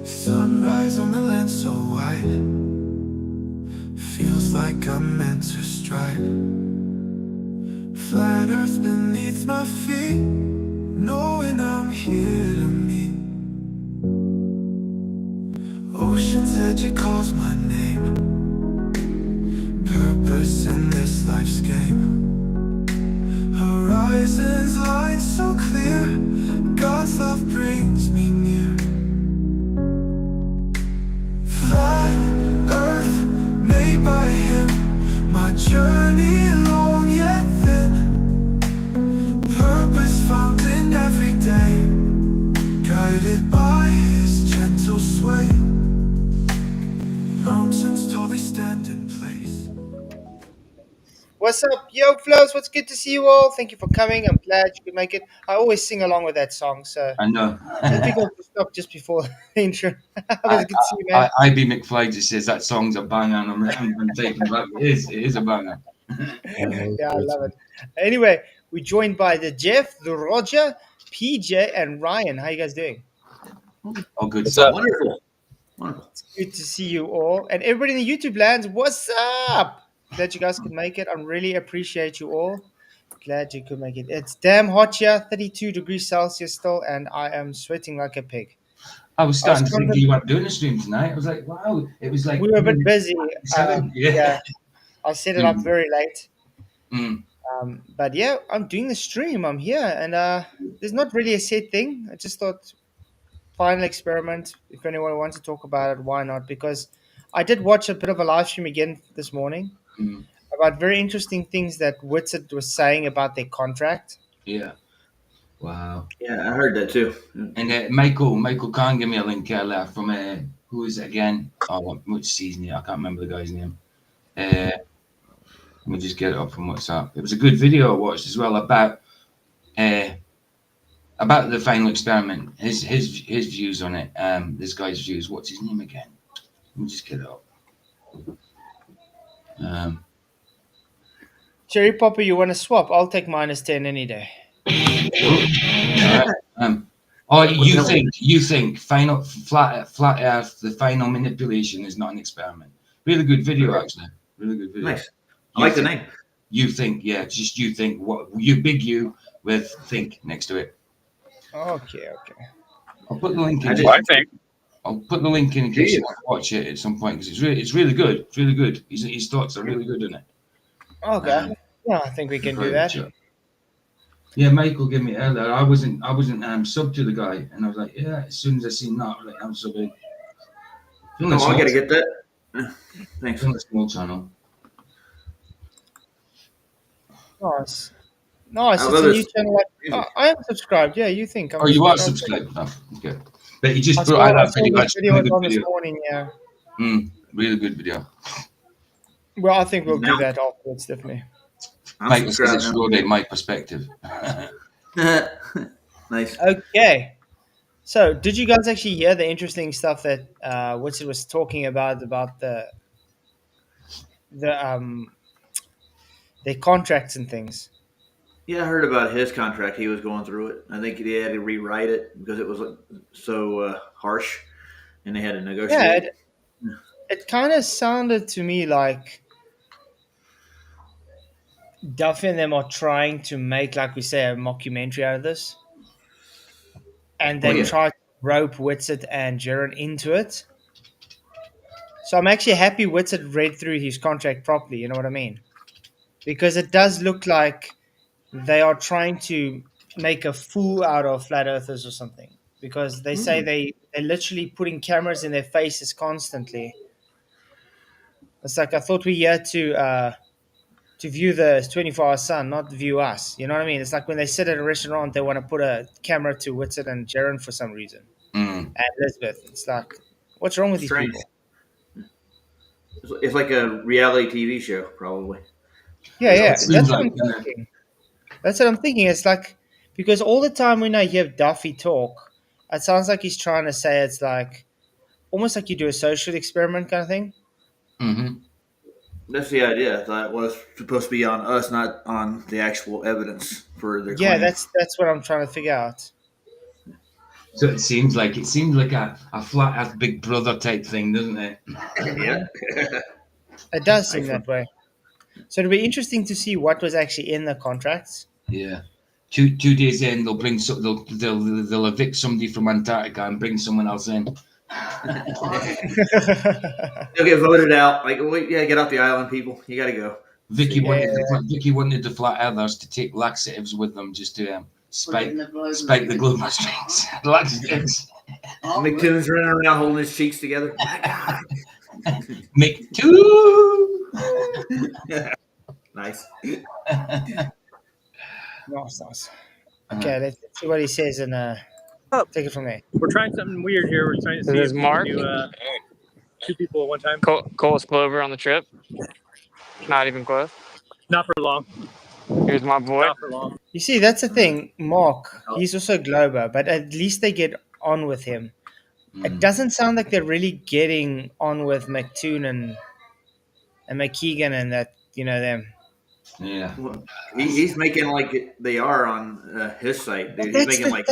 Sunrise on the land so white, feels like I'm meant to strike. Flat earth beneath my feet, knowing I'm here to meet. Ocean's edge, it calls my name. Purpose in this life's game. Horizons line so clear, God's love brings me near. Flat earth made by him, my journey long yet thin. Purpose found in every day, guided by his gentle sway. Mountains tall, they stand in place. What's up, yo, Flows? What's good to see you all. Thank you for coming. I'm glad you could make it. I always sing along with that song, so I know. it's difficult to stop just before the intro. But it's good to see you, man. IB McFly just says that song's a banger, and I'm taking it back. It is a banger. Yeah, I love it. Anyway, we're joined by the Jeff, the Roger, PJ, and Ryan. How you guys doing? Oh, good. What's up? Wonderful. Wonderful. It's good to see you all. And everybody in the YouTube lands, what's up? Glad you guys could make it. I really appreciate you all. Glad you could make it. It's damn hot here, 32 degrees Celsius still, and I am sweating like a pig. I was starting to think you weren't doing a stream tonight. I was like, wow. It was like We were a bit busy. Yeah. I set it up very late. Mm. But yeah, I'm doing the stream. I'm here, and there's not really a set thing. I just thought, final experiment. If anyone wants to talk about it, why not? Because I did watch a bit of a live stream again this morning about very interesting things that Witsit was saying about their contract. Yeah. Wow. Yeah, I heard that too. And Michael can't give me a link earlier from who is it again? Oh, which season? I can't remember the guy's name. Let me just get it up from WhatsApp. It was a good video I watched as well about the final experiment. His views on it. This guy's views. What's his name again? Let me just get it up. Cherry Popper, you want to swap? I'll take -10 any day. All right. You think final flat Earth, the final manipulation is not an experiment? Really good video, actually. Really good video. Nice. I like the name. You think, yeah, just you think. What you big you with think next to it. Okay. I'll put the link in. I think. I'll put the link in case you want to watch it at some point because it's really good. It's really good. His thoughts are really good in it. Okay. Yeah, I think we can do that. Yeah, Michael gave me earlier. I wasn't sub to the guy, and I was like, yeah. As soon as I seen that, I was like, I'm subbing. Oh, I gotta get that. Thanks. It's a small channel. Nice. It's a new channel. I am subscribed. Yeah, you think? Oh, you are subscribed. Oh, okay. But he just brought out that video. That's really good video. This morning, yeah. Really good video. Well, I think we'll do that afterwards, definitely. Mike says it's really my perspective. Nice. Okay. So, did you guys actually hear the interesting stuff that Witsit was talking about their contracts and things? Yeah, I heard about his contract. He was going through it. I think he had to rewrite it because it was so harsh, and they had to negotiate. Yeah, it kind of sounded to me like Duffy and them are trying to make, like we say, a mockumentary out of this, and they try to rope Witsit and Jaron into it. So I'm actually happy Witsit read through his contract properly. You know what I mean? Because it does look like they are trying to make a fool out of flat earthers or something. Because they say they're literally putting cameras in their faces constantly. It's like, I thought we're here to view the 24-hour sun, not view us. You know what I mean? It's like when they sit at a restaurant, they want to put a camera to Witsit and Jaron for some reason. And Elizabeth. It's like, what's wrong with these people? It's like a reality TV show, probably. Yeah. That's what I'm thinking. That's what I'm thinking. It's like, because all the time when I hear Duffy talk, it sounds like he's trying to say it's like, almost like you do a social experiment kind of thing. That's the idea. I thought it was supposed to be on us, not on the actual evidence for their Yeah, claim. that's what I'm trying to figure out. So it seems like a flat Earth Big Brother type thing, doesn't it? Yeah. It does seem Nice one. that way. So it'll be interesting to see what was actually in the contracts. Yeah. 2 days in, they'll bring they'll evict somebody from Antarctica and bring someone else in. They'll get voted out. Like, well, yeah, get off the island, people. You got to go. Vicky See, wanted the flat earthers to take laxatives with them just to spike the global strings. Laxatives. McToon's running around holding his cheeks together. Make two. Nice. Nice. Okay, let's see what he says and take it from there. We're trying something weird here. We're trying to see This is if we Mark. can do 2 people at one time. Cole's Clover on the trip. Not even close. Not for long. Here's my boy. Not for long. You see, that's the thing. Mark, he's also Glober, but at least they get on with him. It doesn't sound like they're really getting on with McToon and McKeegan and that, them. Yeah. Well, he's making like they are on his site. Dude. He's making like.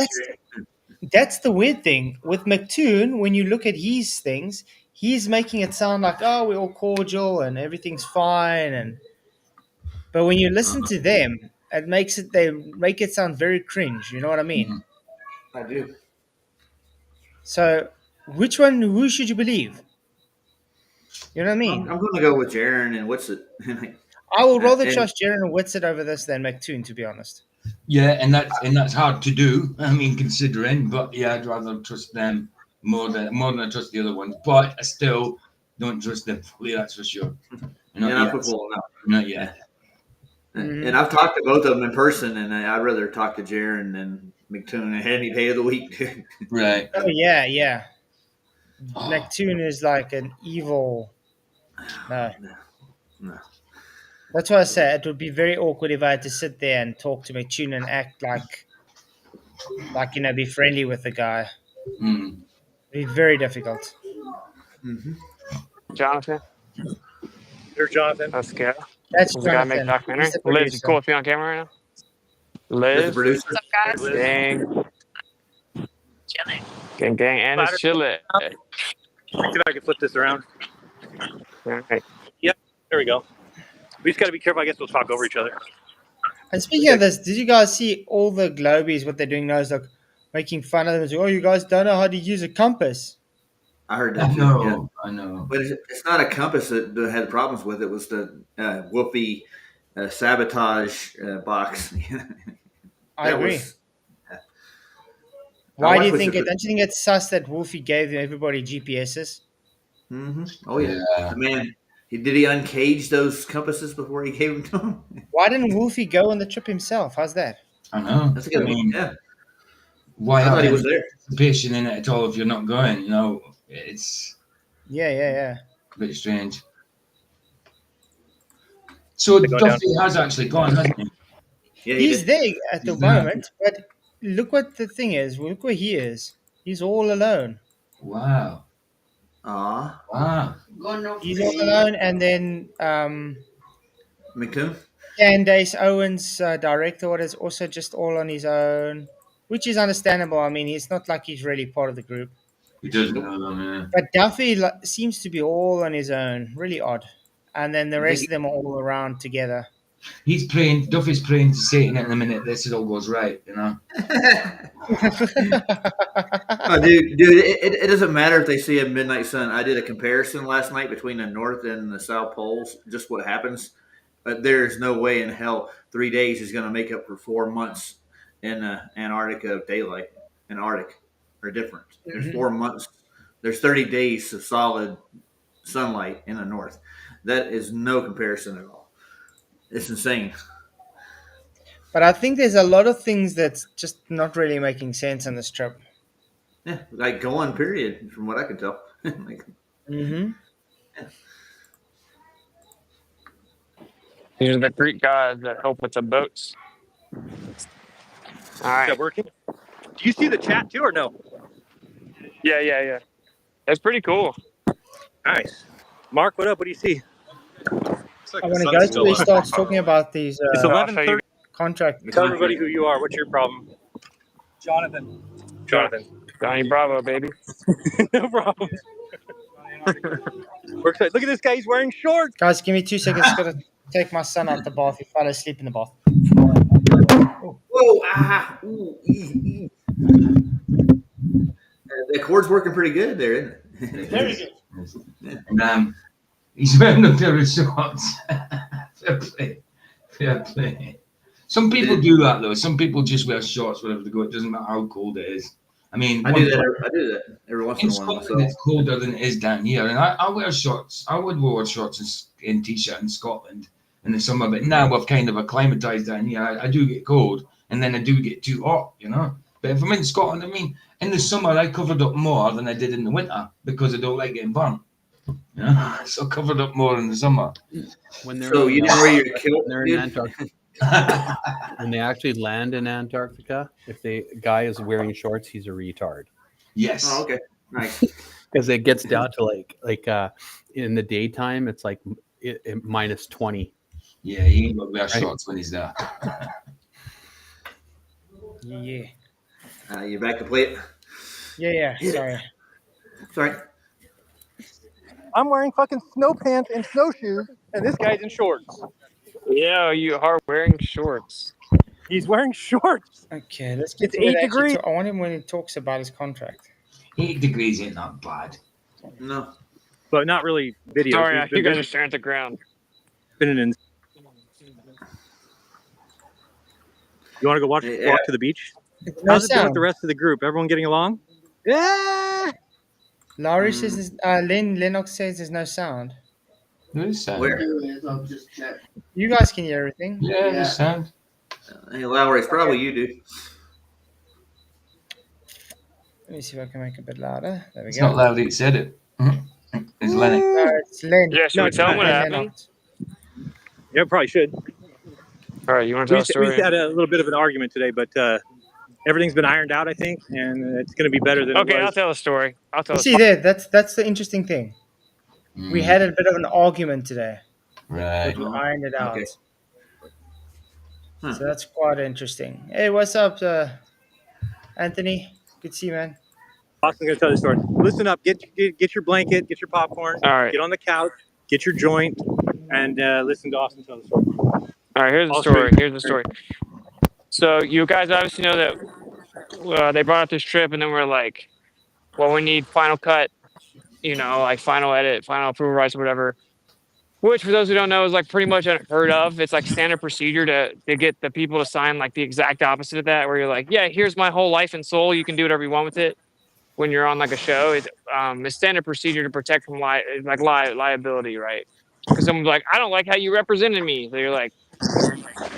That's the weird thing with McToon. When you look at his things, he's making it sound like, oh, we're all cordial and everything's fine. But when you listen to them, they make it sound very cringe. You know what I mean? I do. So, who should you believe? You know what I mean? I'm going to go with Jaron and what's it? I will rather trust Jaron and Whitsitt over this than McToon, to be honest. Yeah, and that's hard to do. I mean, considering, but yeah, I'd rather trust them more than I trust the other ones. But I still don't trust them fully. That's for sure. Not yet. Mm-hmm. And I've talked to both of them in person, and I'd rather talk to Jaron than McToon any day of the week. Right. Oh yeah. McToon is like an evil. No. That's why I said it would be very awkward if I had to sit there and talk to McToon and act like be friendly with the guy. It'd be very difficult. Mm-hmm. Jonathan. There's Jonathan. Let's go. That's the guy make documentary. Liz, you cool if you're on camera right now? Liz. The producer. What's up, guys? Gang. Chilling. Gang, and it's chilling. See if I can flip this around. All right. Yep. There we go. We just got to be careful. I guess we'll talk over each other. And speaking of this, did you guys see all the Globies, what they're doing now is like making fun of them and saying, oh, you guys don't know how to use a compass. I heard that. I know. But it's not a compass that had problems with it. It was the Whoopi sabotage box. I agree. Why do you think it? Don't you think it's sus that Wolfie gave everybody GPSs? Mm-hmm. Oh, yeah. Man, did he uncage those compasses before he gave them to him? Why didn't Wolfie go on the trip himself? How's that? I know. That's a good one. Yeah. Why I thought he was there. Participation in it at all if you're not going? It's Yeah. a bit strange. So Duffy has actually gone, hasn't he? Yeah, he's there at the moment, but look what the thing is. Look where he is. He's all alone. Wow. Wow. He's all alone, and then McToon? Candace Owens, director, is also just all on his own, which is understandable. I mean, it's not like he's really part of the group. He doesn't know them, yeah. But Duffy seems to be all on his own. Really odd. And then the rest of them are all around together. He's praying. Duffy's praying to Satan at the minute this all goes right, Oh, dude, it doesn't matter if they see a midnight sun. I did a comparison last night between the North and the South Poles, just what happens. But there's no way in hell 3 days is going to make up for 4 months in Antarctica of daylight. In Arctic are different. There's 4 months. There's 30 days of solid sunlight in the North. That is no comparison at all. It's insane. But I think there's a lot of things that's just not really making sense on this trip. Yeah, like going, period, from what I can tell. Mm-hmm. Yeah. These are the Greek guys that help with the boats. All right. Is that working? Do you see the chat too or no? Yeah. That's pretty cool. Nice. Mark, what up? What do you see? I want to go to where he starts talking about these It's I'll 11:30. show you. contract. Tell everybody who you are. What's your problem? Jonathan. Johnny Bravo, baby. No problem. We're excited. Look at this guy. He's wearing shorts. Guys, give me 2 seconds. Got to take my son out the bath. He fell asleep in the bath. Whoa! Ah! Ooh, ee. The cord's working pretty good there, isn't it? Very good. And he's wearing a pair of shorts. Fair play. Fair play. Some people do that though. Some people just wear shorts wherever they go. It doesn't matter how cold it is. I mean, I do that every once in in a while Scotland myself. it's colder than it is down here, and I wear shorts. I would wear shorts and t-shirt in Scotland in the summer, but now we've kind of acclimatized down here. I do get cold, and then I do get too hot, you know. But if I'm in Scotland, I mean, in the summer I covered up more than I did in the winter because I don't like getting burnt. You know? So I covered up more in the summer. When they're So you didn't wear your kilt, they're in dude? Antarctica. When they actually land in Antarctica, if the guy is wearing shorts, he's a retard Yes. Oh, okay, nice. because it gets down to like in the daytime, it's like minus 20. Yeah, he ain't got to wear shorts when he's there. Yeah. You back to play it? Yeah. Sorry. Sorry. I'm wearing fucking snow pants and snowshoes, and this guy's in shorts. Yeah, you are wearing shorts. He's wearing shorts. Okay, let's get It's to where 8 they actually degrees. I want him when he talks about his contract. 8 degrees ain't that bad. No. But not really videos. Sorry, He's you guys are staring at the ground. been in. You want to go walk Yeah. to the beach? No How's it been with sound. the rest of the group? Everyone getting along? Yeah. Laurie says, Lennox says there's no sound. There is sound. Where? You guys can hear everything. Yeah, there's sound. Hey, Lowry, it's probably you, dude. Let me see if I can make it a bit louder. There we It's go. not loud, it said it. It's Lenny. No, it's Len. Yeah, should we tell him what Len happened? Lennox. Yeah, probably should. All right, you want to We tell a just story? had a little bit of an argument today, but everything's been ironed out, I think, and it's going to be better than Okay, it I'll was. tell a story. I'll tell You a see there, that's the interesting thing. We Mm, had a bit of an argument today, right. but we ironed it out. Okay. Huh. So that's quite interesting. Hey, what's up, Anthony? Good to see you, man. Austin's going to tell the story. Listen up. Get your blanket. Get your popcorn. All right. Get on the couch. Get your joint, and listen to Austin tell the story. All right, here's the All story. straight. Here's the story. So you guys obviously know that they brought up this trip, and then we're like, well, we need final cut, like final edit, final approval rights, or whatever. Which, for those who don't know, is like pretty much unheard of. It's like standard procedure to get the people to sign like the exact opposite of that, where you're like, yeah, here's my whole life and soul. You can do whatever you want with it. When you're on like a show, it's standard procedure to protect from liability, right? Because someone's like, I don't like how you represented me. So you're like,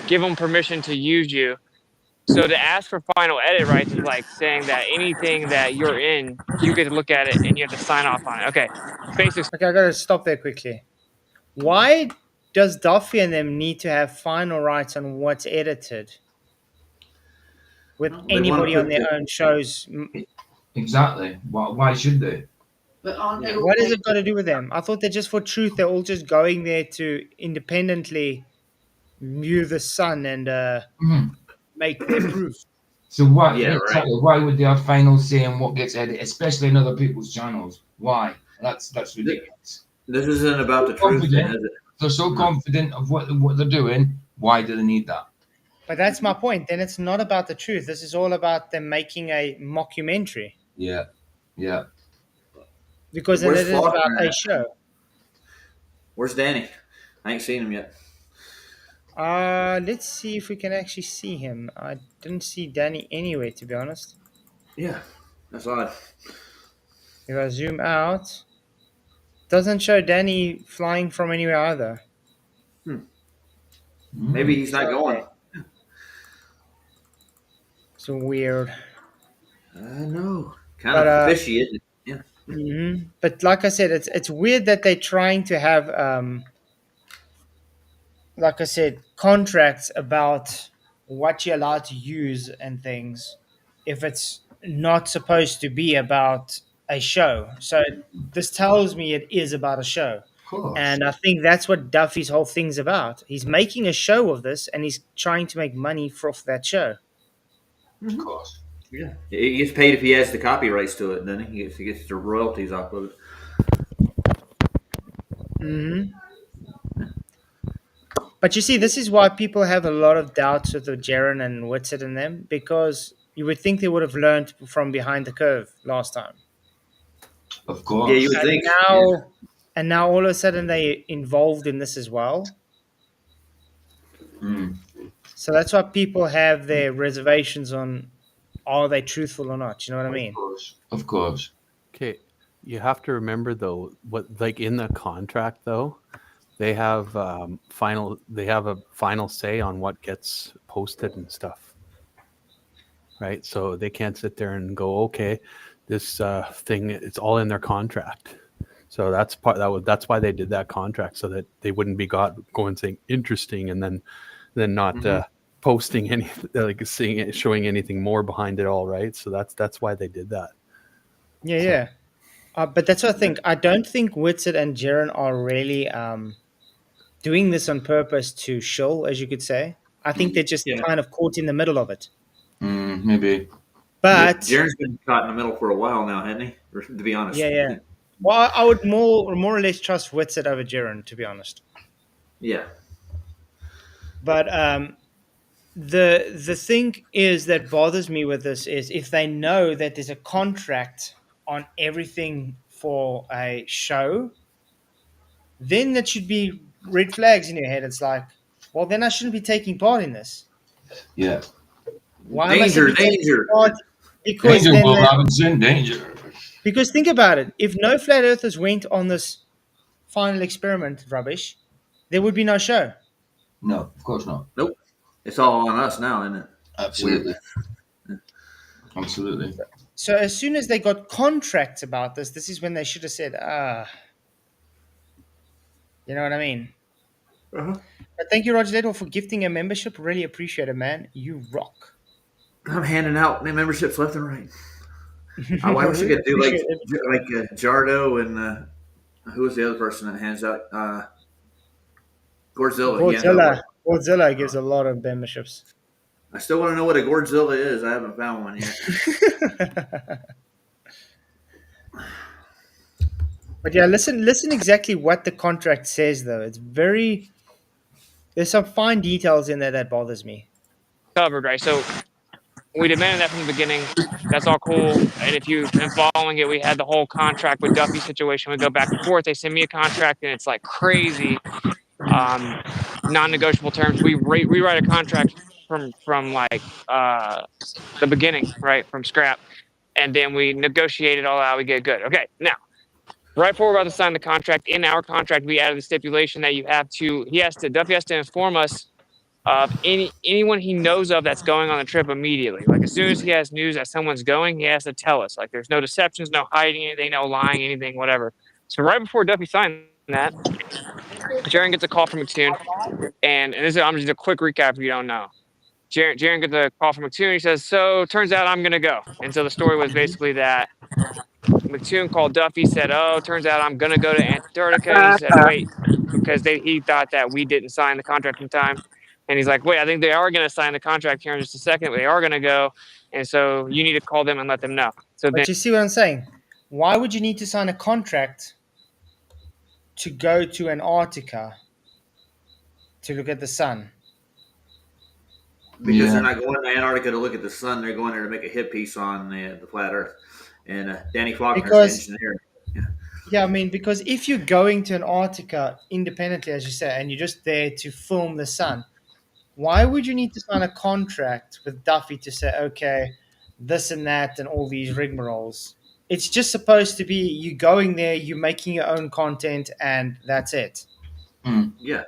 give them permission to use you. So to ask for final edit rights is like saying that anything that you're in, you get to look at it and you have to sign off on it. Okay, basic. Okay, I gotta stop there quickly. Why does Duffy and them need to have final rights on what's edited with Well, they anybody wanna on put their own shows? Exactly. Why should they? But aren't they What has it got to do with them? I thought they're just for truth. They're all just going there to independently view the sun and Mhm. make their proof. So why? Yeah, Exactly. Why would they have final say in what gets edited, especially in other people's channels? Why? That's ridiculous. This isn't about the truth, then, is it? They're so confident of what they're doing. Why do they need that? But that's my point. Then it's not about the truth. This is all about them making a mockumentary Yeah. Yeah. because then Where's it is about Faulkner a at? show. Where's Danny? I ain't seen him yet. Let's see if we can actually see him. I didn't see Danny anywhere, to be honest. Yeah, that's odd. If I zoom out, doesn't show Danny flying from anywhere either. Maybe he's not going. It's weird. I know. Kind But, of fishy, isn't it? Yeah. But like I said, it's weird that they're trying to have, like I said, contracts about what you're allowed to use and things if it's not supposed to be about a show. So this tells me it is about a show. Of course. And I think that's what Duffy's whole thing's about. He's making a show of this, and he's trying to make money off that show. Of course. Yeah, he gets paid if he has the copyrights to it. Then he gets the royalties off of it. Hmm. But you see, this is why people have a lot of doubts with the Jaren and Whitsett and them, because you would think they would have learned from behind the curve last time. Of Yeah, course. you would And think. now, and now all of a sudden they involved in this as well. Mm. So that's why people have their reservations on are they truthful or not. You know what I Of mean? course. Of course. Okay, you have to remember though, what like in the contract though, they have They have a final say on what gets posted and stuff, right? So they can't sit there and go, okay, this thing, it's all in their contract. So that's why they did that contract, so that they wouldn't be going saying interesting and then not posting any, like seeing it, showing anything more behind it all, right? So that's why they did that. Yeah, yeah. But that's what I think. I don't think Whitsett and Jaren are really doing this on purpose to shill, as you could say. I think they're just Yeah. kind of caught in the middle of it. Maybe. But Jaren's been caught in the middle for a while now, hasn't he? To be honest. yeah, yeah. Well, I would more or less trust Whitsett over Jaren, to be honest. Yeah. But the thing is that bothers me with this is if they know that there's a contract on everything for a show, then that should be red flags in your head. It's like, well, then I shouldn't be taking part in this. Yeah. Why must I Danger, be taking danger. part? Because Danger, then Will Robinson. Danger. because think about it. If no flat earthers went on this final experiment rubbish, there would be no show. No, of course not. Nope. It's all on us now, isn't it? Absolutely. Absolutely. So as soon as they got contracts about this is when they should have said, you know what I mean? Uh-huh. But thank you, Roger Ledwell, for gifting a membership. Really appreciate it, man. You rock. I'm handing out memberships left and right. I wish you Really could do appreciate it. Jardo and who was the other person that hands out? Godzilla. Godzilla gives a lot of memberships. I still want to know what a Godzilla is. I haven't found one yet. But yeah, listen exactly what the contract says, though. It's very. There's some fine details in there that bothers me. Covered, right? So we demanded that from the beginning. That's all cool. And if you've been following it, we had the whole contract with Duffy situation. We go back and forth. They send me a contract, and it's like crazy, non-negotiable terms. We rewrite a contract from like the beginning, right, from scrap, and then we negotiate it all out. We get good. Okay, now right before we're about to sign the contract, in our contract, we added the stipulation that Duffy has to inform us of anyone he knows of that's going on the trip immediately. Like as soon as he has news that someone's going, he has to tell us. Like there's no deceptions, no hiding anything, no lying anything, whatever. So right before Duffy signed that, Jaren gets a call from McToon, and this is, I'm just a quick recap if you don't know. Jaren gets a call from McToon. He says, "So turns out I'm gonna go." And so the story was basically that McToon called Duffy, said, "Oh, turns out I'm gonna go to Antarctica." He said, "Wait," because he thought that we didn't sign the contract in time. And he's like, "Wait, I think they are going to sign the contract here in just a second. They are going to go. And so you need to call them and let them know." So But you see what I'm saying? Why would you need to sign a contract to go to Antarctica to look at the sun? Because they're not going to Antarctica to look at the sun. They're going there to make a hit piece on the flat Earth. And Danny Faulkner's Because- engineer. Yeah, I mean, because if you're going to Antarctica independently, as you say, and you're just there to film the sun, why would you need to sign a contract with Duffy to say, okay, this and that and all these rigmaroles? It's just supposed to be you going there, you making your own content, and that's it. Yeah.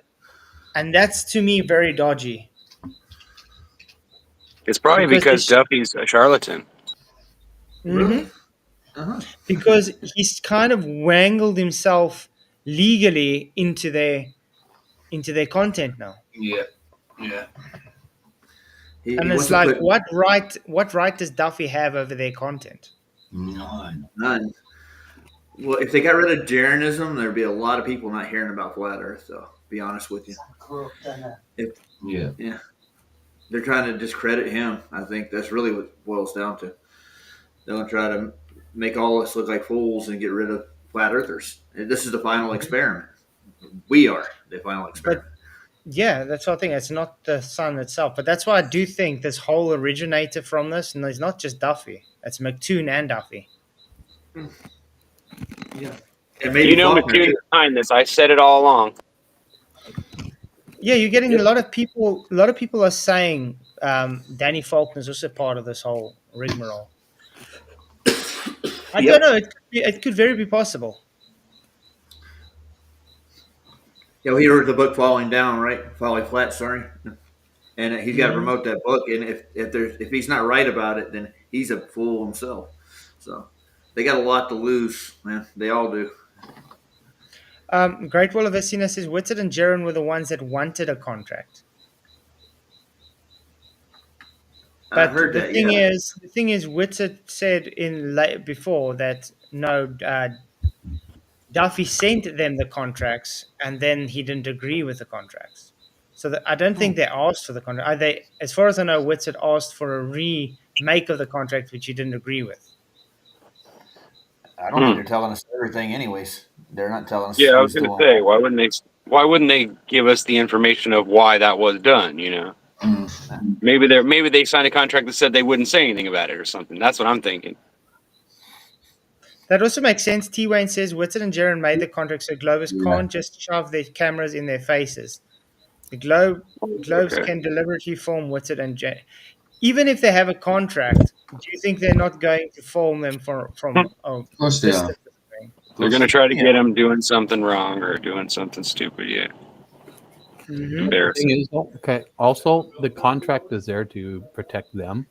And that's, to me, very dodgy. It's probably because Duffy's a charlatan. Really? Uh-huh. Because he's kind of wangled himself legally into their content now. Yeah. And it's like, what right does Duffy have over their content? None. None. Well, if they got rid of Jeranism, there'd be a lot of people not hearing about flat Earth. Though, be honest with you. If Yeah. yeah, they're trying to discredit him. I think that's really what it boils down to. They'll try to make all us look like fools and get rid of flat earthers. This is the final experiment. We are the final But experiment. yeah, that's what I think. It's not the sun itself, but that's why I do think this whole originated from this, and it's not just Duffy. It's McToon and Duffy. Yeah, and maybe You know, Faulkner too. McTune's behind this. I said it all along. Yeah, you're getting Yep. a lot of people. A lot of people are saying Danny Faulkner is also part of this whole rigmarole. I don't Yep. know. It could very be possible. You know, he wrote the book Falling Down, right? Falling Flat, sorry. And he's got to Mhm. promote that book. And if he's not right about it, then he's a fool himself. So they got a lot to lose, man. They all do. Great Wall of Essina says Whitted and Jaron were the ones that wanted a contract. I But heard that. Yeah. the thing is, Whitted said before that no, Duffy sent them the contracts, and then he didn't agree with the contracts. So I don't think they asked for the contract. They, as far as I know, Whitted asked for a remake of the contract, which he didn't agree with. I don't think they're telling us everything, anyways. They're not telling us Yeah, I was who's going to doing say, what. why wouldn't they give us the information of why that was done? You know, Mm. maybe they signed a contract that said they wouldn't say anything about it or something. That's what I'm thinking. That also makes sense. T. Wayne says Whitted and Jaron made the contract so Globers Yeah. can't just shove their cameras in their faces. The Globes Okay. can deliberately film Whitted and Jaron. Even if they have a contract, do you think they're not going to film them from a Of course they are. distance? Of They're course going to they try to Yeah. get him doing something wrong or doing something stupid. Yeah, Mm-hmm. The thing embarrassing. is, okay. Also, the contract is there to protect them.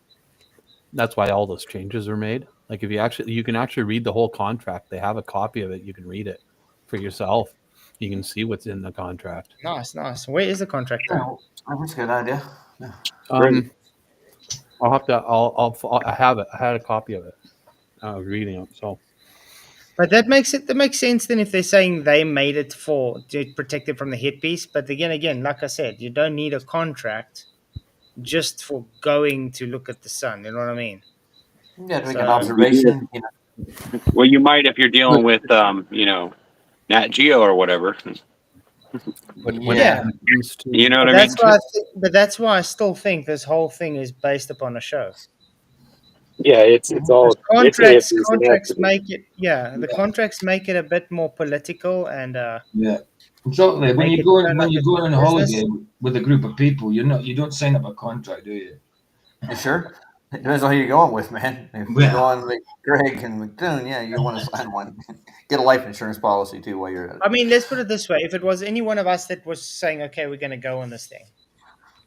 That's why all those changes are made. Like if you can actually read the whole contract. They have a copy of it. You can read it for yourself. You can see what's in the contract. Nice. Where is the contract though? Oh, that's a good idea. Yeah. Um, I'll have to. I have it. I had a copy of it. I was reading it. So But that makes sense then if they're saying they made it to protect it from the hit piece. But again, like I said, you don't need a contract just for going to look at the sun. You know what I mean? Yeah, to make an So observation. You know. Well, you might if you're dealing with, Nat Geo or whatever. but yeah, when it comes to You know what but I mean? that's why I still think this whole thing is based upon a show. Yeah, it's Because all it's a contracts make it the contracts make it a bit more political and Yeah. Exactly. When make you it go sound when like you it's go a on business. holiday with a group of people, you don't sign up a contract, do you? You sure? It depends on who you're going with, man. If you're Yeah. going with Greg and McDoon, yeah, you want to sign one. Get a life insurance policy too while you're at it. I mean, let's put it this way: if it was any one of us that was saying, "Okay, we're going to go on this thing,"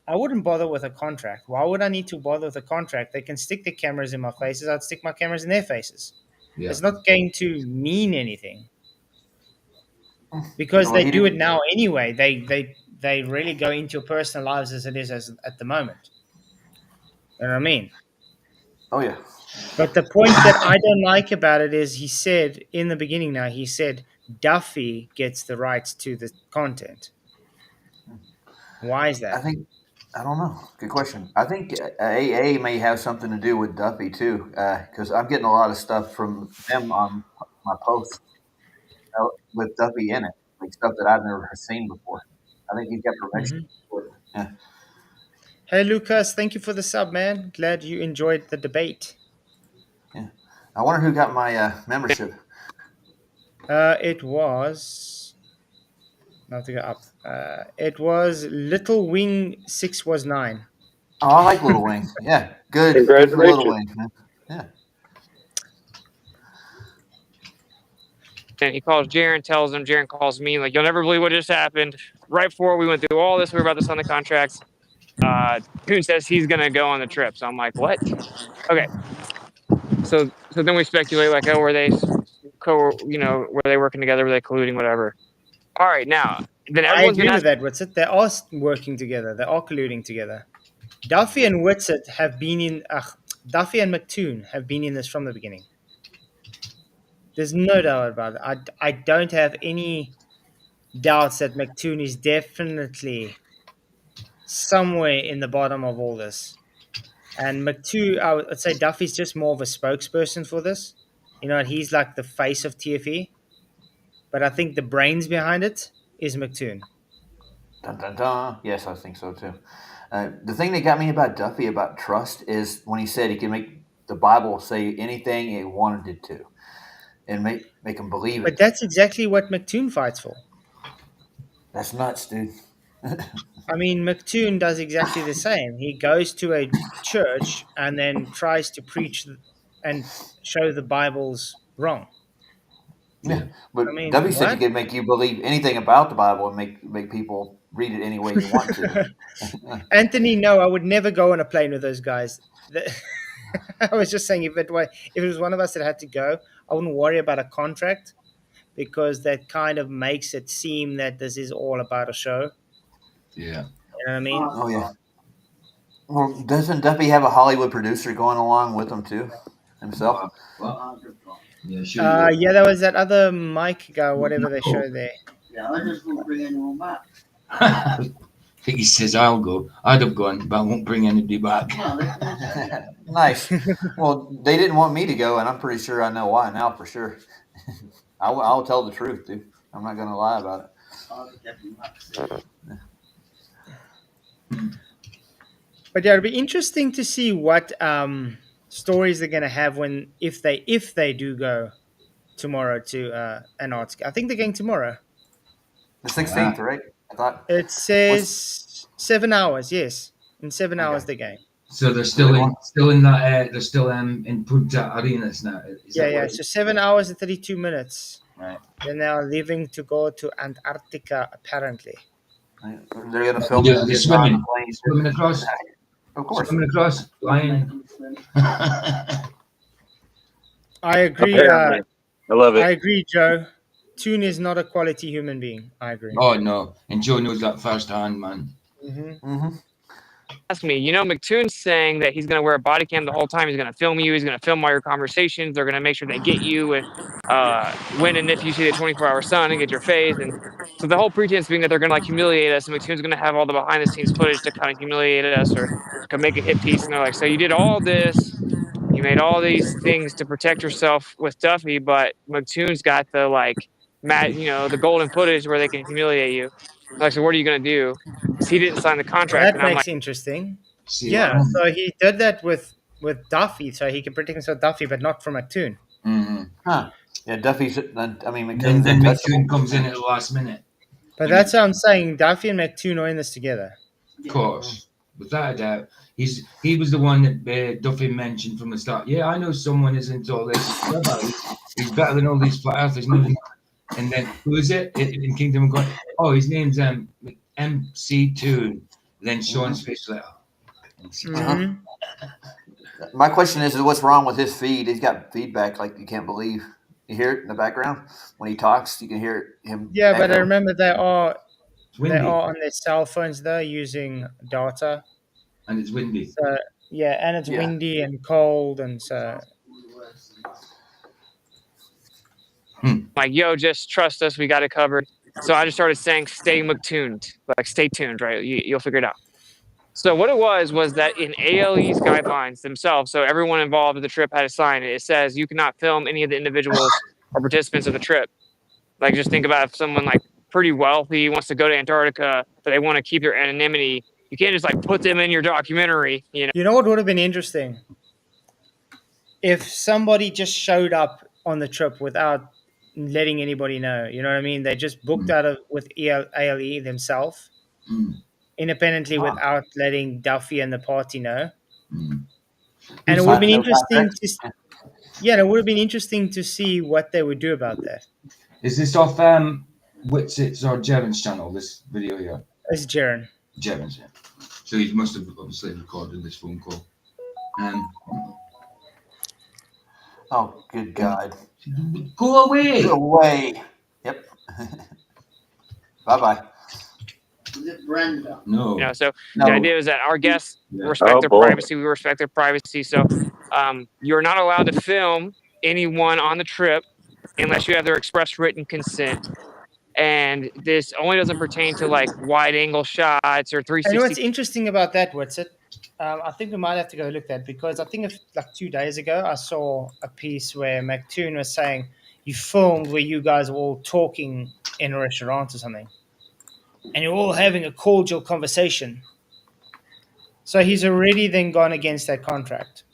I wouldn't bother with a contract. Why would I need to bother with a contract? They can stick their cameras in my faces. I'd stick my cameras in their faces. Yeah. It's not going to mean anything because Well, they he do it didn't. now anyway. They really go into your personal lives as it is as at the moment. You know what I mean? Oh yeah. But the point that I don't like about it is he said in the beginning now, he said Duffy gets the rights to the content. Why is I that? think I don't know. Good question. I think AA may have something to do with Duffy too, because I'm getting a lot of stuff from them on my posts with Duffy in it, like stuff that I've never seen before. I think he's got permission. Mhm. Yeah, Hey, Lucas, thank you for the sub, man. Glad you enjoyed the debate. yeah. I wonder who got my membership. It was not to go up. It was Little Wing 6 was 9. Oh, I like Little Wing. Yeah, good. Good for Little Congratulations. Wing. Man. Yeah. And he calls Jaron, tells him. Jaron calls me, like, you'll never believe what just happened. Right before we went through all this, we were about to sign the contracts. Coon says he's gonna go on the trip. So I'm like, what? Okay. So then we speculate, like, oh, were they were they working together? Were they colluding? Whatever. All right, now then I everyone's been agree with asking. that, Witsit. They are working together. They are colluding together. Duffy and Witsit have been in. Duffy and McToon have been in this from the beginning. There's no doubt about it. I don't have any doubts that McToon is definitely somewhere in the bottom of all this. And McToon, I would say Duffy's just more of a spokesperson for this. You know, he's like the face of TFE. But I think the brains behind it is McToon. Dun, dun, dun. Yes, I think so too. The thing that got me about Duffy about trust is when he said he can make the Bible say anything he wanted it to, and make him believe But it. that's exactly what McToon fights for. That's nuts, dude. I mean, McToon does exactly the same. He goes to a church and then tries to preach and show the Bible's wrong. Yeah, but I mean, Duffy said he what? could make you believe anything about the Bible and make people read it any way you want to. Anthony, no, I would never go on a plane with those guys. I was just saying, if it was one of us that had to go, I wouldn't worry about a contract because that kind of makes it seem that this is all about a show. Yeah. You know what I mean? Oh yeah. Well, doesn't Duffy have a Hollywood producer going along with him too, himself? What? Yeah, sure. Yeah, there was that other Mike guy, whatever they showed there. Yeah, I just won't bring anyone back. I think he says I'll go. I'd have gone, but I won't bring anybody back. Nice. Well, they didn't want me to go, and I'm pretty sure I know why now for sure. I'll tell the truth, dude. I'm not going to lie about it. But yeah, it'll be interesting to see what stories they're going to have if they do go tomorrow to Antarctica. I think they're going tomorrow. The 16th, right? I thought It says 7 hours. Yes, in 7 hours they're going. So they're still in that. They're still in Punta Arenas now. Yeah. So 7 hours and 32 minutes. Right. They're now leaving to go to Antarctica, apparently. they're going to film Yeah, it they're swimming. planes. Swimming across. Of course. Swimming across. Flying. I agree. Apparently. I love I it. agree, Joe. Toon is not a quality human being. I agree. Oh no! And Joe knows that firsthand, man. Mm-hmm. Ask me, McToon's saying that he's going to wear a body cam the whole time. He's going to film you. He's going to film all your conversations. They're going to make sure they get you and when and if you see the 24-hour sun and get your face. And so the whole pretense being that they're going to like humiliate us, and McToon's going to have all the behind the scenes footage to kind of humiliate us or make a hit piece. And they're like, so you did all this, you made all these things to protect yourself with Duffy, but McToon's got the the golden footage where they can humiliate you. Like, so what are you going to do? Because he didn't sign the contract. That And I'm makes like, interesting. See, Yeah, so he did that with Duffy, so he can protect himself Duffy, but not from McToon. Mm-hmm. Huh. Yeah, Duffy's. I mean, Then McToon's McToon untouchable. comes in at the last minute. But that's what I'm saying. Duffy and McToon are in this together. Of course, without a doubt. He was the one that Duffy mentioned from the start. Yeah, I know someone is into all this. He's better than all these flat earthers. And then who is it in Kingdom of God? Oh, his name's MC Toon. Then Sean's face like, Mhm. My question is what's wrong with his feed? He's got feedback like you can't believe. You hear it in the background when he talks. You can hear him. Yeah, but I echo. remember they are windy. on their cell phones though, using data. And it's windy. So yeah, and it's windy and cold, and so like, yo, just trust us. We got it covered. So I just started saying, stay McTooned. Like, stay tuned, right? You'll figure it out. So what it was that in ALE's guidelines themselves, so everyone involved in the trip had to sign it. It says you cannot film any of the individuals or participants of the trip. Like, just think about if someone like pretty wealthy wants to go to Antarctica, but they want to keep their anonymity. You can't just like put them in your documentary, You know what would have been interesting? If somebody just showed up on the trip without letting anybody know. You know what I mean? They just booked out with ALE themselves. Independently without letting Duffy and the party know. And it would have been interesting it would have been interesting to see what they would do about that. Is this off Witsit's or Jevon's channel, this video here? It's Jaren. Jevon's, yeah. So he must have obviously recorded this phone call. Oh, good God. Go away! Go away. Yep. Bye-bye. Is it Brenda? No. So the idea is that our guests respect their privacy. We respect their privacy. So you're not allowed to film anyone on the trip unless you have their express written consent. And this only doesn't pertain to like wide angle shots or And you know 360. what's interesting about that, Whitsit? I think we might have to go look at that because I think like 2 days ago I saw a piece where McToon was saying you filmed where you guys were all talking in a restaurant or something, and you're all having a cordial conversation. So he's already then gone against that contract.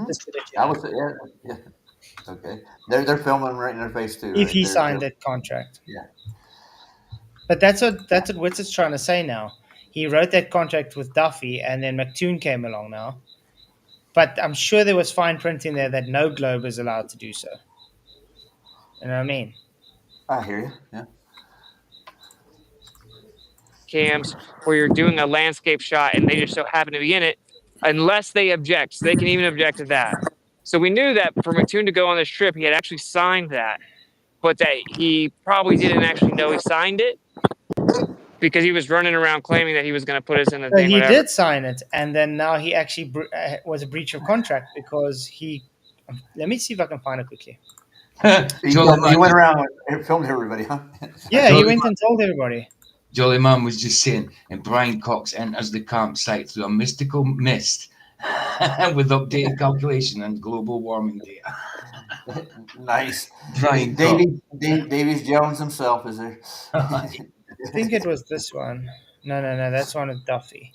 Just to let you I know. was yeah. Okay, they're filming right in their face too. If Right? he signed that contract. Yeah. But that's what Witsit's trying to say now. He wrote that contract with Duffy, and then McToon came along now. But I'm sure there was fine print in there that no Globe is allowed to do so. You know what I mean? I hear you. Yeah. Cams where you're doing a landscape shot and they just so happen to be in it, unless they object. So they can even object to that. So we knew that for McToon to go on this trip, he had actually signed that, but that he probably didn't actually know he signed it because he was running around claiming that he was going to put us in the So thing. he Whatever. did sign it, and then now he actually was a breach of contract because he. Let me see if I can find it quickly. He went around and filmed everybody, huh? Yeah, he went and told everybody. Jolly Man was just saying, and Brian Cox enters the campsite through a mystical mist with updated calculation and global warming data. Nice. Brian Davies Jones himself is there. I think it was this one. No, that's one of Duffy.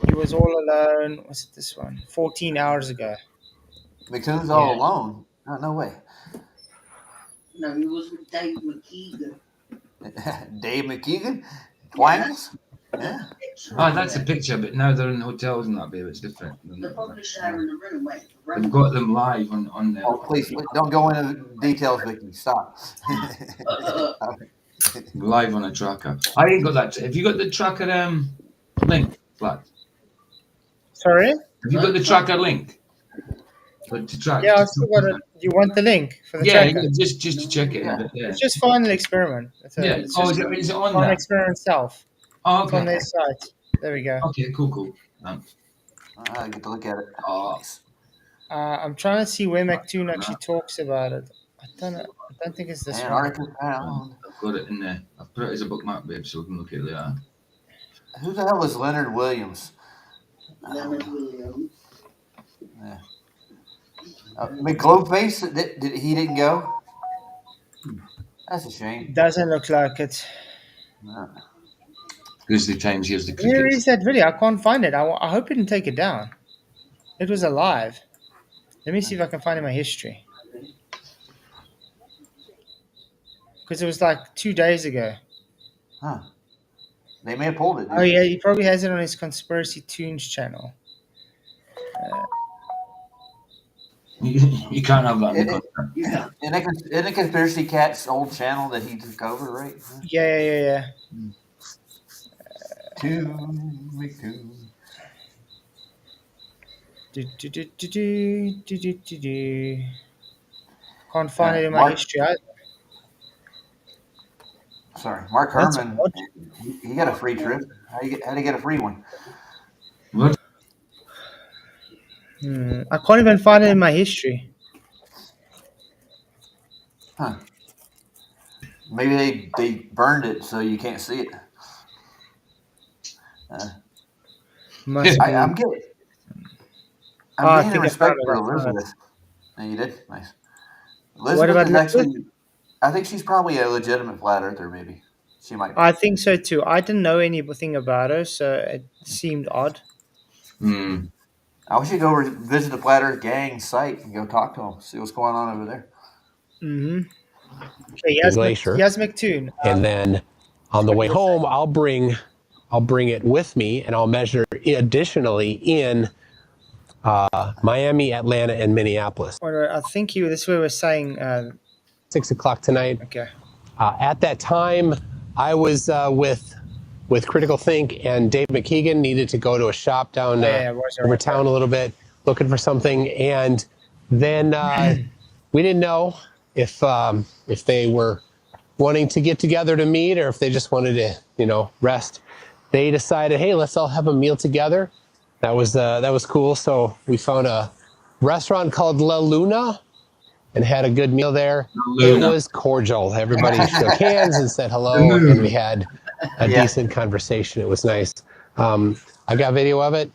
He was all alone. Was it this one? 14 hours ago. McToon's all alone. Oh, no way. No, he was with Dave McKeegan. Dave McKeegan? Twangles? Yeah. Oh, that's a picture, but now they're in hotels and that, baby. It's different. The publisher having a runaway. They've got them live on there. Oh, please, don't go into details, Vicky. Stop. Live on a tracker. I ain't got that. Have you got the tracker link, Flat? Sorry? Have you got the tracker link? To track? Yeah, I still got it. You want the link for the Yeah, tracker? just to check it. Yeah. It's just final experiment. It's Is it on final there? experiment itself. Oh, It's on okay. their site. There we go. Okay, cool. Thanks. I get to look at it. Oh. Nice. I'm trying to see where McToon actually talks about it. I don't think it's this one. Antarctica found. I've got it in there. I've put it as a bookmark, babe, so we can look at it later. Who the hell is Leonard Williams? Leonard Williams. Yeah. McGlobeface, he didn't go? That's a shame. Doesn't look like it. No. Grizzly Times, here's the Where crickets. is that video? I can't find it. I hope you didn't take it down. It was alive. Let me see if I can find it in my history. Because it was like 2 days ago. Huh. They may have pulled it. Oh, yeah, he probably has it on his Conspiracy Tunes channel. You can't have that in the contract. Isn't it Conspiracy Cat's old channel that he took over, right? Yeah. McToon. Can't find it in my history either. Sorry, Mark That's Herman. odd. He got a free trip. How'd he get a free one? What? I can't even find it in my history. Huh. Maybe they burned it so you can't see it. Must be. I'm getting respect for I found it. Elizabeth. And you did? Nice. What about Elizabeth? I think she's probably a legitimate flat earther, maybe. She might be. I think so too. I didn't know anything about her, so it seemed odd. I wish you'd go over visit the Flat Earth Gang site and go talk to them, see what's going on over there. Okay, yes, McToon. And then on the way home, I'll bring it with me, and I'll measure additionally in Miami, Atlanta, and Minneapolis. I think this is where we're saying 6 o'clock tonight. Okay. At that time, I was with Critical Think, and Dave McKeegan needed to go to a shop down over town a little bit, looking for something. And then we didn't know if they were wanting to get together to meet or if they just wanted to, rest. They decided, hey, let's all have a meal together. That was cool. So we found a restaurant called La Luna and had a good meal there. Luna. It was cordial. Everybody shook hands and said hello, and we had a decent conversation. It was nice. I got video of it.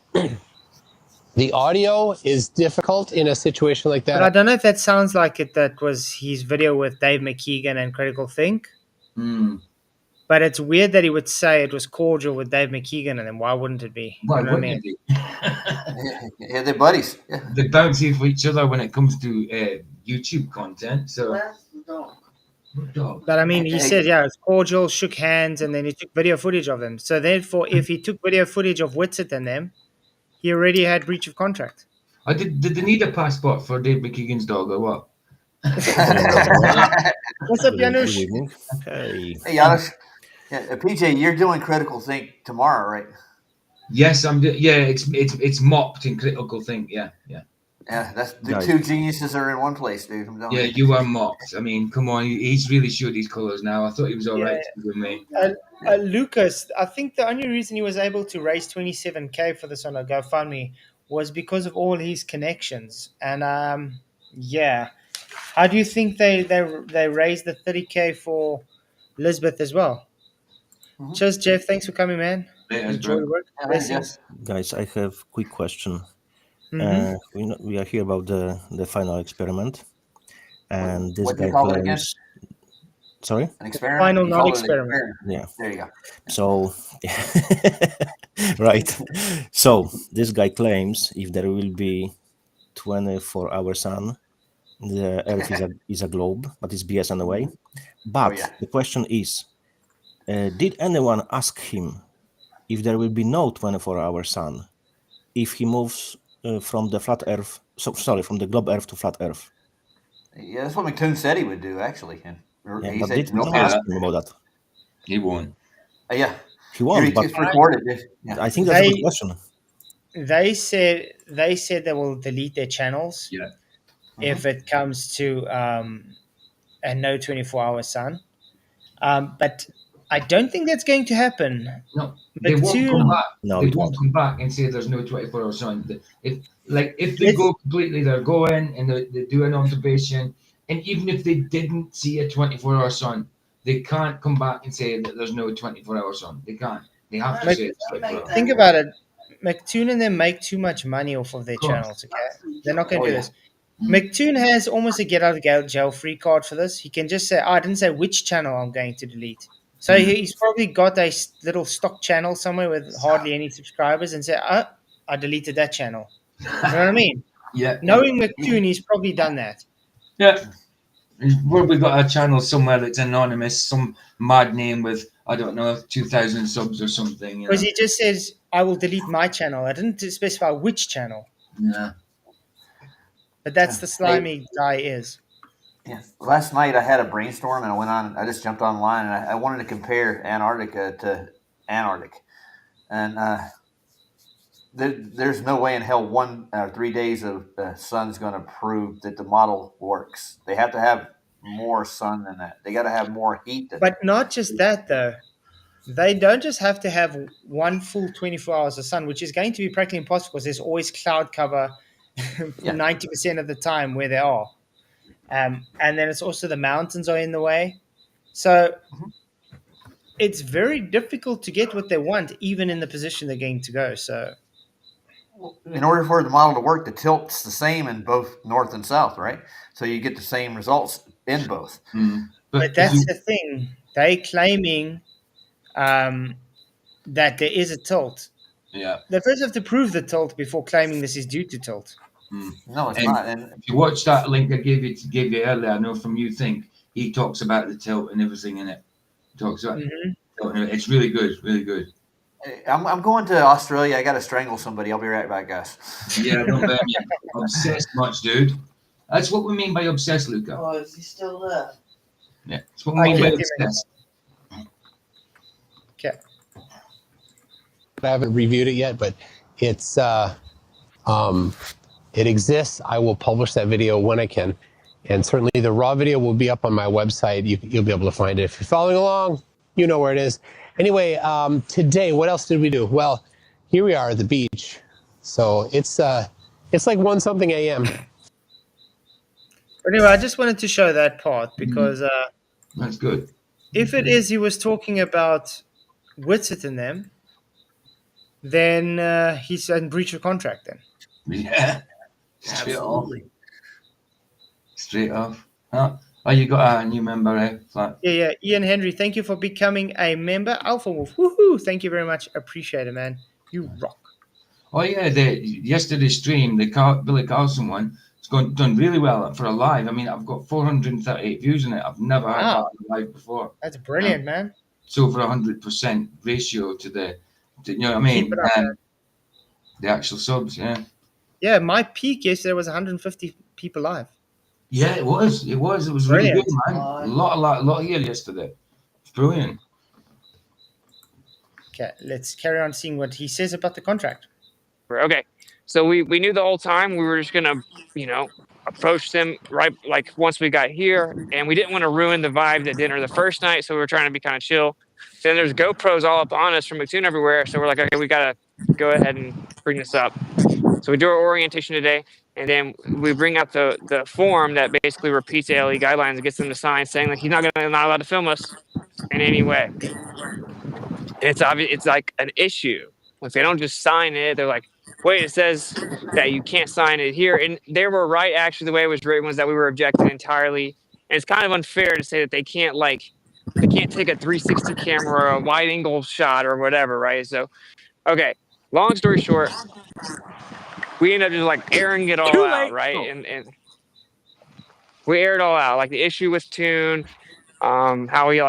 The audio is difficult in a situation like that. But I don't know if that sounds like it. That was his video with Dave McKeegan and Critical Think. But it's weird that he would say it was cordial with Dave McKeegan, and then why wouldn't it be? Why You know what I wouldn't mean? it be? Yeah, they're buddies. Yeah. They bounce off each other when it comes to YouTube content. So, But I mean, he said, yeah, it's cordial, shook hands, and then he took video footage of them. So therefore, if he took video footage of Whitsett and them, he already had breach of contract. Did they need a passport for Dave McKeegan's dog or what? What's up, Janusz? Hey, Janusz. Yeah, PJ, you're doing Critical Think tomorrow, right? Yes, it's mocked in Critical Think. Yeah. That's the two geniuses are in one place, dude. Yeah, you are mocked. I mean, come on, he's really showed his colours now. I thought he was all right with me. Lucas, I think the only reason he was able to raise 27K for this on a GoFundMe was because of all his connections. And how do you think they raised the 30K for Lisbeth as well? Cheers, Jeff. Thanks for coming, man. Enjoy your work. Guys, I have a quick question. We are here about the final experiment, and this guy claims. Sorry? An experiment? Final not experiment. Yeah. There you go. So, right. So, this guy claims if there will be 24-hour sun, the Earth is a globe, but it's BS anyway. But the question is, did anyone ask him if there will be no 24-hour sun if he moves from the flat Earth, from the globe Earth to flat Earth? Yeah, that's what McToon said he would do, actually. But did no ask him about that? He won't. Yeah. He won't, but recorded. I think that's a good question. They said they will delete their channels if it comes to a no 24-hour sun. But I don't think that's going to happen. No, they won't come back. No, they won't come back and say there's no 24-hour sun. If they go completely, they're going and they do an observation. And even if they didn't see a 24-hour sun, they can't come back and say that there's no 24-hour sun. They can't. They have to say it's 24 hours. Think about it. McToon and them make too much money off of their channels. Okay, they're not going to do this. McToon has almost a get out of jail free card for this. He can just say, I didn't say which channel I'm going to delete. So he's probably got a little stock channel somewhere with hardly any subscribers and say, I deleted that channel. You know what I mean? Yeah. Knowing McToon, he's probably done that. Yeah. Well, we've got a channel somewhere that's anonymous, some mad name with, I don't know, 2,000 subs or something. Because he just says, I will delete my channel. I didn't specify which channel. Yeah. But that's the slimy guy is. Yeah. Last night I had a brainstorm and I just jumped online and I wanted to compare Antarctica to Antarctic. And there's no way in hell 3 days of sun's going to prove that the model works. They have to have more sun than that. They got to have more heat than But not just that, though. They don't just have to have one full 24 hours of sun, which is going to be practically impossible because there's always cloud cover 90% of the time where they are. And then it's also the mountains are in the way. So it's very difficult to get what they want, even in the position they're going to go. So in order for the model to work, the tilt's the same in both north and south, right? So you get the same results in both. But that's the thing. They're claiming that there is a tilt. Yeah. They first have to prove the tilt before claiming this is due to tilt. No, it's not. And if you watch that link I gave you earlier, I know from You Think, he talks about the tilt and everything in it. He talks about it's really good, really good. I'm going to Australia. I got to strangle somebody. I'll be right back, guys. Yeah, don't blame you. Obsessed much, dude. That's what we mean by obsessed, Luca. Oh, is he still there? Yeah, that's what we mean by obsessed. Okay. I haven't reviewed it yet, but it's it exists. I will publish that video when I can, and certainly the raw video will be up on my website. You'll be able to find it if you're following along. You know where it is. Anyway, today, what else did we do? Well, here we are at the beach. So it's like 1-something a.m. Anyway, I just wanted to show that part because that's good. If it is he was talking about Whitsett in them, then he's in breach of contract then. Yeah. Absolutely. Straight off. Oh, you got a new member, Flat. Yeah. Ian Henry, thank you for becoming a member. Alpha Wolf, woohoo! Thank you very much. Appreciate it, man. You rock. Oh yeah, yesterday's stream, the Billy Carlson one, it's done really well for a live. I mean, I've got 438 views on it. I've never had that live before. That's brilliant, man. It's over 100% ratio to the, you know what I mean? Keep it up, man. The actual subs, yeah. Yeah, my peak yesterday was 150 people live. Yeah, it was. It was brilliant. Really good, man. A lot here yesterday. It's brilliant. Okay, let's carry on seeing what he says about the contract. Okay, so we knew the whole time we were just gonna, approach them right like once we got here, and we didn't want to ruin the vibe at dinner the first night, so we were trying to be kind of chill. Then there's GoPros all up on us from McToon everywhere, so we're like, okay, we gotta go ahead and bring this up. So we do our orientation today, and then we bring out the form that basically repeats the LE guidelines and gets them to sign, saying that he's not allowed to film us in any way. And it's obvious, it's like an issue. If they don't just sign it, they're like, wait, it says that you can't sign it here. And they were right, actually, the way it was written was that we were objecting entirely. And it's kind of unfair to say that they can't take a 360 camera or a wide angle shot or whatever, right? So, okay, long story short, we end up just like airing it all out, right? And we air it all out, like the issue with Toon, how he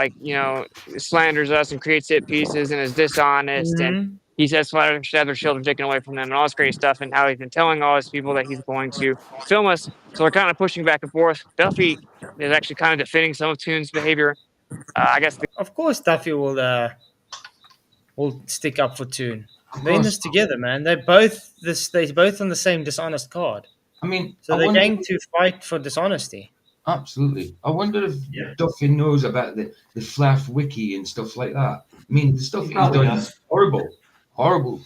slanders us and creates hit pieces and is dishonest, and he says flat should have their children taken away from them and all this great stuff, and how he's been telling all his people that he's going to film us. So we're kind of pushing back and forth. Duffy is actually kind of defending some of Toon's behavior. I guess. Of course, Duffy will stick up for Toon. They're in this together, man. They're both on the same dishonest card. I mean, so they're going to fight for dishonesty. Absolutely. I wonder if Duffy knows about the Flaff wiki and stuff like that. I mean, the stuff he's done is horrible. Horrible.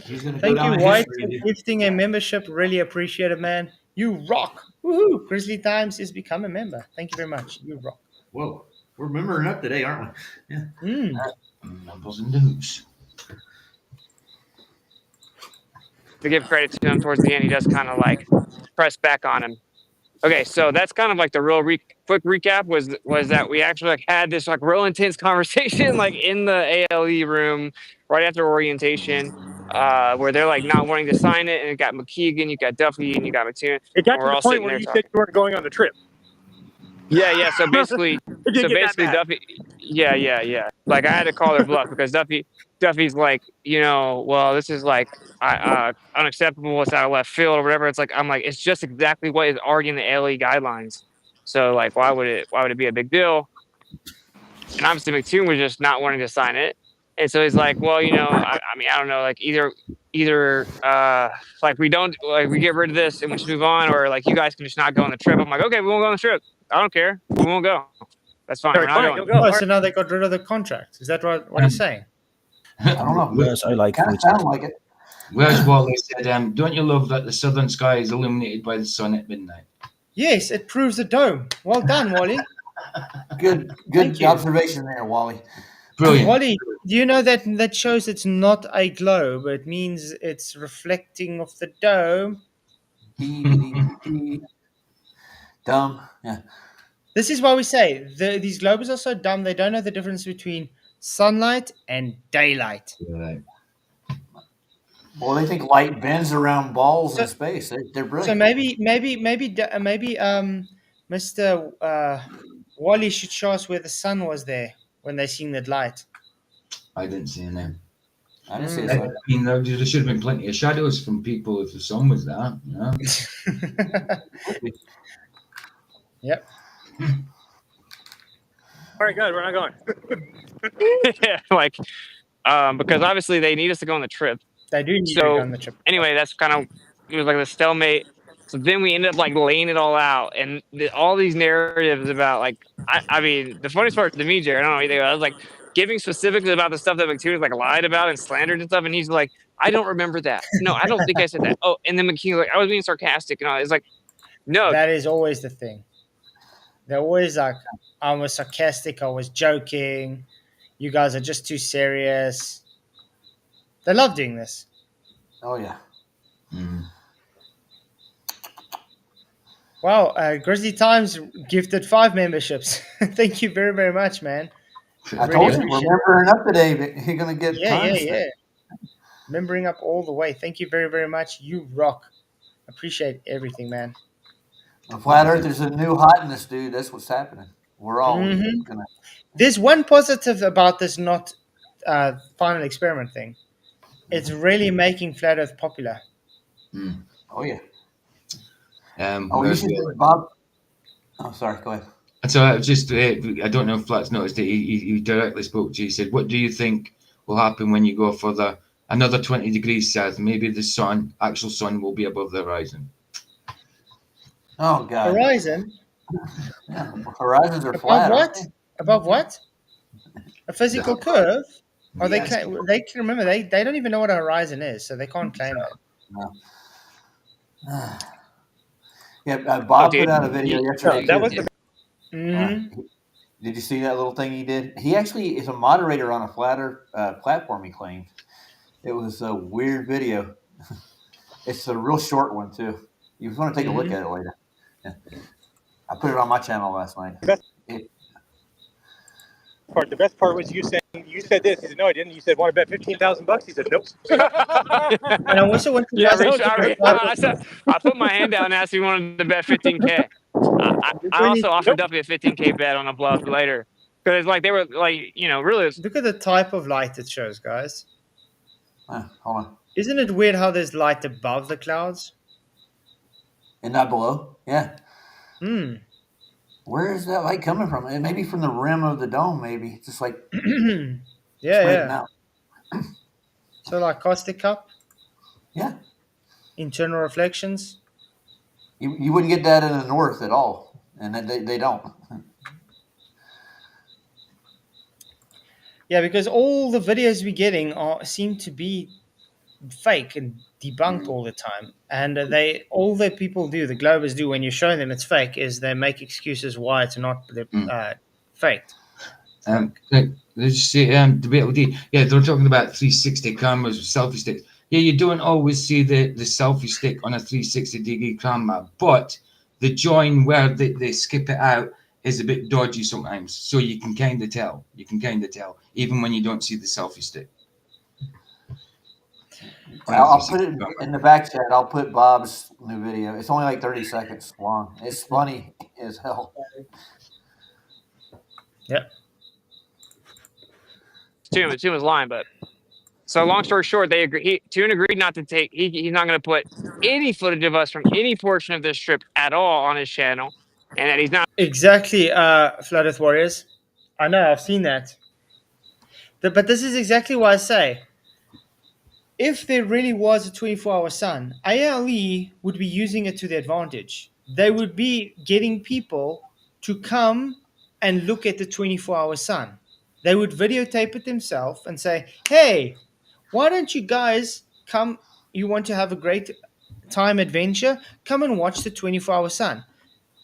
Thank you, White, for gifting a membership. Really appreciate it, man. You rock. Woohoo! Grizzly Times is become a member. Thank you very much. You rock. Whoa. We're membering up today, aren't we? Yeah. Numbers and news. To give credit to him towards the end, he does kind of like press back on him. Okay, so that's kind of like the real quick recap was that we actually like had this like real intense conversation like in the ALE room right after orientation, where they're like not wanting to sign it, and it got McKeegan, you got Duffy, and you got McToon. It got to the point where you said you weren't going on the trip. Yeah. So basically, Duffy. Yeah. Like I had to call their bluff because Duffy's like, well, this is like unacceptable. It's out of left field or whatever. It's like I'm like, it's just exactly what is already in the LE guidelines. So like, why would it be a big deal? And obviously McToon was just not wanting to sign it. And so he's like, well, I mean, I don't know, like either like we get rid of this and we just move on, or like you guys can just not go on the trip. I'm like, okay, we won't go on the trip. I don't care. We won't go. That's fine. We're not going. Oh, so now they got rid of the contract. Is that what he's saying? I don't know. Yes, I like it. Sound like it. Where's Wally said, don't you love that the southern sky is illuminated by the sun at midnight? Yes, it proves the dome. Well done, Wally. Good observation there, Wally. Brilliant. Wally, do you know that shows it's not a globe? It means it's reflecting off the dome. Dumb. Yeah. This is why we say these globes are so dumb. They don't know the difference between sunlight and daylight. Right. Well, they think light bends around balls in space. They're brilliant. So maybe Mr. Wally should show us where the sun was there when they seen that light. I didn't see any. I didn't see it. I mean, there should have been plenty of shadows from people if the sun was there. Yep. All right, good. We're not going. Yeah, like, because obviously they need us to go on the trip. They do need to go on the trip. Anyway, that's kind of, it was like the stalemate. So then we ended up like laying it all out, and all these narratives about like, I mean, the funniest part to me, Jared, I don't know anything. I was like, giving specifically about the stuff that McTuner like lied about and slandered and stuff, and he's like, I don't remember that. No, I don't think I said that. Oh, and then McKean like, I was being sarcastic and all. It's like, no, that is always the thing. They're always like, I was sarcastic, I was joking. You guys are just too serious. They love doing this. Oh yeah. Wow, Grizzly Times gifted 5 memberships. Thank you very, very much, man. I told you, we're membering up today, but you're going to get tons. Yeah. Membering up all the way. Thank you very, very much. You rock. Appreciate everything, man. The Flat Earth is a new hotness, dude. That's what's happening. We're all going to... There's one positive about this not final experiment thing. It's really making Flat Earth popular. Oh, yeah. You should Bob. Oh, sorry. Go ahead. So I just, I don't know if Flat's noticed it. He directly spoke to you. He said, "What do you think will happen when you go further another 20 degrees south? Maybe the actual sun, will be above the horizon." Oh God. Horizon. Yeah, horizons are flat. Above what? A physical curve? Or yes. They can remember they don't even know what a horizon is, so they can't claim it. No. Yeah, Bob put out a video yesterday. That was the. Did you see that little thing he did? He actually is a moderator on a Flat Earth platform, he claimed. It was a weird video. It's a real short one, too. You want to take a look at it later. Yeah. I put it on my channel last night. The best part was you said this. He said, no, I didn't. You said, want to bet $15,000? He said, nope. And I also went to I put my hand down and asked if he wanted to bet 15K. I also offered Duffy a 15K bet on a bluff later. Because like they were like, really. Look at the type of light it shows, guys. Hold on. Isn't it weird how there's light above the clouds? And not below? Yeah. Where is that light coming from? It may be from the rim of the dome, maybe. It's just like yeah. So like caustic cup? Yeah. Internal reflections? You wouldn't get that in the north at all. And they don't. Yeah, because all the videos we're getting seem to be fake and debunked all the time. And all the people do, the Globers do, when you're showing them it's fake, is they make excuses why it's not faked. Did you see they're talking about 360 cameras with selfie sticks. Yeah, you don't always see the selfie stick on a 360-degree camera, but the join where they skip it out is a bit dodgy sometimes. So you can kind of tell. Even when you don't see the selfie stick. I'll put it in the back chat. I'll put Bob's new video. It's only like 30 seconds long. It's funny as hell. Yep. Tune was lying, but so long story short, they agree. Tune agreed not to take. He's not going to put any footage of us from any portion of this trip at all on his channel, and that he's not exactly. Flat Earth Warriors. I know. I've seen that. But this is exactly why I say, if there really was a 24-hour sun, ALE would be using it to their advantage. They would be getting people to come and look at the 24-hour sun. They would videotape it themselves and say, hey, why don't you guys come? You want to have a great time adventure? Come and watch the 24-hour sun.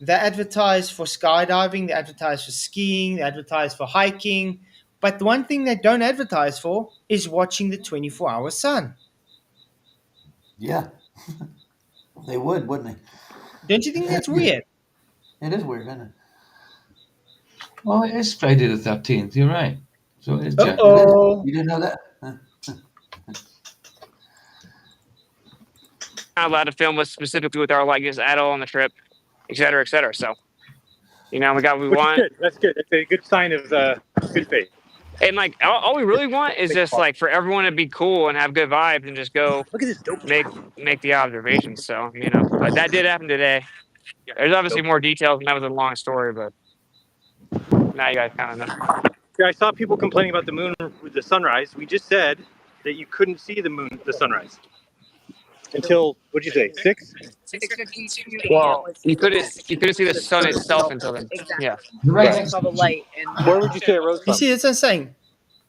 They advertise for skydiving. They advertise for skiing. They advertise for hiking. But the one thing they don't advertise for is watching the 24-hour sun. Yeah. They would, wouldn't they? Don't you think that's weird? It is weird, isn't it? Well, it is Friday the 13th. You're right. So it is Jack. Uh-oh. You didn't know that? not allowed to film us specifically with our likeness at all on the trip, et cetera, et cetera. So, we got what we want. That's good. That's a good sign of good faith. And like all we really want is just like for everyone to be cool and have good vibes and just go look at this dope make the observations. So but that did happen today. There's obviously more details, and that was a long story, but now you guys kind of know. Yeah, I saw people complaining about the moon with the sunrise. We just said that you couldn't see the sunrise until what'd you say? 6? 6:52. Well, you couldn't see the sun itself until then. Exactly. Yeah. Right. I saw the light. And where would you say it rose from? You see, that's what I'm saying.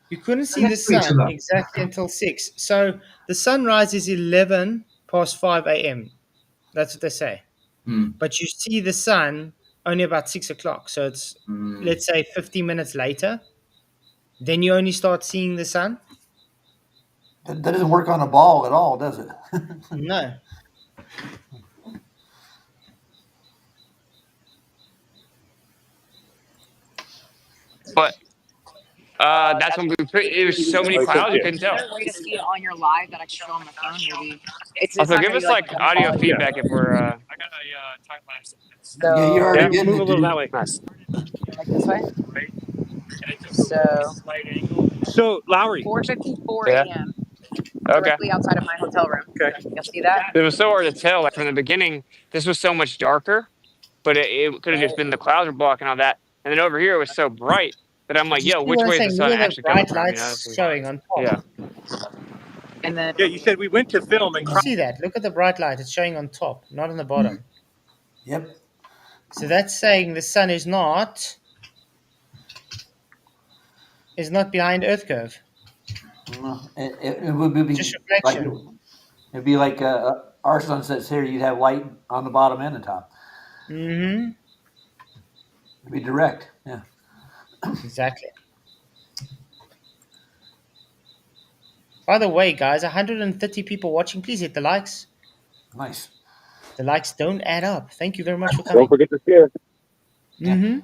You couldn't see the sun exactly until 6. So the sunrise is 11 past 5 a.m. That's what they say. But you see the sun only about 6 o'clock. So it's, let's say, 50 minutes later. Then you only start seeing the sun. That doesn't work on a ball at all, does it? No. But that's when it was so many clouds you couldn't tell. Is there a way to see it on your live that I can show on my phone? Maybe it's also not give gonna us be like audio quality. feedback if we're. I got a time lapse. So Yeah, you're already getting move it, a little dude. that way. Nice. Like this way. So Lowry, 4:54 Yeah. a.m. Okay. Directly outside of my hotel room. Okay. You'll see that. It was so hard to tell. Like from the beginning, this was so much darker, but it could have just been the clouds were blocking all that. And then over here it was so bright that I'm like, You yo, see which what I'm way is the saying? sun Look at the actually coming bright from? You know? lights showing on top. Yeah. And then yeah, you said we went to film and You see that? Look at the bright light. It's showing on top, not on the bottom. Yep. So that's saying the sun is not behind Earth curve. No, it would be Just like reflection. it'd be like our sunsets here. You'd have light on the bottom and the top. Mm-hmm. It'd be direct. Yeah. Exactly. By the way, guys, 130 people watching. Please hit the likes. Nice. The likes don't add up. Thank you very much for coming. Don't forget to share. Mm-hmm.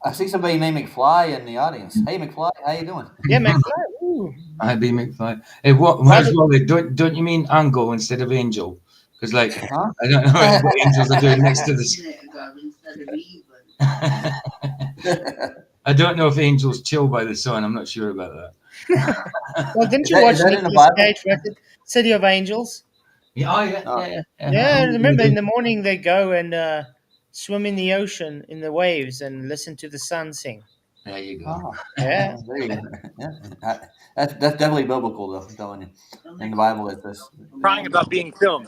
I see somebody named McFly in the audience. Hey, McFly, how you doing? Yeah, McFly. Ooh. I'd be McFly. Hey, what? As well, don't you mean Angle instead of Angel? Because like Huh? I don't know what angels are doing next to this. I don't know if angels chill by the sun. I'm not sure about that. Well, didn't Is you that- watch is that in the Nicolas Bible? Cage record, City of Angels? Yeah, oh, yeah. Yeah, remember in the morning they go and swim in the ocean in the waves and listen to the sun sing. There you go. Oh, Yeah. there you go. Yeah. That's definitely biblical, though. I'm telling you. In the Bible, it's this. crying about being filmed.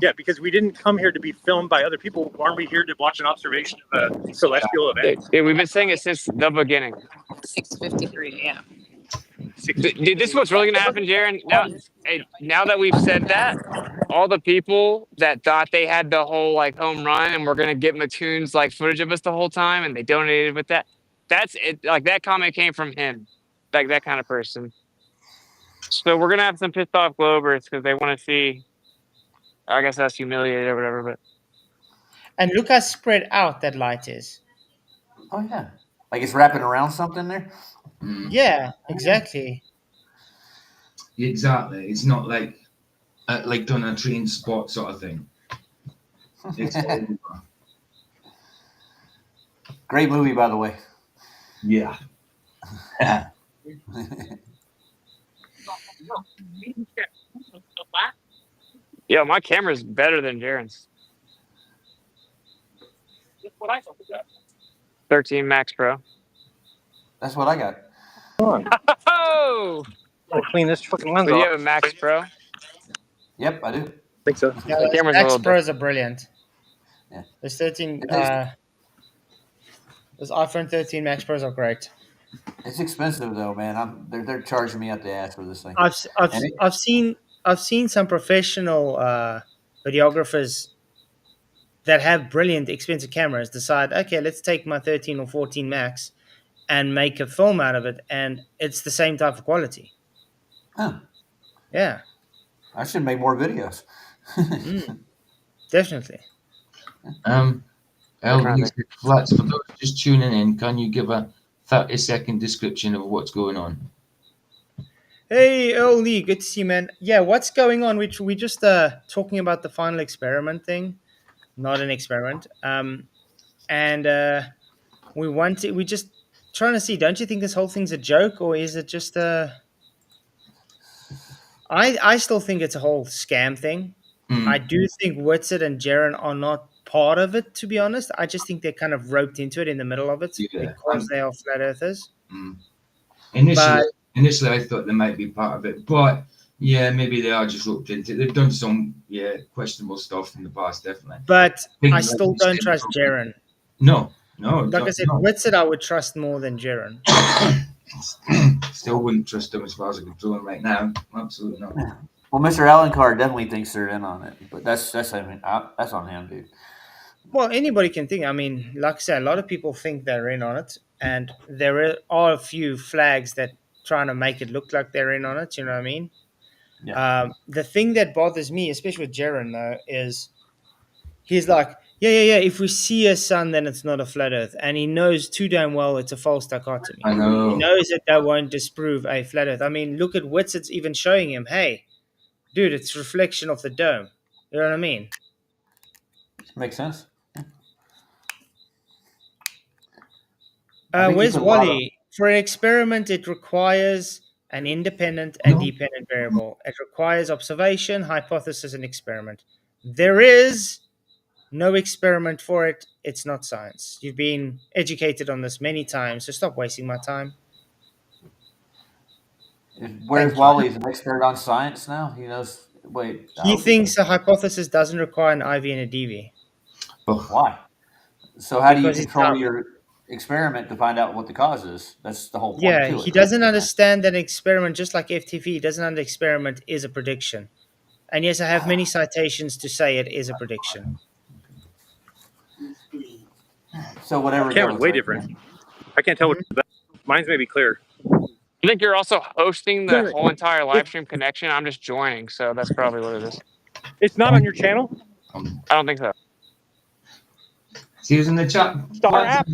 Yeah, because we didn't come here to be filmed by other people. Aren't we here to watch an observation of a celestial event? Yeah, we've been saying it since the beginning. 6:53 a.m. Dude, this is what's really going to happen, Jaron. Now that we've said that, all the people that thought they had the whole like home run and we're going to get Mattoon's like footage of us the whole time and they donated with that. That's it. Like that comment came from him, like that kind of person. So we're going to have some pissed off Globers because they want to see, I guess that's humiliated or whatever. But And look how spread out that light is. Oh, yeah. Like it's wrapping around something there? Yeah, exactly. Exactly. It's not like done a train spot sort of thing. It's Great movie, by the way. yeah. yeah, my camera's better than Jaron's. 13 Max Pro. That's what I got. Oh! I'll clean this fucking lens So you off. have a Max Pro? Yep, I do. think so. Yeah, The camera's a Max little Pros are brilliant. Yeah. Those 13, It is. those iPhone 13 Max Pros are great. It's expensive though, man. They're charging me out the ass for this thing. I've seen some professional videographers that have brilliant expensive cameras decide, okay, let's take my 13 or 14 Max and make a film out of it, and it's the same type of quality. Huh. Yeah. I should make more videos. Definitely. Flats, for those just tuning in, can you give a 30-second description of what's going on? Hey, Earl Lee, good to see you, man. Yeah, what's going on? We just talking about the final experiment thing, not an experiment. And we just trying to see. Don't you think this whole thing's a joke, or is it just a? I still think it's a whole scam thing. I do think Whitsett and Jaron are not part of it, to be honest. I just think they're kind of roped into it in the middle of it because they are flat earthers. Initially, I thought they might be part of it, but yeah, maybe they are just roped into it. They've done some questionable stuff in the past, definitely. But I still don't trust Jaron. No. Like I said, Whitsett I would trust more than Jaron. Still wouldn't trust them as far as I could throw them right now. Absolutely not. Well, Mr. Alencar definitely thinks they're in on it, but that's on him, dude. Well, anybody can think. I mean, like I said, a lot of people think they're in on it, and there are a few flags that trying to make it look like they're in on it. You know what I mean? Yeah. The thing that bothers me, especially with Jaron, though, is he's like, yeah. If we see a sun, then it's not a flat Earth, and he knows too damn well it's a false dichotomy. I know. He knows that won't disprove a flat Earth. I mean, look at Witset's even showing him, hey, dude, it's reflection of the dome. You know what I mean? Makes sense. Where's Wally? For an experiment, it requires an independent and dependent variable. It requires observation, hypothesis, and experiment. There is no experiment for it. It's not science. You've been educated on this many times, so stop wasting my time. Where's Wally? He's an expert on science now. He knows. Wait. He thinks a hypothesis doesn't require an IV and a DV. Why? So how do you control your experiment to find out what the cause is? That's the whole point. Yeah, he doesn't understand that an experiment, just like FTV, doesn't understand experiment is a prediction. And yes, I have many citations to say it is a prediction. So whatever. Camera's way different. I can't tell what mine's maybe clear. I think you're also hosting the whole entire live stream connection. I'm just joining, so that's probably what it is. It's not on your channel? I don't think so. See who's in the chat? Star app.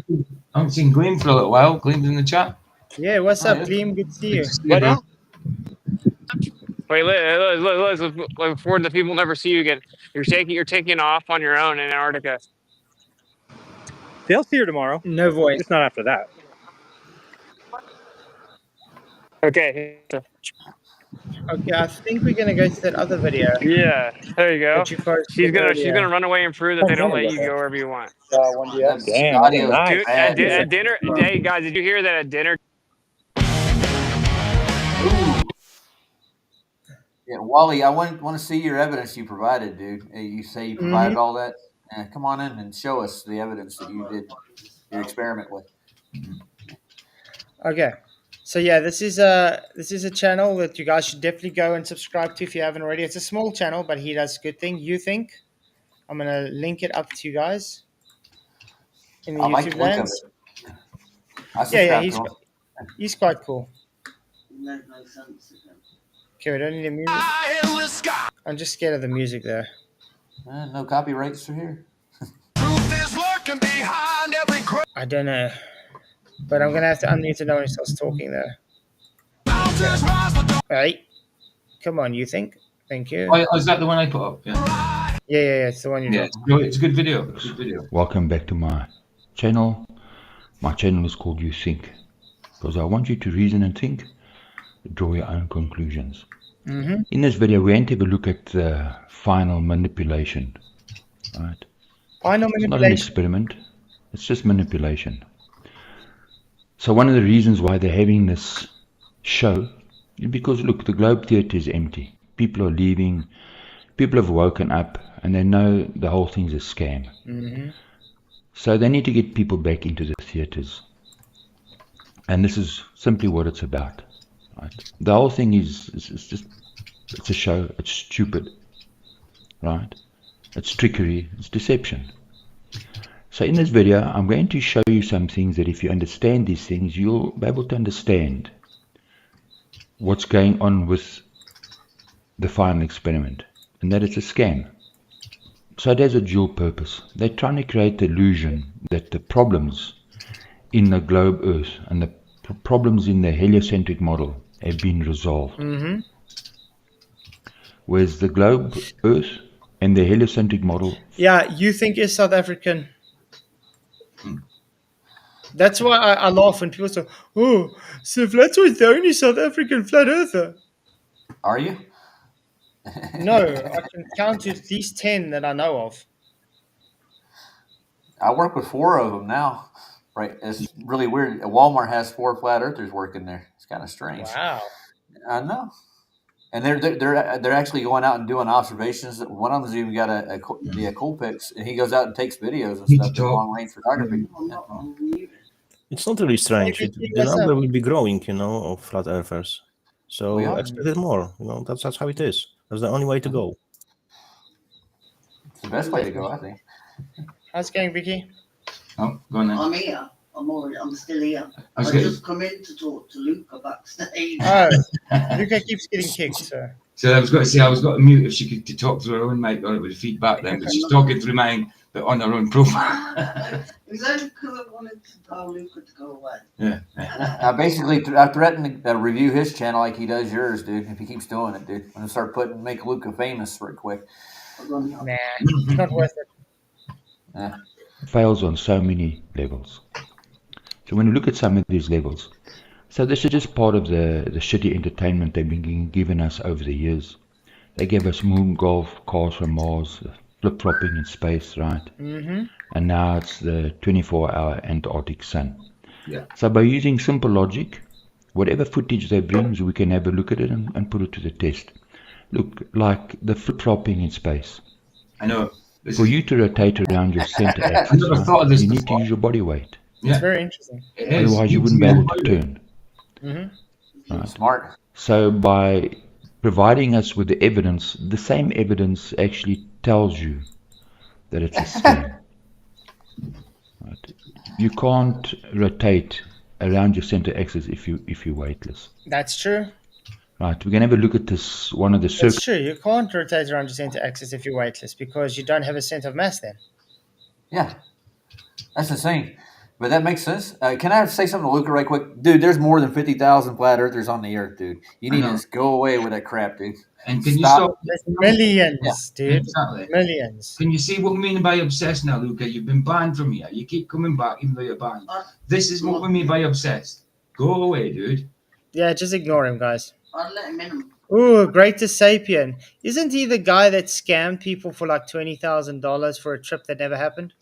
I haven't seen Gleam for a little while. Gleam's in the chat. Yeah, what's up, Gleam? Good to see you. What now? Wait, Liz, before the people never see you again, you're taking off on your own in Antarctica. They'll see her tomorrow. No voice. It's not after that. Okay. Okay, I think we're gonna go to that other video. Yeah, there you go. She's gonna earlier. run away and prove that they don't let you go wherever you want. Damn, Dude, at dinner, hey guys, did you hear that at dinner? Yeah, Wally, I want to see your evidence you provided, dude. You say you provided all that. Come on in and show us the evidence that you did your experiment with. Okay. So yeah, this is a channel that you guys should definitely go and subscribe to if you haven't already. It's a small channel, but he does a good thing. You think? I'm gonna link it up to you guys in the YouTube lands. Yeah, he's quite cool. Okay, we don't need a music. I'm just scared of the music there. No copyrights are here. I don't know. But I'm going to have to unmute it when he starts talking there. Hey. Come on, you think? Thank you. Oh, is that the one I put up? Yeah, it's the one you did. It's a good video. Welcome back to my channel. My channel is called You Think. Because I want you to reason and think, draw your own conclusions. In this video, we're going to have a look at the final manipulation. Right? Final manipulation. It's not an experiment. It's just manipulation. So one of the reasons why they're having this show is because, look, the Globe Theatre is empty. People are leaving. People have woken up and they know the whole thing's a scam. So they need to get people back into the theatres. And this is simply what it's about. Right? The whole thing is just, it's a show. It's stupid. Right? It's trickery. It's deception. So in this video, I'm going to show you some things that if you understand these things, you'll be able to understand what's going on with the final experiment, and that it's a scam. So it has a dual purpose. They're trying to create the illusion that the problems in the globe Earth and the problems in the heliocentric model have been resolved. Whereas the globe Earth and the heliocentric model... Yeah, you think is South African. That's why I laugh when people say, "Oh, so Flatzoid's the only South African flat earther." Are you? No, I can count to at least 10 that I know of. I work with 4 of them now. Right, it's really weird. Walmart has 4 flat earthers working there. It's kind of strange. Wow. I know. And they're actually going out and doing observations. One of them's even got a Coolpix, and he goes out and takes videos and stuff. Long range photography. It's not really strange. The number will be growing, of flat earthers. So expect it more. That's how it is. That's the only way to go. It's the best way to go, I think. How's it going, Vicky? Oh, go on then. I'm here. I'm still here. I just come in to talk to Luca backstage. Oh, Luca keeps getting kicked, so. So I was going to say I was going to mute if she could to talk through her own mic or it would feedback then, but she's talking through mine, but on her own profile. It was only because I wanted to tell Luca to go away. Yeah. Basically, I threatened to review his channel like he does yours, dude. If he keeps doing it, dude, I'm gonna start make Luca famous right quick. Nah, it's not worth it. Yeah. Fails on so many levels. So when you look at some of these levels, so this is just part of the shitty entertainment they've been giving us over the years. They gave us moon golf, cars from Mars, flip-flopping in space, right? Mm-hmm. And now it's the 24-hour Antarctic sun. Yeah. So by using simple logic, whatever footage they bring, we can have a look at it and put it to the test. Look, like the flip-flopping in space. I know. For you to rotate around your center axis, you need to use your body weight. Yeah. It's very interesting. Otherwise, you wouldn't be able to turn. Mm-hmm. Right. Smart. So by providing us with the evidence, the same evidence actually tells you that it's a scam. Right. You can't rotate around your center axis if you're weightless. That's true. Right. We're gonna have a look at this one of the circles. It's true. You can't rotate around your center axis if you're weightless because you don't have a center of mass then. Yeah, that's insane. But that makes sense. Can I say something to Luca right quick? Dude, there's more than 50,000 flat earthers on the earth, dude. You need to just go away with that crap, dude. And can you stop? There's millions, dude. Exactly. Millions. Can you see what we mean by obsessed now, Luca? You've been banned from here. You keep coming back even though you're banned. This is what we mean by obsessed. Go away, dude. Yeah, just ignore him, guys. I'll let him in. Ooh, Greatest Sapien. Isn't he the guy that scammed people for like $20,000 for a trip that never happened?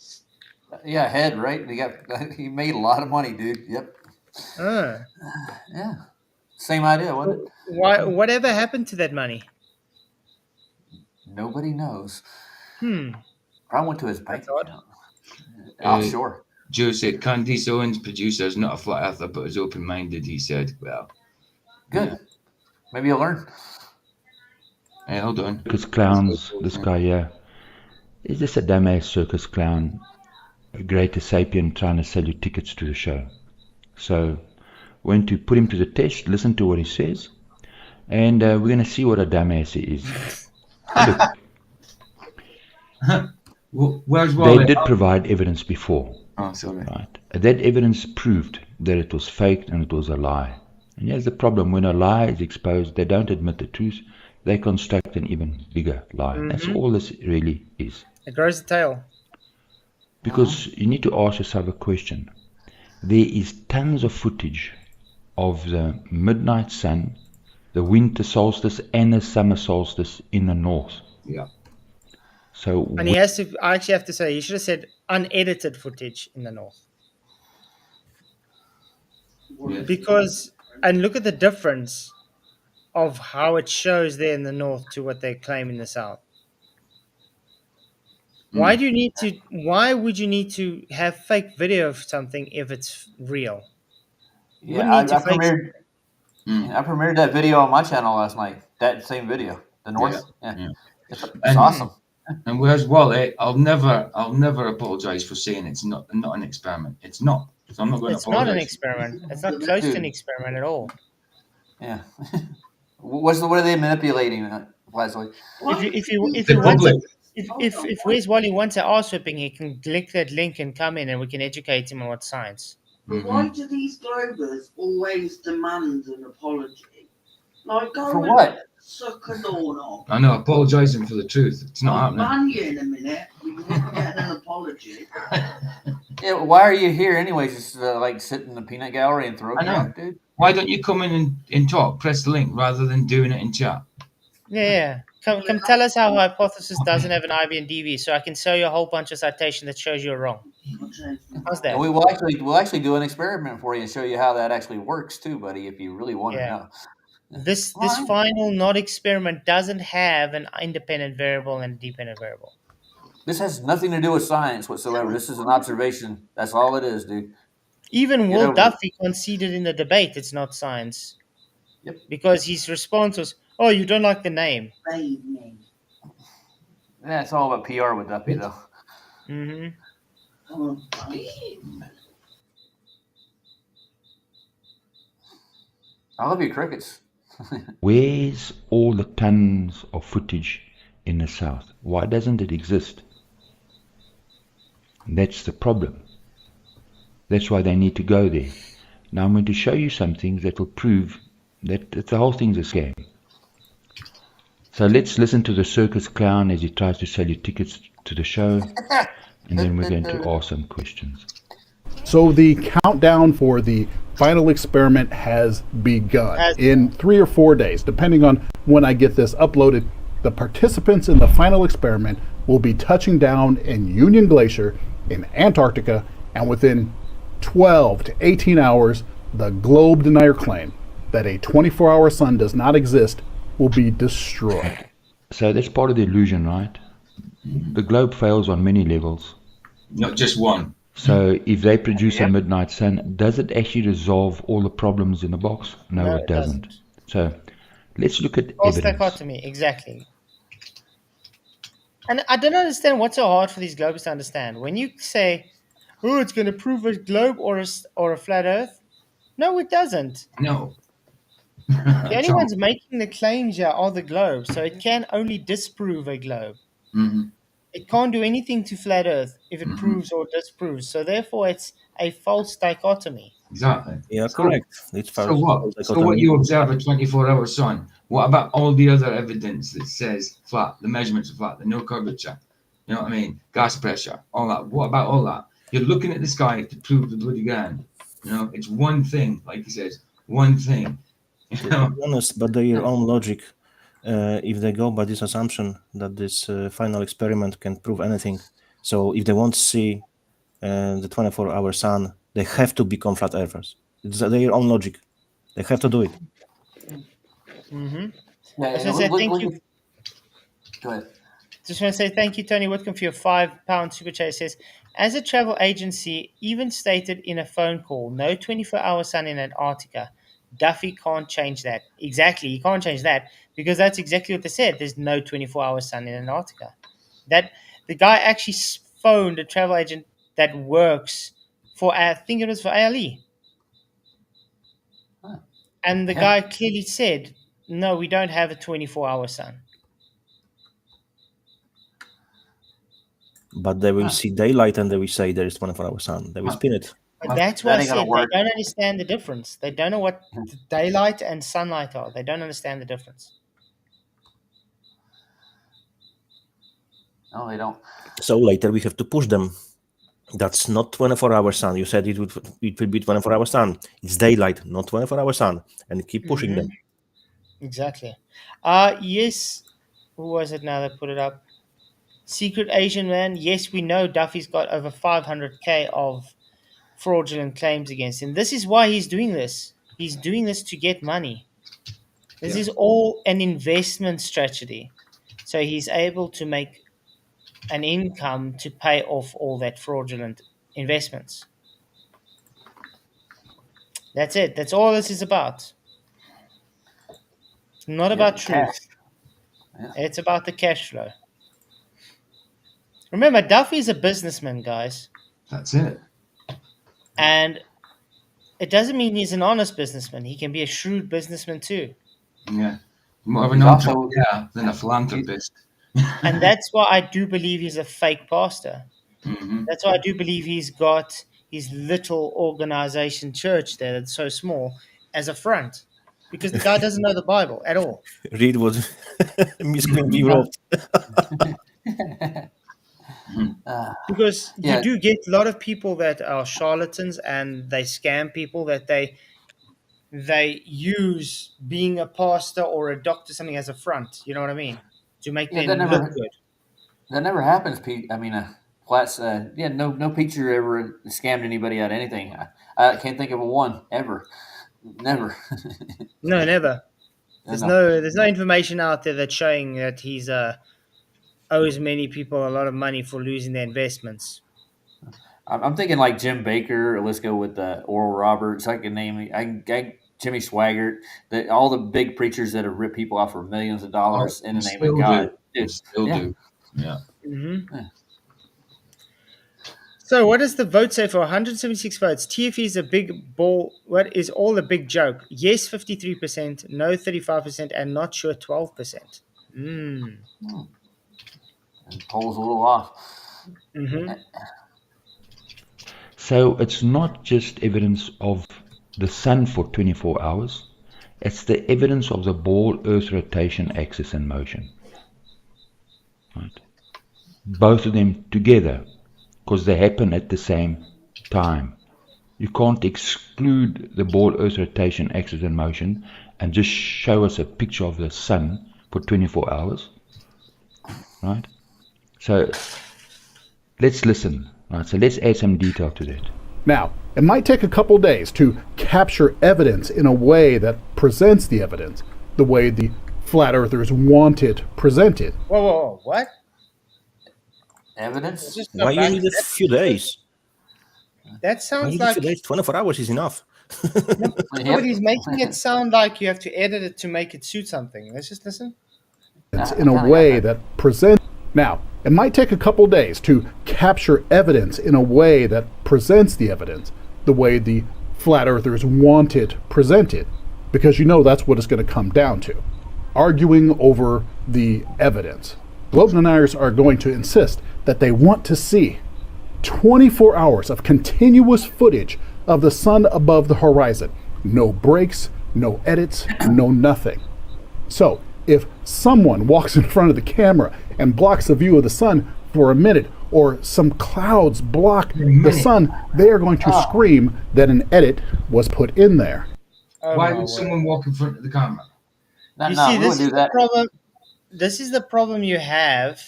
Yeah, head, right? He made a lot of money, dude. Yep. Yeah. Same idea, wasn't it? Whatever happened to that money? Nobody knows. Probably went to his bank account. Offshore. Joe said Candice Owens, producer, is not a flat earther, but is open-minded. He said, "Well, good. Yeah. Maybe you'll learn." Hey, hold on. Circus clowns. This guy here is just a dumbass circus clown. A Greatest Sapien trying to sell you tickets to the show. So, we're going to put him to the test, listen to what he says, and we're going to see what a dumbass he is. Where's They did provide evidence before. Oh, sorry. Right. That evidence proved that it was fake and it was a lie. And here's the problem. When a lie is exposed, they don't admit the truth. They construct an even bigger lie. Mm-hmm. That's all this really is. It grows the tail. Because you need to ask yourself a question. There is tons of footage of the midnight sun, the winter solstice, and the summer solstice in the north. Yeah. So and I actually have to say, he should have said unedited footage in the north. Yeah. Because, and look at the difference of how it shows there in the north to what they claim in the south. Why would you need to have fake video of something if it's real? Yeah, I premiered that video on my channel last night. That same video, the north. Yeah. It's awesome. And whereas Wally, I'll never apologize for saying it's not an experiment. It's not. So I'm not going to apologize. It's not an experiment. It's not close to an experiment at all. Yeah. What are they manipulating? Flatzoid? If Where's Wally wants an arse whipping, he can click that link and come in, and we can educate him on what's science. But why do these Globers always demand an apology? Like, for what? Suck a door off. I know, apologising for the truth. It's not happening. I'll ban you in a minute. We can get an apology. Yeah, why are you here anyways? Just like sit in the peanut gallery and throw crap, dude? Why don't you come in and talk? Press the link rather than doing it in chat. Yeah. Come tell us how Hypothesis doesn't have an IB and DV, so I can show you a whole bunch of citation that shows you're wrong. How's that? And we'll actually do an experiment for you and show you how that actually works too, buddy, if you really want to know. This final not experiment doesn't have an independent variable and a dependent variable. This has nothing to do with science whatsoever. This is an observation. That's all it is, dude. Even Will Duffy conceded in the debate it's not science. Yep. Because his response was, "Oh, you don't like the name." Yeah, it's all about PR with Duffy, though. Mm-hmm. I love you, crickets. Where's all the tons of footage in the south? Why doesn't it exist? That's the problem. That's why they need to go there. Now I'm going to show you something that will prove that the whole thing's a scam. So let's listen to the circus clown as he tries to sell you tickets to the show, and then we're going to ask some questions. So the countdown for the final experiment has begun. In 3 or 4 days, depending on when I get this uploaded, the participants in the final experiment will be touching down in Union Glacier in Antarctica, and within 12 to 18 hours, the globe denier claim that a 24-hour sun does not exist will be destroyed. So that's part of the illusion, right? The globe fails on many levels. Not just one. So if they produce a midnight sun, does it actually resolve all the problems in the box? No, it doesn't. So let's look at False evidence. dichotomy, exactly. And I don't understand what's so hard for these globes to understand. When you say, "Oh, it's going to prove a globe or a flat Earth," no, it doesn't. No. The only ones making the claims here are the globe, so it can only disprove a globe. Mm-hmm. It can't do anything to flat Earth if it proves or disproves. So therefore, it's a false dichotomy. Exactly. Yeah, correct. It's So what? So what you observe a 24-hour sun. What about all the other evidence that says flat? The measurements are flat. The no curvature. You know what I mean? Gas pressure. All that. What about all that? You're looking at the sky to prove the bloody ground. You know, it's one thing. Like he says, one thing. You know? To be honest, but their own logic. If they go by this assumption that this final experiment can prove anything, so if they want to see the 24-hour sun, they have to become flat earthers. It's their own logic. They have to do it. Mm-hmm. I just want to say thank you. Go ahead. Just want to say thank you, Tony Whitcomb, for your £5 super chat. It says, as a travel agency even stated in a phone call, no 24-hour sun in Antarctica. Duffy can't change that. Exactly, he can't change that because that's exactly what they said. There's no 24-hour sun in Antarctica. That the guy actually phoned a travel agent that works for, I think it was for ALE. And the guy clearly said, no, we don't have a 24-hour sun. But they will see daylight and they will say there is 24-hour sun. They will spin it. But that's why I said they don't understand the difference. They don't know what daylight and sunlight are. They don't understand the difference. No, they don't. So later we have to push them. That's not 24-hour sun. You said it will be 24-hour sun. It's daylight, not 24-hour sun. And keep pushing them. Exactly. Yes. Who was it now that put it up? Secret Asian Man. Yes, we know Duffy's got over 500K of fraudulent claims against him. This is why he's doing this. He's doing this to get money. This is all an investment strategy. So he's able to make an income to pay off all that fraudulent investments. That's it. That's all this is about. It's not about truth. It's about the cash flow. Remember, Duffy's a businessman, guys. That's it. And it doesn't mean he's an honest businessman. He can be a shrewd businessman too. Yeah. More of an entrepreneur than a philanthropist. And that's why I do believe he's a fake pastor. Mm-hmm. That's why I do believe he's got his little organization church there that's so small as a front. Because the guy doesn't know the Bible at all. Read what Miss Quimby wrote. Because you do get a lot of people that are charlatans and they scam people, that they use being a pastor or a doctor, something as a front. You know what I mean? To make them look good. That never happens, Pete. I mean, Platts, no preacher ever scammed anybody out of anything. I can't think of a one ever. Never. No, never. There's no information out there that's showing that he's owes many people a lot of money for losing their investments. I'm thinking like Jim Baker, or let's go with Oral Roberts. I can name Jimmy Swaggart, all the big preachers that have ripped people off for millions of dollars in the name of God. Still do. Yeah. Mm-hmm. Yeah. So, what does the vote say for 176 votes? TFE is a big ball. What is all a big joke? Yes, 53%, no, 35%, and not sure, 12%. And polls a little off. Mm-hmm. So it's not just evidence of the sun for 24 hours. It's the evidence of the ball Earth rotation axis in motion. Right? Both of them together, because they happen at the same time. You can't exclude the ball Earth rotation axis in motion and just show us a picture of the sun for 24 hours. Right? So let's listen. Right? So let's add some detail to that. Now, it might take a couple days to capture evidence in a way that presents the evidence the way the flat earthers want it presented. Whoa, what? Evidence? Why you need a few days? That sounds like 24 hours is enough. Nobody's making it sound like you have to edit it to make it suit something. Let's just listen. In a way that presents. Now, it might take a couple days to capture evidence in a way that presents the evidence the way the flat earthers want it presented, because that's what it's going to come down to. Arguing over the evidence. Globe deniers are going to insist that they want to see 24 hours of continuous footage of the sun above the horizon. No breaks, no edits, no nothing. So, if someone walks in front of the camera and blocks the view of the sun for a minute, or some clouds block the sun, they are going to scream that an edit was put in there. Why would someone walk in front of the camera? You see, this is the problem. This is the problem you have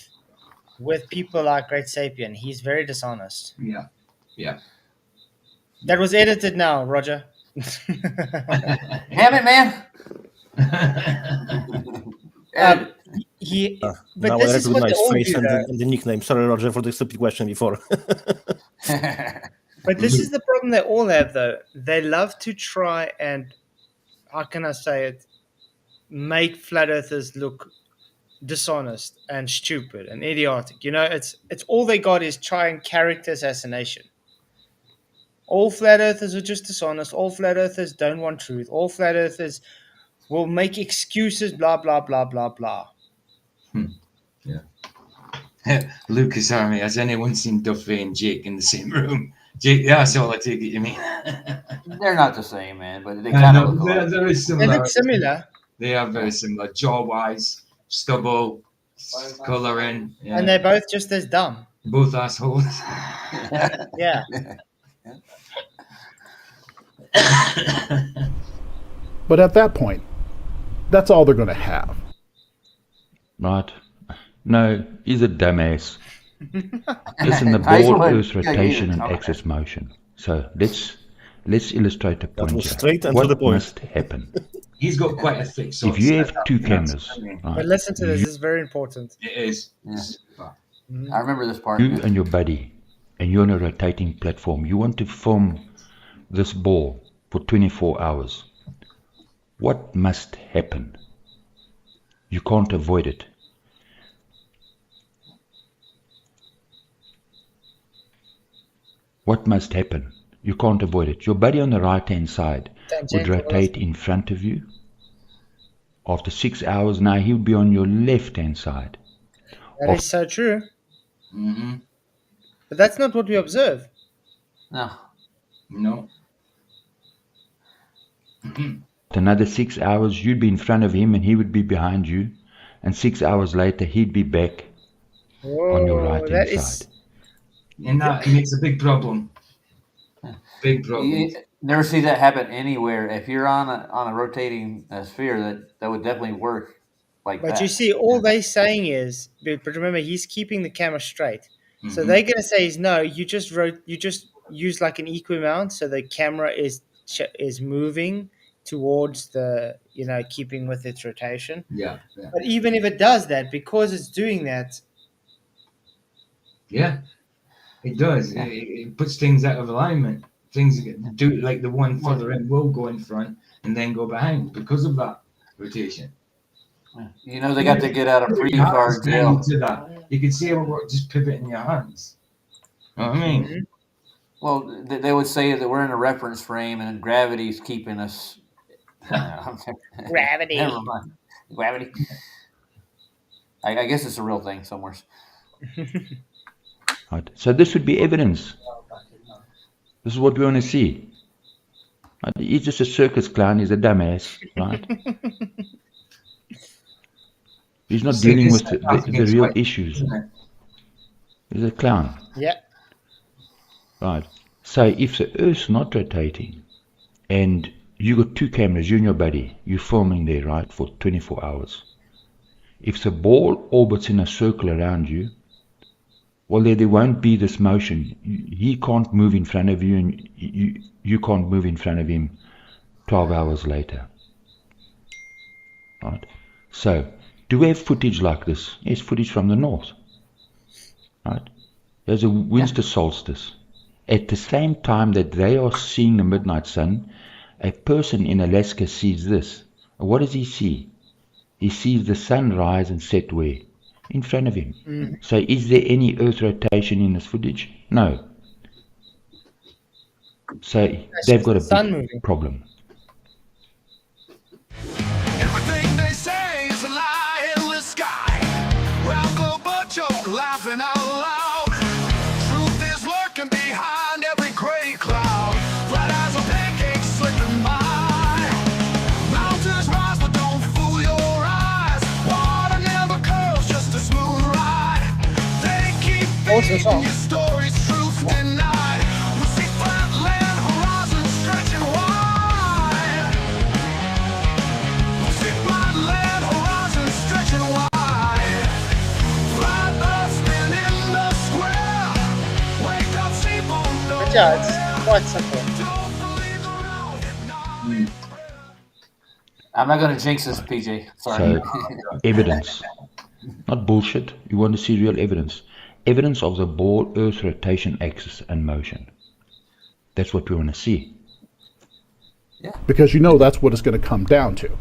with people like Great Sapien. He's very dishonest. Yeah. That was edited now, Roger. Damn it, man. Now this I is what recognize they all face do, and the nickname. Sorry, Roger, for the stupid question before. But this is the problem they all have, though. They love to try and, how can I say it, make flat earthers look dishonest and stupid and idiotic. It's all they got is trying character assassination. All flat earthers are just dishonest. All flat earthers don't want truth. All flat earthers will make excuses, blah, blah, blah, blah, blah. Yeah. Lucas Army, has anyone seen Duffy and Jake in the same room? Jake, that's all I take it you mean. They're not the same, man, but they kind of look alike. They're very similar. They look similar. They are very similar. Jaw-wise, stubble, colouring. Yeah. And they're both just as dumb. Both assholes. Yeah. But at that point, that's all they're going to have. Right. No, he's a dumbass. Listen, the ball Earth rotation and axis motion. So let's illustrate the point here. Straight and what to the point. must happen? He's got quite a thick If you have two cameras, right, But listen to this. This is very important. It is. Yeah. I remember this part. you and your buddy, and you're on a rotating platform, you want to film this ball for 24 hours. What must happen? You can't avoid it. What must happen? You can't avoid it. Your buddy on the right-hand side would rotate in front of you. After 6 hours, now he would be on your left-hand side. That is so true. Mm-hmm. But that's not what we observe. No. Another 6 hours, you'd be in front of him and he would be behind you. And 6 hours later, he'd be back on your right-hand side. And that makes a big problem. Big problem. You never see that happen anywhere. If you're on a rotating sphere, that would definitely work like that. But you see, all they're saying is, but remember, he's keeping the camera straight. Mm-hmm. So they're going to say is, no, you just use like an equi-mount, so the camera is moving towards the, keeping with its rotation. Yeah. But even if it does that, because it's doing that. Yeah. It does. Yeah. It puts things out of alignment. Things do like the one further in will go in front and then go behind because of that rotation. You know, they got to get out of free Your hands card jail. into that. You could see how it just pivoting your hands. You know what I mean? Well, they would say that we're in a reference frame and gravity's keeping us. Gravity. Never mind. Gravity. I guess it's a real thing somewhere. Right. So this would be evidence. This is what we want to see. Right? He's just a circus clown. He's a dumbass, right? He's not dealing with the real issues. He's a clown. Yeah. Right. So if the Earth's not rotating and you got two cameras, you and your buddy, you're filming there, right, for 24 hours. If the ball orbits in a circle around you, well, there won't be this motion. He can't move in front of you, and you can't move in front of him 12 hours later. Right? So, do we have footage like this? Yes, footage from the north. Right? There's a winter solstice. At the same time that they are seeing the midnight sun, a person in Alaska sees this. What does he see? He sees the sun rise and set where? In front of him. So is there any Earth rotation in this footage? No. So they've got a big problem. Everything they say is a lie in the sky. Well, go but you're laughing out loud. Truth is lurking behind every gray cloud. Flat as a pancake slipping by. Mountains rise, but don't fool your eyes. Water never curls, just a smooth ride. They keep feeding your stories, truth denied. We see flatland horizons stretching wide. We see flatland horizons stretching wide. Flat Earth spinning the square. Wake up, people, know. But yeah, it's quite simple. I'm not going to jinx this, PJ. Sorry. So, evidence. Not bullshit. You want to see real evidence. Evidence of the ball Earth rotation axis and motion. That's what we want to see. Yeah. Because you know that's what it's going to come down to.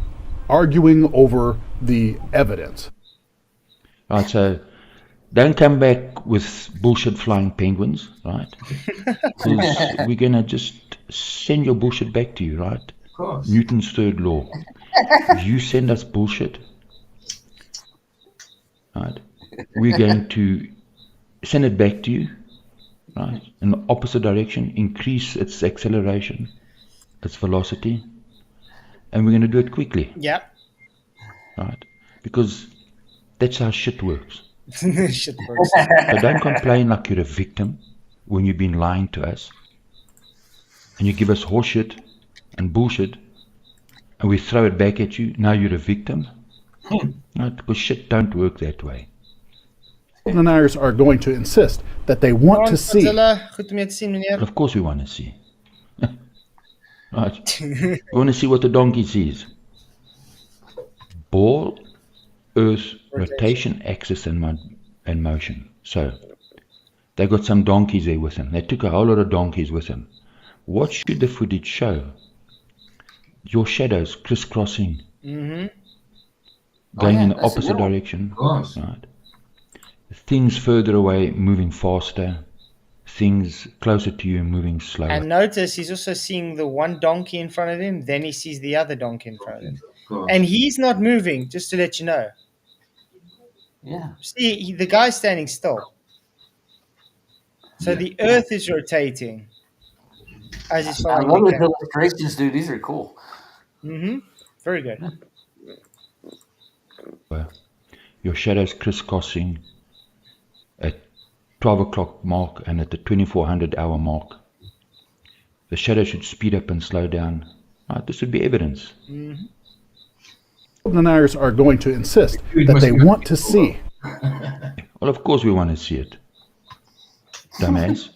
Arguing over the evidence. Right, so don't come back with bullshit flying penguins, right? Because we're going to just send your bullshit back to you, right? Of course. Newton's third law. If you send us bullshit, right, we're going to send it back to you, right, in the opposite direction, increase its acceleration, its velocity, and we're going to do it quickly. Yep. Right? Because that's how shit works. Shit works. So don't complain like you're a victim when you've been lying to us, and you give us horseshit and bullshit, and we throw it back at you. Now you're a victim. Right? Because shit don't work that way. Deniers are going to insist that they want to see. Of course we want to see. Right. We want to see what the donkey sees. Ball, Earth, rotation, axis, and motion. So, they got some donkeys there with them. They took a whole lot of donkeys with them. What should the footage show? Your shadows crisscrossing. Going in the opposite direction. Right. Things further away moving faster. Things closer to you moving slower. And notice he's also seeing the one donkey in front of him, then he sees the other donkey in front of him. And he's not moving, just to let you know. Yeah. See, the guy's standing still. So the Earth is rotating. As he's I following love the the camera. illustrations, dude. These are cool. Very good. Your shadows crisscrossing at 12 o'clock mark and at the 2400 hour mark. The shadow should speed up and slow down. Right, this would be evidence. Deniers are going to insist that they want to see. Well, of course we want to see it. Dumbass.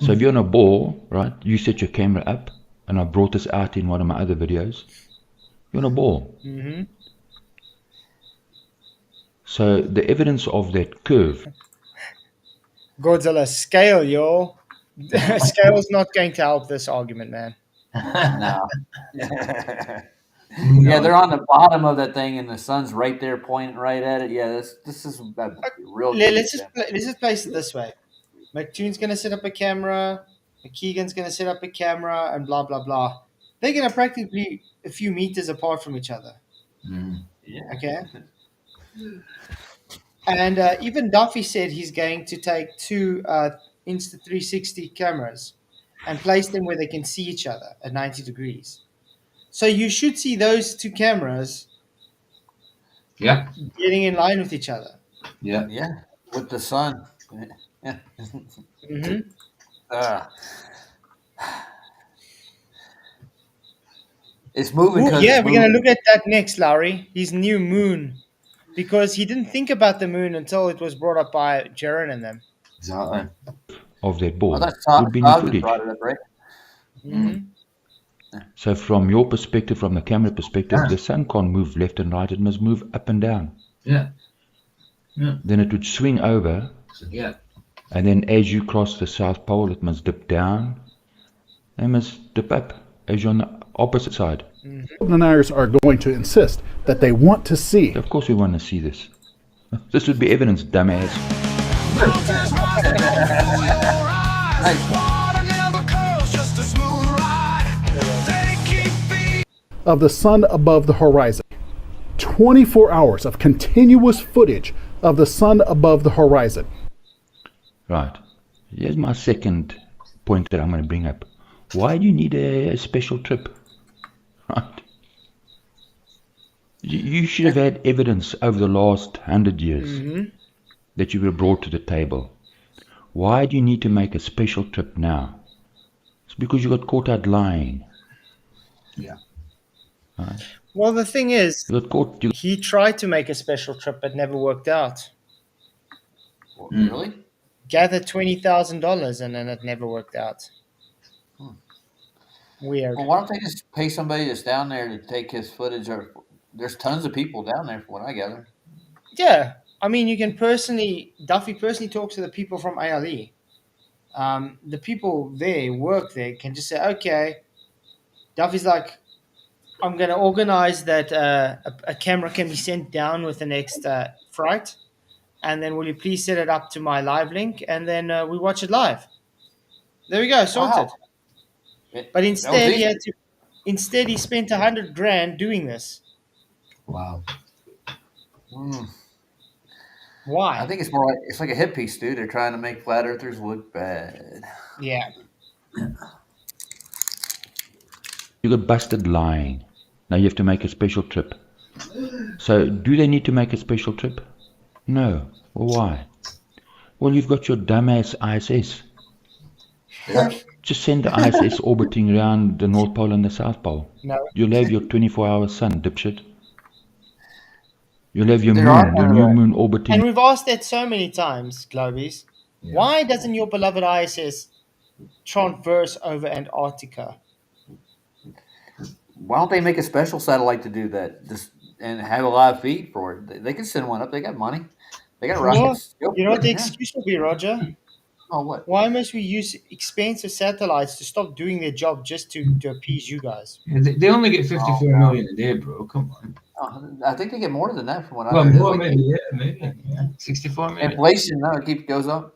So if you're on a ball, right, you set your camera up, and I brought this out in one of my other videos. You're on a ball. So the evidence of that curve Godzilla, scale, y'all. Scale's not going to help this argument, man. No. Yeah, they're on the bottom of that thing, and the sun's right there, pointing right at it. Yeah, this is a real. Let's just place it this way. McToon's going to set up a camera. McKeegan's going to set up a camera, and blah blah blah. They're going to practically a few meters apart from each other. Yeah. Okay. And even Duffy said he's going to take two Insta360 cameras and place them where they can see each other at 90 degrees. So you should see those two cameras getting in line with each other. Yeah, with the sun. Yeah. It's moving. Ooh, yeah, we're going to look at that next, Larry. His new moon. Because he didn't think about the moon until it was brought up by Jaron and them. Exactly. Of that ball Well, would be in the Todd footage. brought it up, right? So from your perspective, from the camera perspective, the sun can't move left and right. It must move up and down. Yeah. Then it would swing over. Yeah. And then as you cross the South Pole, it must dip down. It must dip up as you're on the opposite side. Deniers are going to insist that they want to see. Of course we want to see this. This would be evidence, dumbass. Of the sun above the horizon. 24 hours of continuous footage of the sun above the horizon. Right. Here's my second point that I'm going to bring up. Why do you need a special trip? Right. You should have had evidence over the last 100 years that you were brought to the table. Why do you need to make a special trip now? It's because you got caught out lying. Yeah. Right. Well, the thing is, You got caught. he tried to make a special trip, but never worked out. Really? Gathered $20,000 and then it never worked out. Weird. Well, why don't they just pay somebody that's down there to take his footage? Or there's tons of people down there, from what I gather. Yeah, I mean, you can Duffy personally talks to the people from ALE. The people there, work there, can just say, okay, Duffy's like, I'm going to organize that a camera can be sent down with the next flight, and then will you please set it up to my live link, and then we watch it live. There we go, sorted. Wow. But instead, he spent $100,000 doing this. Wow. Why? I think it's more like it's like a hit piece, dude. They're trying to make flat earthers look bad. Yeah. You got busted lying. Now you have to make a special trip. So do they need to make a special trip? No. Well, why? Well, you've got your dumbass ISS. Just send the ISS orbiting around the North Pole and the South Pole. No. You'll have your 24-hour sun, dipshit. You'll have your moon, your new moon orbiting. And we've asked that so many times, Globies. Yeah. Why doesn't your beloved ISS traverse over Antarctica? Why don't they make a special satellite to do that? Just and have a live feed for it. They can send one up. They got money. They got rockets. You know what the excuse will be, Roger? Oh, what? Why must we use expensive satellites to stop doing their job just to appease you guys? Yeah, they only get 54 million a day, bro. Come on. I think they get more than that from what I heard. More, like maybe. Yeah. 64 million. Inflation, no, it goes up.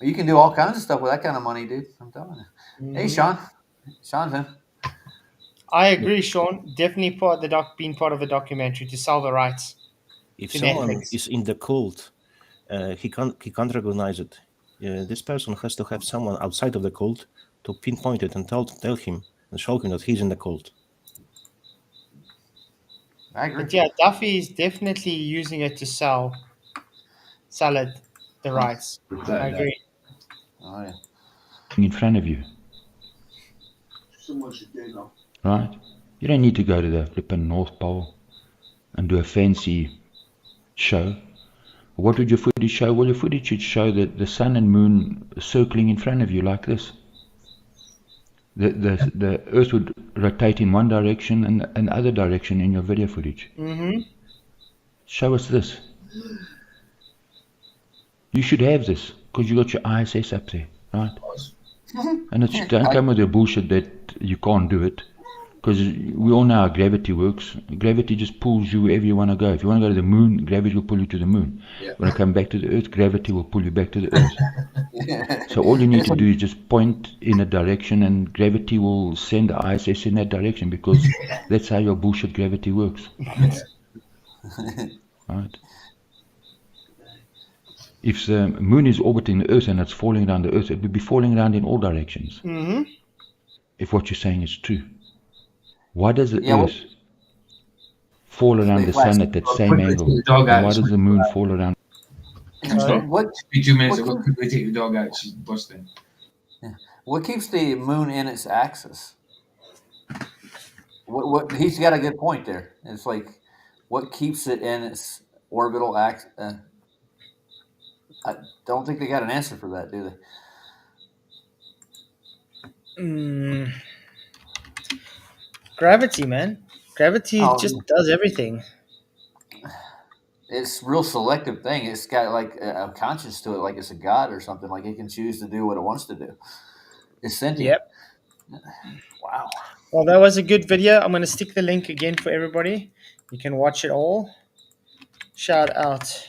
You can do all kinds of stuff with that kind of money, dude. I'm telling you. Hey, Sean. Sean's in. I agree, Sean. Definitely being part of a documentary to sell the rights. If someone is in the cult, he can't recognize it. This person has to have someone outside of the cult to pinpoint it and tell him and show him that he's in the cult. I agree. But yeah, Duffy is definitely using it to sell it, the rights. I agree. Oh, yeah. In front of you. Right? You don't need to go to the flippin' North Pole and do a fancy show. What would your footage show? Well, your footage should show that the sun and moon circling in front of you like this. The Earth would rotate in one direction and another direction in your video footage. Mm-hmm. Show us this. You should have this because you got your ISS up there, right? And it's, don't come with your bullshit that you can't do it, because we all know how gravity works. Gravity just pulls you wherever you want to go. If you want to go to the moon, gravity will pull you to the moon. Yeah. You want to come back to the earth, gravity will pull you back to the earth. So all you need to do is just point in a direction and gravity will send the ISS in that direction, because that's how your bullshit gravity works. Right? If the moon is orbiting the earth and it's falling around the earth, it would be falling around in all directions. Mm-hmm. If what you're saying is true. Why does the earth fall around the sun at that same angle? And why does the moon fall around? What? 2 minutes ago, quickly take the dog out. She's busting. What keeps the moon in its axis? What he's got a good point there. It's like, what keeps it in its orbital axis? I don't think they got an answer for that, do they? Gravity, man. Gravity just does everything. It's a real selective thing. It's got like a conscience to it, like it's a god or something. Like it can choose to do what it wants to do. It's sentient. Yep. Wow. Well, that was a good video. I'm going to stick the link again for everybody. You can watch it all. Shout out.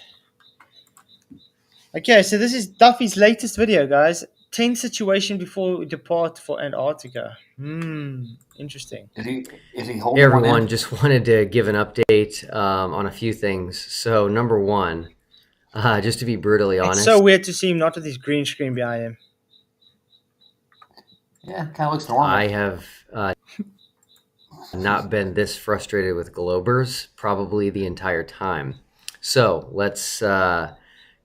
Okay, so this is Duffy's latest video, guys. 10 situation before we depart for Antarctica. Interesting. Is he Hey holding everyone, just wanted to give an update on a few things. So number one, just to be brutally honest. It's so weird to see him not with his green screen behind him. Yeah, kind of looks normal. I have not been this frustrated with Globers probably the entire time. So let's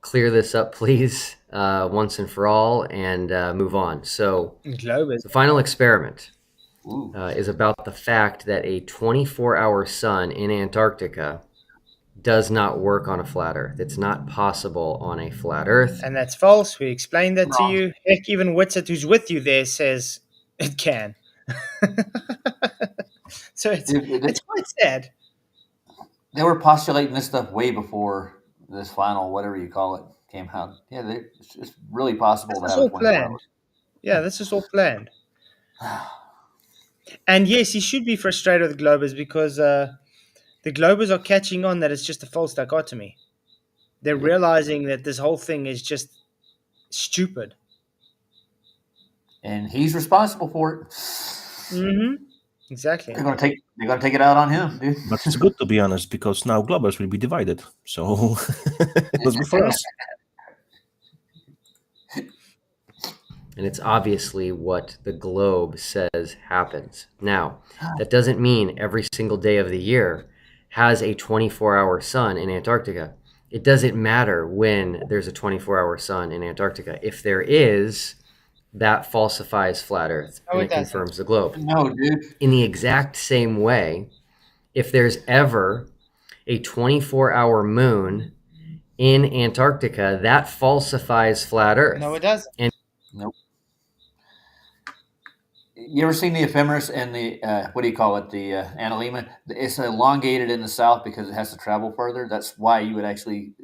clear this up, please, once and for all, and move on. So the final experiment is about the fact that a 24-hour sun in Antarctica does not work on a flat Earth. It's not possible on a flat Earth. And that's false. We explained that to you. Heck, even Witsit, who's with you there, says it can. So it's quite sad. They were postulating this stuff way before this final, whatever you call it, came out. Yeah, it's really possible This to is have all 24 planned. hours. Yeah, this is all planned. And yes, he should be frustrated with Globers because the Globers are catching on that it's just a false dichotomy. They're realizing that this whole thing is just stupid. And he's responsible for it. Mm-hmm. Exactly. They're gonna take it out on him, dude. But it's good, to be honest, because now Globers will be divided. So that's good for us. And it's obviously what the globe says happens. Now, that doesn't mean every single day of the year has a 24-hour sun in Antarctica. It doesn't matter when there's a 24-hour sun in Antarctica. If there is, that falsifies flat Earth and it confirms the globe. No, dude. In the exact same way, if there's ever a 24-hour moon in Antarctica, that falsifies flat Earth. No, it doesn't. And nope. You ever seen the ephemeris and the what do you call it? The analemma. It's elongated in the south because it has to travel further. That's why you would actually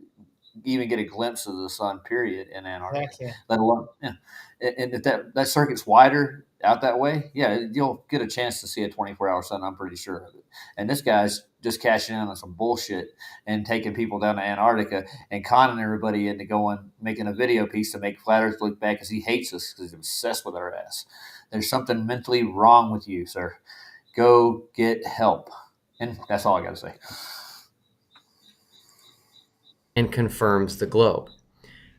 even get a glimpse of the sun. Period in Antarctica. Exactly. Let alone, and if that circuit's wider out that way, yeah, you'll get a chance to see a 24-hour sun. I'm pretty sure of it. And this guy's just cashing in on some bullshit and taking people down to Antarctica and conning everybody into making a video piece to make flat Earth look bad because he hates us because he's obsessed with our ass. There's something mentally wrong with you, sir. Go get help. And that's all I got to say. and confirms the globe.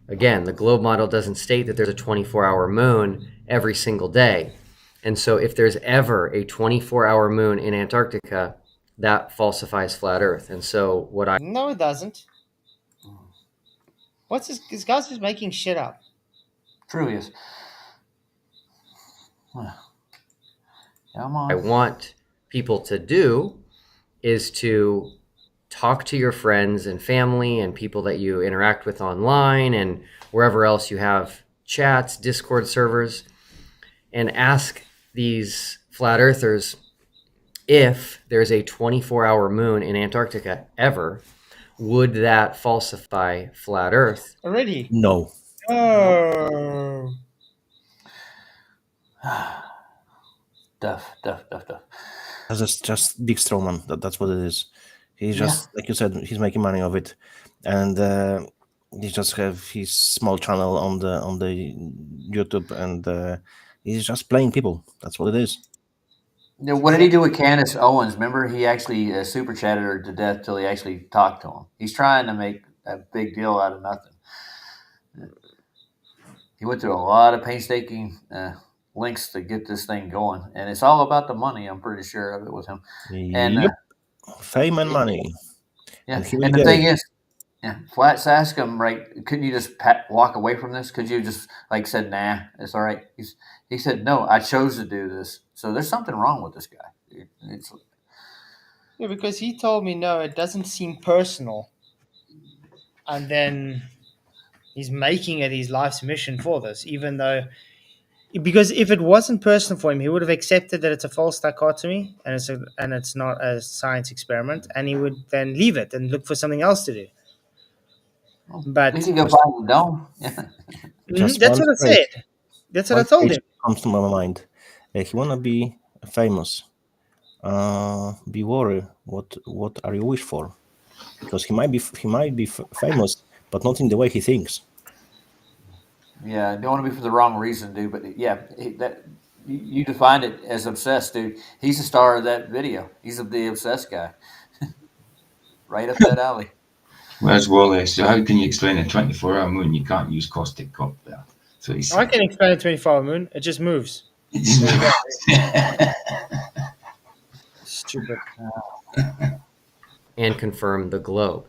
Again, the globe model doesn't state that there's a 24-hour moon every single day. And so if there's ever a 24-hour moon in Antarctica, that falsifies flat Earth. And so what I... No, it doesn't. What's this guy's just making shit up. True is. Come on. I want people to do is to talk to your friends and family and people that you interact with online and wherever else you have chats, Discord servers, and ask these flat earthers if there's a 24-hour moon in Antarctica ever, Would that falsify flat Earth? Already? No. Oh. Duff. That's just big strawman. That's what it is. He's Yeah. just, like you said, he's making money of it, and he just have his small channel on the YouTube, and he's just playing people. That's what it is. What did he do with Candace Owens? Remember, he actually super chatted her to death till he actually talked to him. He's trying to make a big deal out of nothing. He went through a lot of painstaking links to get this thing going, and it's all about the money. I'm pretty sure of it with him. And Yep. Fame and money. yeah, And, and the thing is, yeah, Flats asked him, right? Couldn't you just walk away from this? Could you just like said, nah, it's all right? He said, no, I chose to do this. So there's something wrong with this guy. Yeah, because he told me no, it doesn't seem personal, and then he's making it his life's mission for this, even though. Because if it wasn't personal for him, he would have accepted that it's a false dichotomy and it's not a science experiment, and he would then leave it and look for something else to do. But we can go find the dome. That's what I said. That's what I told him. Comes to my mind. If you wanna be famous, be worried. What are you wish for? Because he might be famous, but not in the way he thinks. Yeah, don't want to be for the wrong reason, dude. But yeah, you defined it as obsessed, dude. He's the star of that video. He's the obsessed guy, right up that alley. Where's Wally? So how can you explain a 24-hour moon? You can't use caustic cop there. So I can explain a 24-hour moon. It just moves. Stupid. And confirm the globe.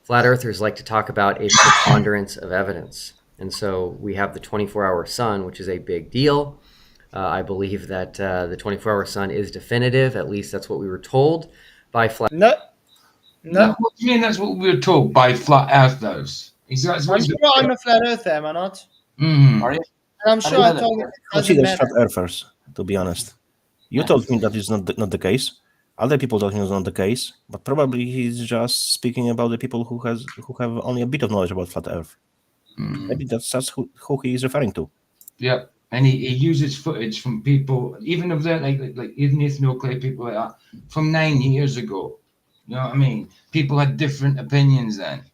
Flat earthers like to talk about a preponderance of evidence. And so we have the 24-hour sun, which is a big deal. I believe that the 24-hour sun is definitive. At least that's what we were told by flat. No. What do you mean? That's what we were told by flat earthers. I'm a flat earther, am I not? Mm-hmm. Are you? I'm sure I told you. Consider flat earthers, to be honest. You told me that is not the case. Other people told me it's not the case, but probably he's just speaking about the people who have only a bit of knowledge about flat Earth. Maybe that's who he is referring to. Yeah, and he uses footage from people, even of that, like even ethnonuclear people like that, from 9 years ago. You know what I mean? People had different opinions then.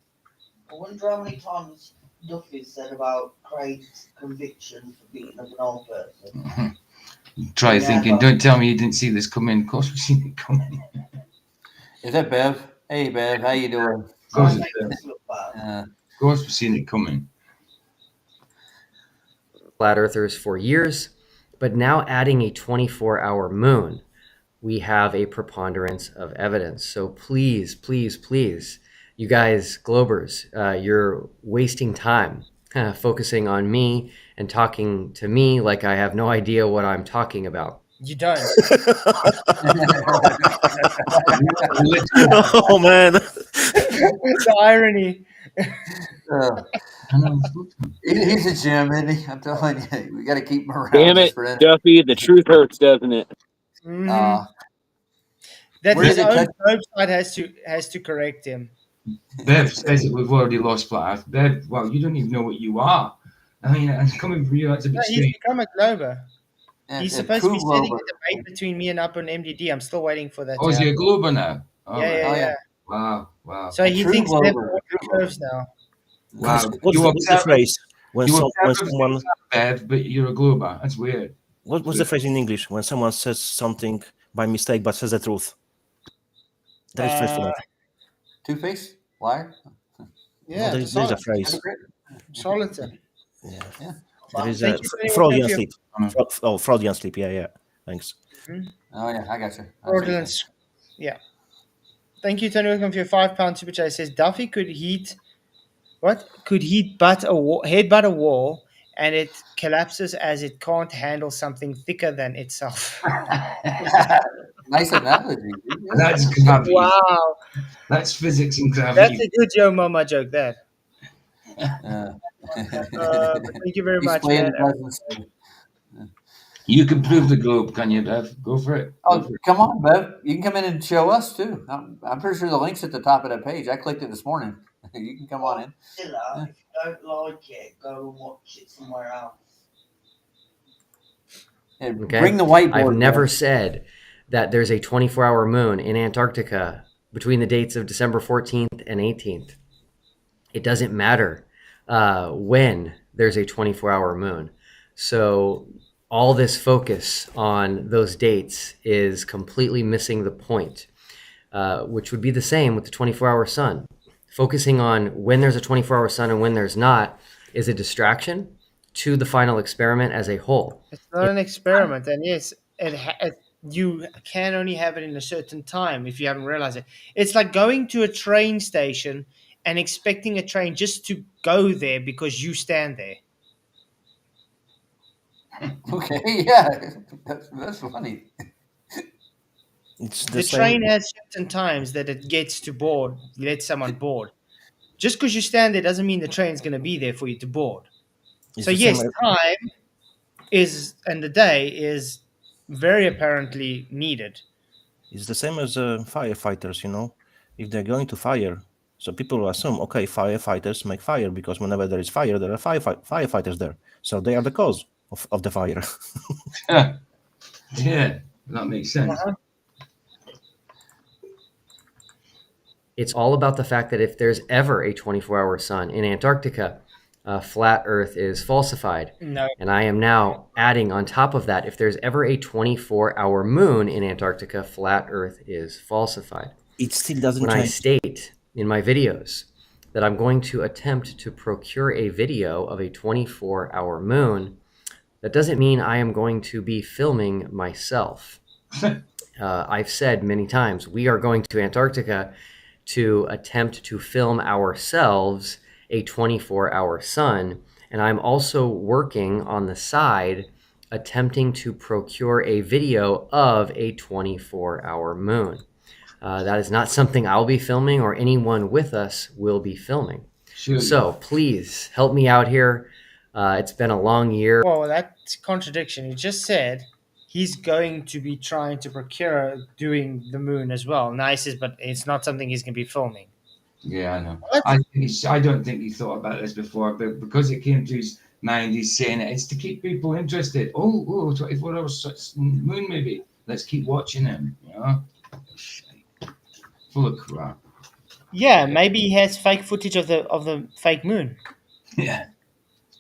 I wonder how many times Duffy said about Craig's conviction for beating up an old person. Try thinking, don't tell me you didn't see this coming. Of course we've seen it coming. Is that Bev? Hey, Bev, how you doing? Of course we've seen it coming. Flat earthers for years, but now adding a 24-hour moon, we have a preponderance of evidence. So please, please, please, you guys, Globers, you're wasting time focusing on me and talking to me like I have no idea what I'm talking about. You don't. Oh, man. The irony. He's a gem, isn't he? I'm telling you, we got to keep him around. Damn it, Duffy, the truth hurts, doesn't it? That his own website has to correct him. Bev says that we've already lost flat Earth. Bev, well, you don't even know what you are. I mean, and coming from you, that's a bit He's strange. become a Glober. He's supposed to be true setting Glober. a debate between me and Up on MDD. I'm still waiting for that. Oh, is he a Glober now? Oh, Yeah. Wow. So he True thinks Glober. they're curves now. Wow. What's the phrase when someone Bev, but you're a Glober? That's weird. What's the phrase in English when someone says something by mistake but says the truth? There is a phrase for that. Two-face? Liar? Yeah, No, there is a phrase. Charlatan. Yeah. There is a Freudian sleep. Freudian sleep. Yeah. Thanks. Oh, yeah, I got you. Fraudulence. Yeah. Thank you, Tony. Welcome for your £5 super chat. It says Duffy could heat headbutt a wall and it collapses as it can't handle something thicker than itself. Nice analogy. That's gravity. Wow. That's physics and gravity. That's a good Joe Mama joke there. Thank you very much, man. You can prove the globe, can you, Bev? Go for it. Go Oh, for it. come on, Bev. You can come in and show us too. I'm pretty sure the link's at the top of that page. I clicked it this morning. You can come on in. If you don't like it, go and watch it somewhere else. Okay? Bring the whiteboard. I've never Bev. said that there's a 24-hour moon in Antarctica between the dates of December 14th and 18th. It doesn't matter when there's a 24-hour moon. So all this focus on those dates is completely missing the point, which would be the same with the 24-hour sun. Focusing on when there's a 24-hour sun and when there's not is a distraction to the final experiment as a whole. It's not an experiment, and yes, you can only have it in a certain time if you haven't realized it. It's like going to a train station and expecting a train just to go there because you stand there. Okay, yeah, that's funny. It's The train has certain times that it gets to board, let someone board. Just because you stand there doesn't mean the train's going to be there for you to board. So yes, time is and the day is very apparently needed. It's the same as firefighters, you know. If they're going to fire, so people will assume, okay, firefighters make fire because whenever there is fire, there are firefighters there. So they are the cause of the fire. Yeah, that makes sense. It's all about the fact that if there's ever a 24-hour sun in Antarctica, flat Earth is falsified. No. And I am now adding on top of that, if there's ever a 24-hour moon in Antarctica, flat Earth is falsified. It still doesn't When I change. state in my videos that I'm going to attempt to procure a video of a 24-hour moon, that doesn't mean I am going to be filming myself. I've said many times, we are going to Antarctica to attempt to film ourselves a 24-hour sun. And I'm also working on the side, attempting to procure a video of a 24-hour moon. That is not something I'll be filming or anyone with us will be filming. Sure. So please help me out here. It's been a long year. Well, that's contradiction. He just said he's going to be trying to procure doing the moon as well. Nice, but it's not something he's going to be filming. Yeah, I know. I don't think he thought about this before, but because it came to his mind, he's saying it's to keep people interested. 24 hours moon movie. Let's keep watching him. You know, full of crap. Yeah, maybe he has fake footage of the fake moon. Yeah.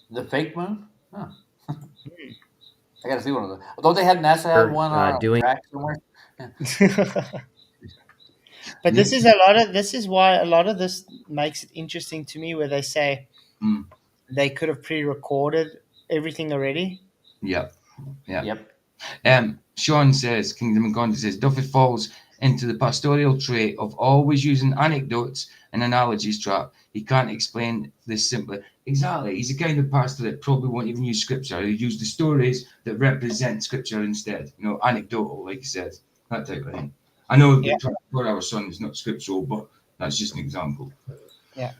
The fake moon? Huh. I gotta see one of those. Although they had NASA had one on doing track somewhere. Yeah. But this is why a lot of this makes it interesting to me, where they say they could have pre-recorded everything already. Yep. Yep. Sean says, Kingdom and Gandhi says, Duffy falls into the pastoral trait of always using anecdotes and analogies trap. He can't explain this simply. Exactly. He's the kind of pastor that probably won't even use scripture. He'll use the stories that represent scripture instead. You know, anecdotal, like he said. That type of thing. I know the 24-hour sun is not scriptural, but that's just an example. Yeah.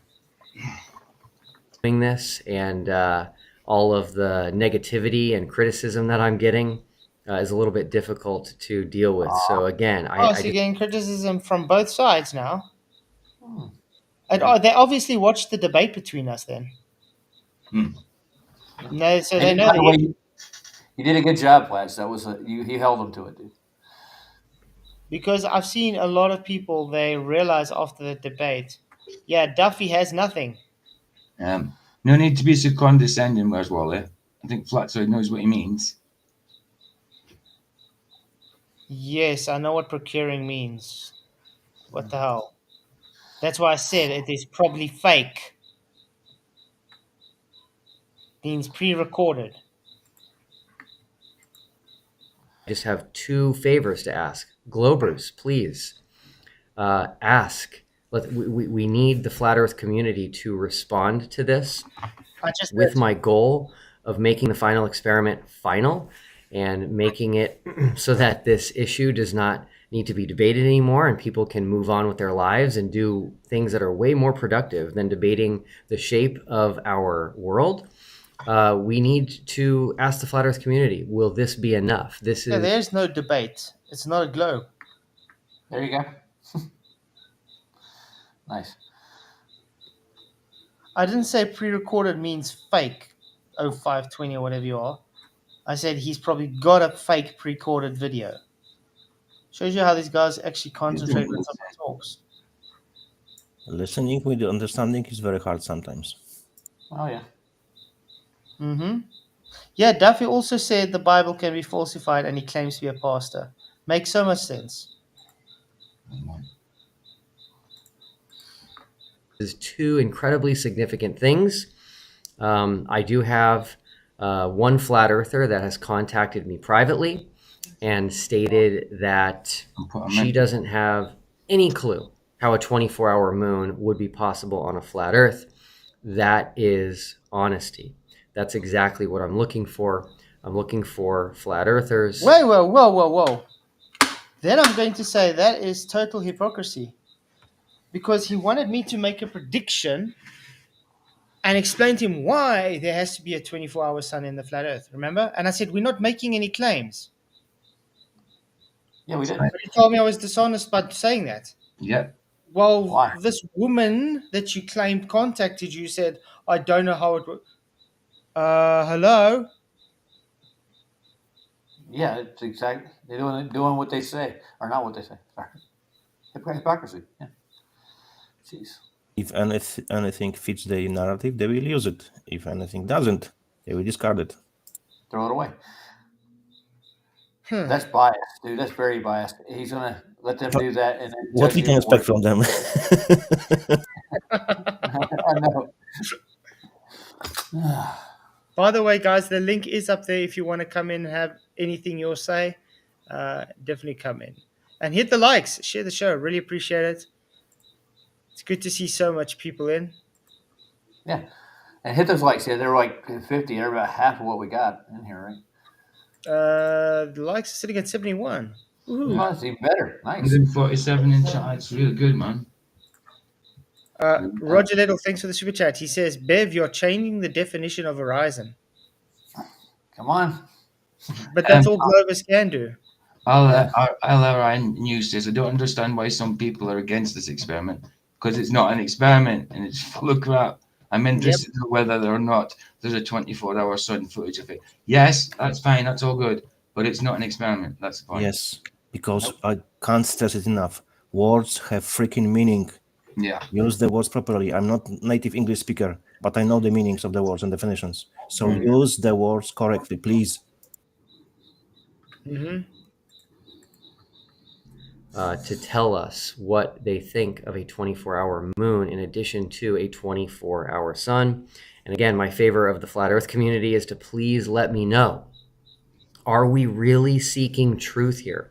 Doing this and all of the negativity and criticism that I'm getting is a little bit difficult to deal with. So again, so you're getting criticism from both sides now. And they obviously watched the debate between us then. No, so they know. By the way, you did a good job, Platz. That was he held them to it, dude. Because I've seen a lot of people, they realize after the debate, yeah, Duffy has nothing. No need to be so condescending, where's Wally? I think Flatzoid knows what he means. Yes, I know what procuring means. What the hell? That's why I said it is probably fake. Means pre-recorded. I just have two favors to ask. Globers, please ask. We need the Flat Earth community to respond to this with my goal of making the final experiment final and making it so that this issue does not need to be debated anymore and people can move on with their lives and do things that are way more productive than debating the shape of our world. We need to ask the flat Earth community: will this be enough? This is. There's no debate. It's not a globe. There you go. Nice. I didn't say pre-recorded means fake 0520 or whatever you are. I said he's probably got a fake pre-recorded video. Shows you how these guys actually concentrate when someone talks. Listening with the understanding is very hard sometimes. Oh, yeah. Mm-hmm. Yeah, Duffy also said the Bible can be falsified and he claims to be a pastor. Makes so much sense. Is two incredibly significant things. I do have one flat earther that has contacted me privately and stated that she doesn't have any clue how a 24-hour moon would be possible on a flat earth. That is honesty. That's exactly what I'm looking for. I'm looking for flat earthers. Whoa. Then I'm going to say that is total hypocrisy. Because he wanted me to make a prediction and explain to him why there has to be a 24-hour sun in the flat earth, remember? And I said, we're not making any claims. Yeah, we did. But he told me I was dishonest by saying that. Yeah. Well, this woman that you claimed contacted you said, I don't know how it works. Hello? Yeah, it's exactly. They're doing what they say, or not what they say. Sorry. Hypocrisy. Yeah. Jeez. If anything fits the narrative, they will use it. If anything doesn't, they will discard it. Throw it away. That's biased, dude. That's very biased. He's gonna let them do that, and then what we can expect from them. I know. By the way, guys, the link is up there if you want to come in and have anything you'll say. Definitely come in. And hit the likes. Share the show. Really appreciate it. It's good to see so much people in. Yeah. And hit those likes. Yeah, they're like 50. They're about half of what we got in here, right? The likes are sitting at 71. Ooh, that's even better. Nice. 147 in chat. It's really good, man. Roger Little, thanks for the super chat. He says, Bev, you're changing the definition of horizon. Come on. But that's all Globus can do. LRI News says, I don't understand why some people are against this experiment, because it's not an experiment and it's full of crap. I'm interested in whether or not there's a 24-hour sun footage of it. Yes, that's fine. That's all good. But it's not an experiment. That's the point. Yes, because I can't stress it enough. Words have freaking meaning. Yeah. Use the words properly. I'm not native English speaker, but I know the meanings of the words and definitions. So use the words correctly, please. Mm-hmm. To tell us what they think of a 24-hour moon in addition to a 24-hour sun. And again, my favor of the flat earth community is to please let me know. Are we really seeking truth here?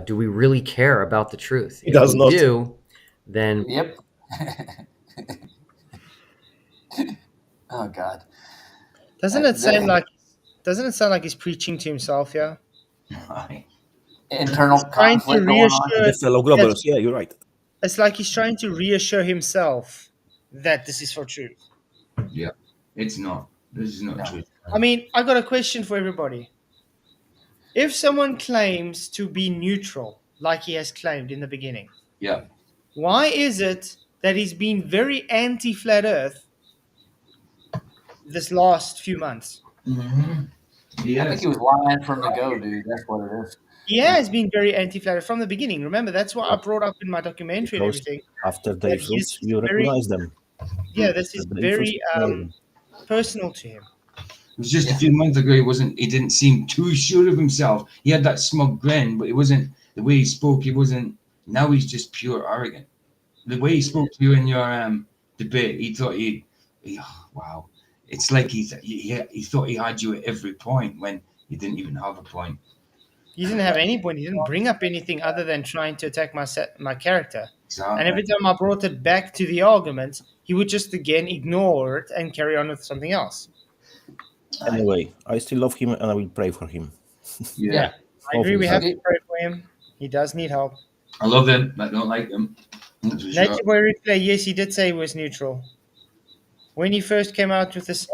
Do we really care about the truth? It does not. If we do, then... Yep. Oh, God. Doesn't it sound like he's preaching to himself here? Internal conflict going on. The fellow Globers. Yeah, you're right. It's like he's trying to reassure himself that this is for truth. Yeah, it's not. This is not truth. I mean, I got a question for everybody. If someone claims to be neutral, like he has claimed in the beginning, why is it that he's been very anti-flat Earth this last few months? Mm-hmm. Yes. I think he was lying from the go, dude. That's what it is. He has been very anti-flat Earth from the beginning. Remember, that's what I brought up in my documentary and everything. After they fruits, you recognize them. Yeah, this is very personal to him. It was just a few months ago. He didn't seem too sure of himself. He had that smug grin, but it wasn't the way he spoke. He wasn't. Now he's just pure arrogant. The way he spoke to you in your debate, he thought wow. It's like he thought he had you at every point when he didn't even have a point. He didn't have any point. He didn't bring up anything other than trying to attack my character. Exactly. And every time I brought it back to the argument, he would just again ignore it and carry on with something else. Anyway, I still love him and I will pray for him. Yeah, I agree. We have to pray for him. He does need help. I love him, but I don't like him. Nature Boy Replay, yes, he did say he was neutral. When he first came out with this,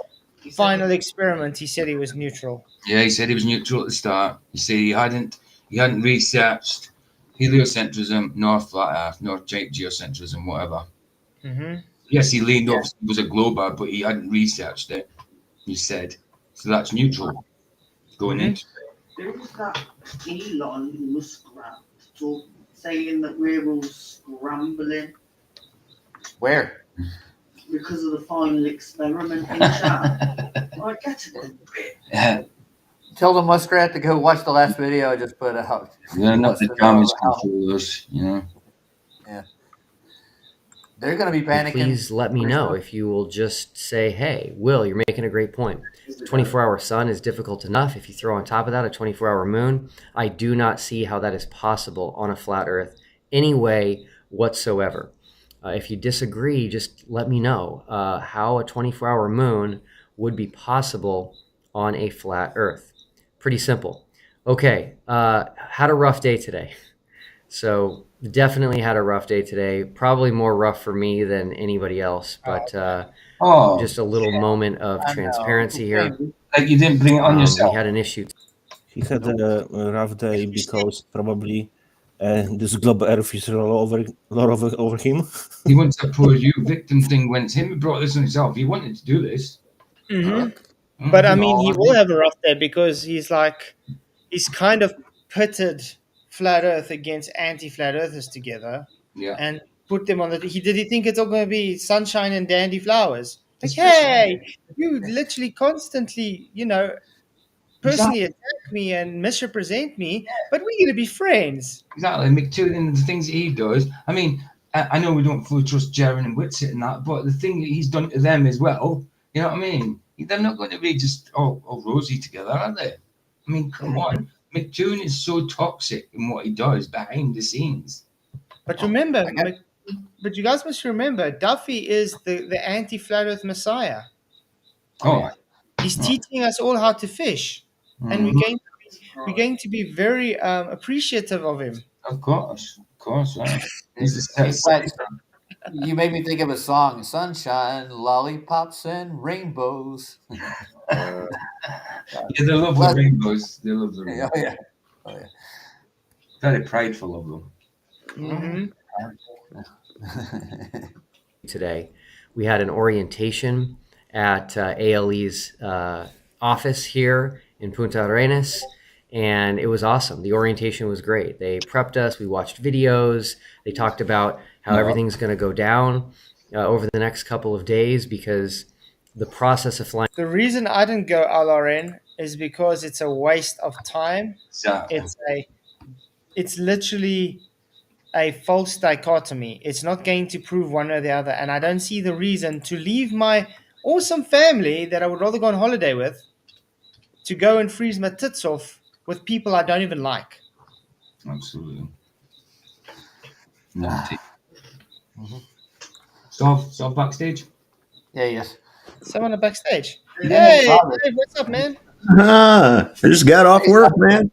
final experiment, he said he was neutral. Yeah, he said he was neutral at the start. You see, he hadn't researched heliocentrism, nor flat Earth, nor geocentrism, whatever. Mm-hmm. Yes, he leaned off, he was a glober, but he hadn't researched it. He said, so that's neutral going into it. There was that Elon Muskrat saying that we're all scrambling. Where? Because of the final experiment in chat. I get it a bit. Tell the muskrat to go watch the last video I just put out. They're not the damage controllers, you know. Yeah. They're going to be panicking. Please let me know if you will just say, hey, Will, you're making a great point. The 24-hour sun is difficult enough. If you throw on top of that a 24-hour moon, I do not see how that is possible on a flat Earth any way whatsoever. If you disagree, just let me know how a 24-hour moon would be possible on a flat Earth. Pretty simple. Okay, had a rough day today. So definitely had a rough day today. Probably more rough for me than anybody else, but just a little moment of transparency here. Like you didn't bring it on yourself. We had an issue. He had a rough day because probably this globe Earth is all over him. He wants a poor you victim thing when it's him who brought this on himself. He wanted to do this. Mm-hmm. But I mean, he will have a rough day because he's kind of pitted flat Earth against anti-flat Earthers together, and put them on the. Did he think it's all going to be sunshine and dandy flowers? Like, hey, you literally constantly, personally attack me and misrepresent me, but we're going to be friends. Exactly, McToon and the things that he does. I mean, I know we don't fully trust Jaron and Whitsitt and that, but the thing that he's done to them as well, you know what I mean? They're not going to be just all rosy together, are they? I mean, come on. McToon is so toxic in what he does behind the scenes. But remember, but you guys must remember, Duffy is the anti-flat Earth messiah. He's teaching us all how to fish, and we're going to be very appreciative of him. Of course, right. You made me think of a song: "Sunshine, lollipops, and rainbows." Yeah, they love the rainbows. They love the rainbows. Oh yeah. Very prideful of them. Mm-hmm. Today, we had an orientation at ALE's office here in Punta Arenas, and it was awesome. The orientation was great. They prepped us. We watched videos. They talked about how everything's going to go down over the next couple of days because the process of flying. The reason I didn't go LRN is because it's a waste of time. It's literally a false dichotomy. It's not going to prove one or the other, and I don't see the reason to leave my awesome family that I would rather go on holiday with to go and freeze my tits off with people I don't even like. Absolutely. So backstage? Yeah, yes. Someone backstage. Hey, what's up, man? I just got off work, man.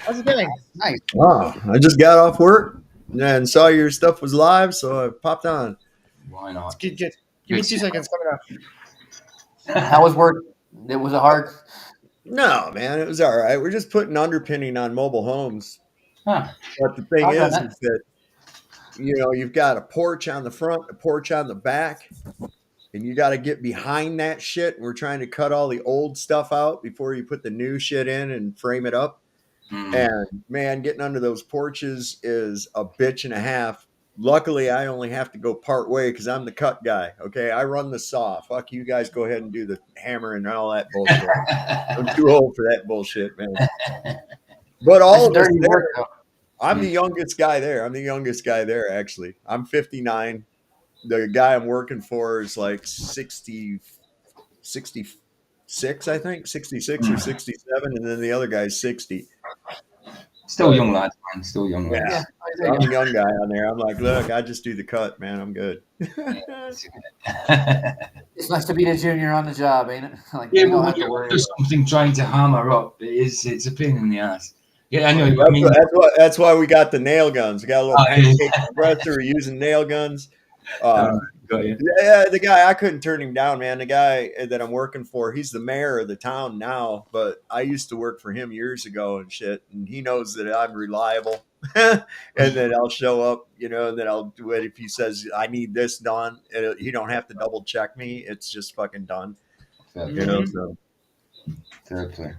How's it going? Nice. Wow, I just got off work and saw your stuff was live, so I popped on. Why not? It's good. Give me 2 seconds. Coming up. How was work? It was a hard. No, man, it was all right. We're just putting underpinning on mobile homes. Huh. But the thing is that, you've got a porch on the front, a porch on the back, and you got to get behind that shit. And we're trying to cut all the old stuff out before you put the new shit in and frame it up. And, man, getting under those porches is a bitch and a half. Luckily, I only have to go part way because I'm the cut guy. Okay, I run the saw. Fuck you guys. Go ahead and do the hammer and all that bullshit. I'm too old for that bullshit, man. But all of us there, I'm the youngest guy there. Actually. I'm 59. The guy I'm working for is like 66, I think, 66 or 67, and then the other guy's 60. Still young lad, man. Still young lad. Yeah, I'm a young guy on there. I'm like, look, I just do the cut, man. I'm good. It's nice to be the junior on the job, ain't it? Like, yeah, but when you're doing something trying to hammer up, it's a pain in the ass. Yeah, I know. I mean, that's why we got the nail guns. We got a little pancake compressor. We're using nail guns. Got you. Yeah, the guy, I couldn't turn him down, man. The guy that I'm working for, he's the mayor of the town now, but I used to work for him years ago and shit. And he knows that I'm reliable. And then I'll show up, and then I'll do it. If he says, I need this done, he don't have to double check me. It's just fucking done. So. Fair play.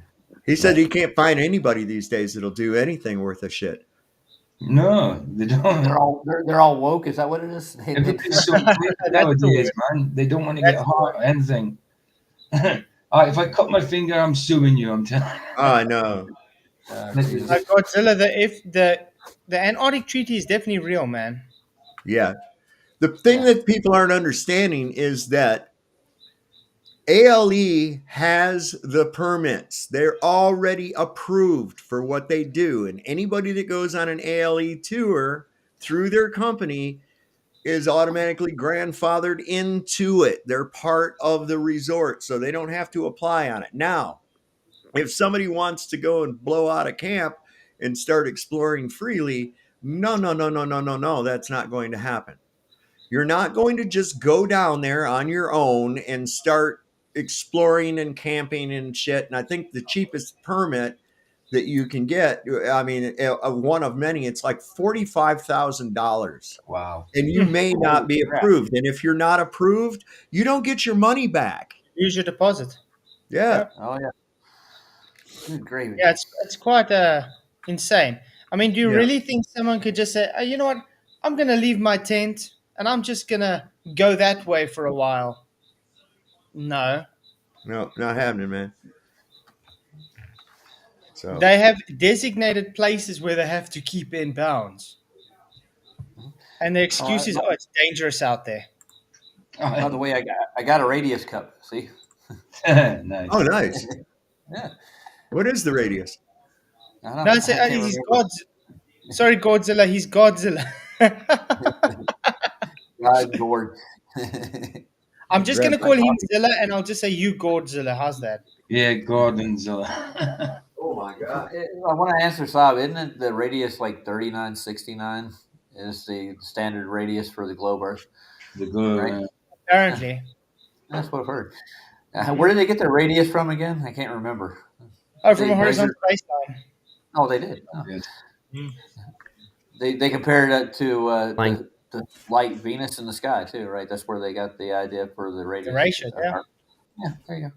He said he can't find anybody these days that'll do anything worth a shit. No, they don't. They're all woke. Is that what it is? Everybody's so quick nowadays, man. They don't want to get hurt or anything. If I cut my finger, I'm suing you. I'm telling you. Oh, I know. Like Godzilla, the Antarctic Treaty is definitely real, man. Yeah. The thing that people aren't understanding is that ALE has the permits. They're already approved for what they do. And anybody that goes on an ALE tour through their company is automatically grandfathered into it. They're part of the resort, so they don't have to apply on it. Now, if somebody wants to go and blow out a camp and start exploring freely, no, that's not going to happen. You're not going to just go down there on your own and start exploring and camping and shit. And I think the cheapest permit that you can get, I mean, one of many, it's like $45,000. Wow. And you may not be approved. And if you're not approved, you don't get your money back. Use your deposit. Yeah. Yep. Oh, yeah. Good gravy. Yeah, it's quite insane. I mean, do you really think someone could just say, you know what, I'm going to leave my tent and I'm just going to go that way for a while? No, not happening, man. So they have designated places where they have to keep in bounds, and the excuse is, it's dangerous out there. By the way, I got a radius cup. See? Nice. Oh, nice. Yeah. What is the radius? No, he's God's. Sorry, Godzilla. He's Godzilla. God, Gord. I'm just going to call him Zilla, and I'll just say you Godzilla. How's that? Yeah, Gordonzilla. Oh, my God. I want to answer, Saab. Isn't it the radius like 3969 is the standard radius for the globe Earth? The globe, right? Apparently. That's what I've heard. Where did they get their radius from again? I can't remember. Oh, from a horizontal baseline. Oh, they did. Oh. They compared it to the light Venus in the sky too, right? That's where they got the idea for the radius. The ratio, yeah. Yeah, there you go.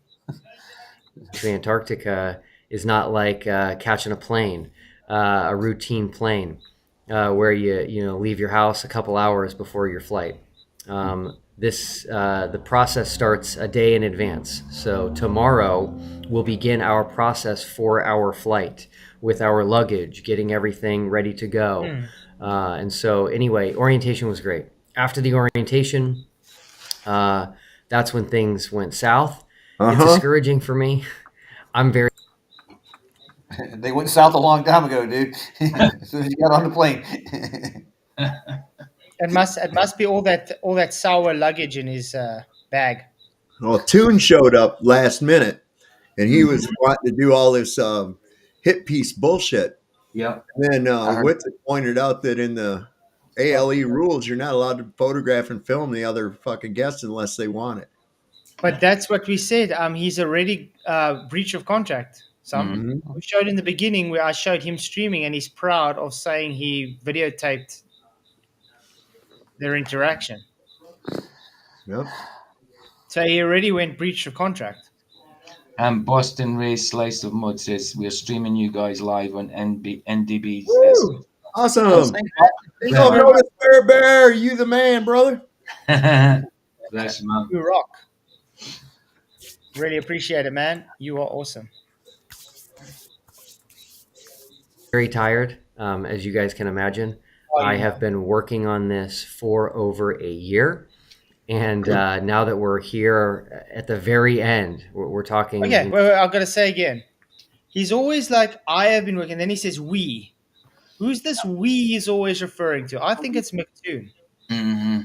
The Antarctica is not like catching a plane, a routine plane, where you leave your house a couple hours before your flight. The process starts a day in advance. So tomorrow we'll begin our process for our flight with our luggage, getting everything ready to go. And so anyway, orientation was great. After the orientation, that's when things went south. It's discouraging for me. I'm very. They went south a long time ago, dude. As soon as you got on the plane. It must be all that sour luggage in his bag. Well, Toon showed up last minute, and he was wanting to do all this hit piece bullshit. Yeah. And then Whitson pointed out that in the ALE rules, you're not allowed to photograph and film the other fucking guests unless they want it. But that's what we said. He's already breach of contract. So we showed in the beginning where I showed him streaming, and he's proud of saying he videotaped their interaction. Yep. So he already went breach of contract. And Boston Ray Slice of Mud says we're streaming you guys live on NDB's. Awesome. Notice Bear, you the man, brother. Bless you, man. You rock. Really appreciate it, man. You are awesome. Very tired, as you guys can imagine. I have been working on this for over a year. And now that we're here at the very end, we're talking. Okay, wait, I've got to say again. He's always like, I have been working. Then he says, we. Who's this we he's always referring to? I think it's McToon. Mm-hmm.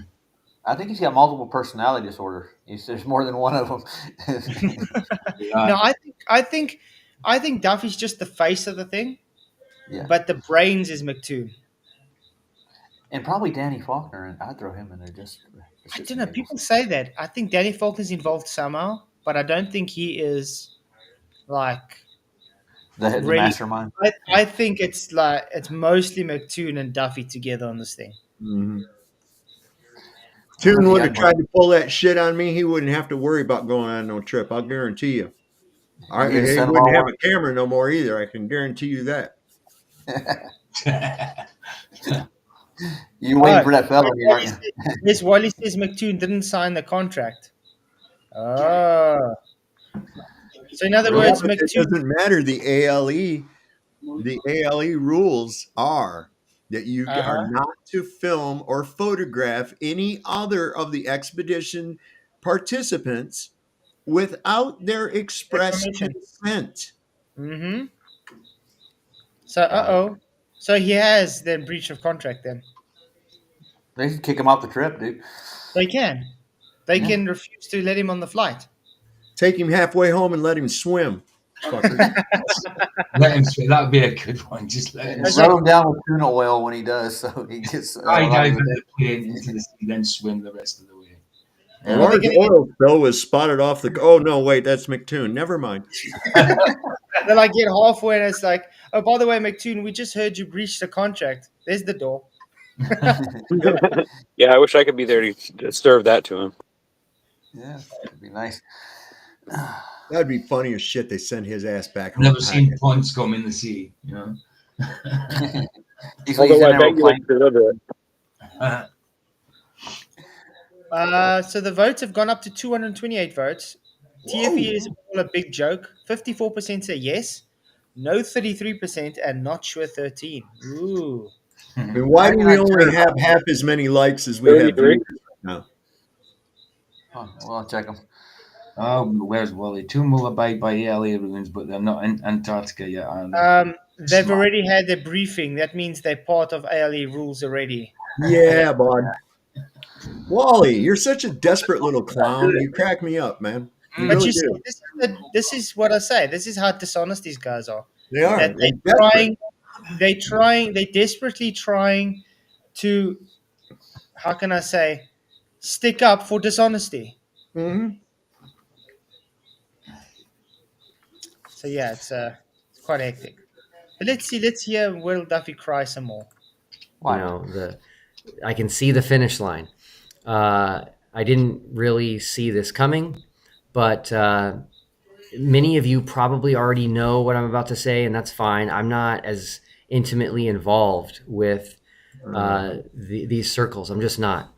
I think he's got multiple personality disorder. There's more than one of them. No, I think Duffy's just the face of the thing. Yeah. But the brains is McToon. And probably Danny Faulkner, and I'd throw him in there just I shits don't and know. giggles. People say that. I think Danny Faulkner's involved somehow, but I don't think he is like The really. mastermind. I think it's mostly McToon and Duffy together on this thing. Mm-hmm. Toon would have tried to pull that shit on me. He wouldn't have to worry about going on no trip. I'll guarantee you. He'd have He set 'em wouldn't all have a camera no more either. I can guarantee you that. You waiting for that felony, aren't you? Miss Wally says McToon didn't sign the contract. Oh. So in other words, it McToon. doesn't matter. The ALE rules are that you are not to film or photograph any other of the expedition participants without their express consent. Mm-hmm. So, So he has then breach of contract then. They can kick him off the trip, dude. They can. They can refuse to let him on the flight. Take him halfway home and let him swim. Let him swim. That'd be a good one. Just let him Rub him down with tuna oil when he does, so he gets. I dive in the plane into the sea, then swim the rest of the way. A large oil spill was spotted off the. Oh no! Wait, that's McToon. Never mind. They like get halfway and it's like, oh, by the way, McToon, we just heard you breached the contract. There's the door. Yeah, I wish I could be there to serve that to him. Yeah, that'd be nice. That'd be funny as shit. They send his ass back home. Never seen punts come in the sea, you know. Although I bet you would deliver it. So the votes have gone up to 228 votes. TFE is all a big joke. 54% say yes, no 33%, and not sure 13. Ooh. I mean, why do we only have half as many likes as we have viewers right now? Oh, well, I'll check them. Oh, where's Wally? Toon will abide by ALA rules, but they're not in Antarctica yet, are they? They've already had their briefing. That means they're part of ALE rules already. Yeah, bud. Wally, you're such a desperate little clown. You crack me up, man. You But really you see, do. this is what I say. This is how dishonest these guys are. They are. That they're desperately trying to, how can I say, stick up for dishonesty. Mm-hmm. So yeah, it's quite hectic. But let's hear Will Duffy cry some more. You know, I can see the finish line. I didn't really see this coming, but many of you probably already know what I'm about to say, and that's fine. I'm not as intimately involved with these circles. I'm just not.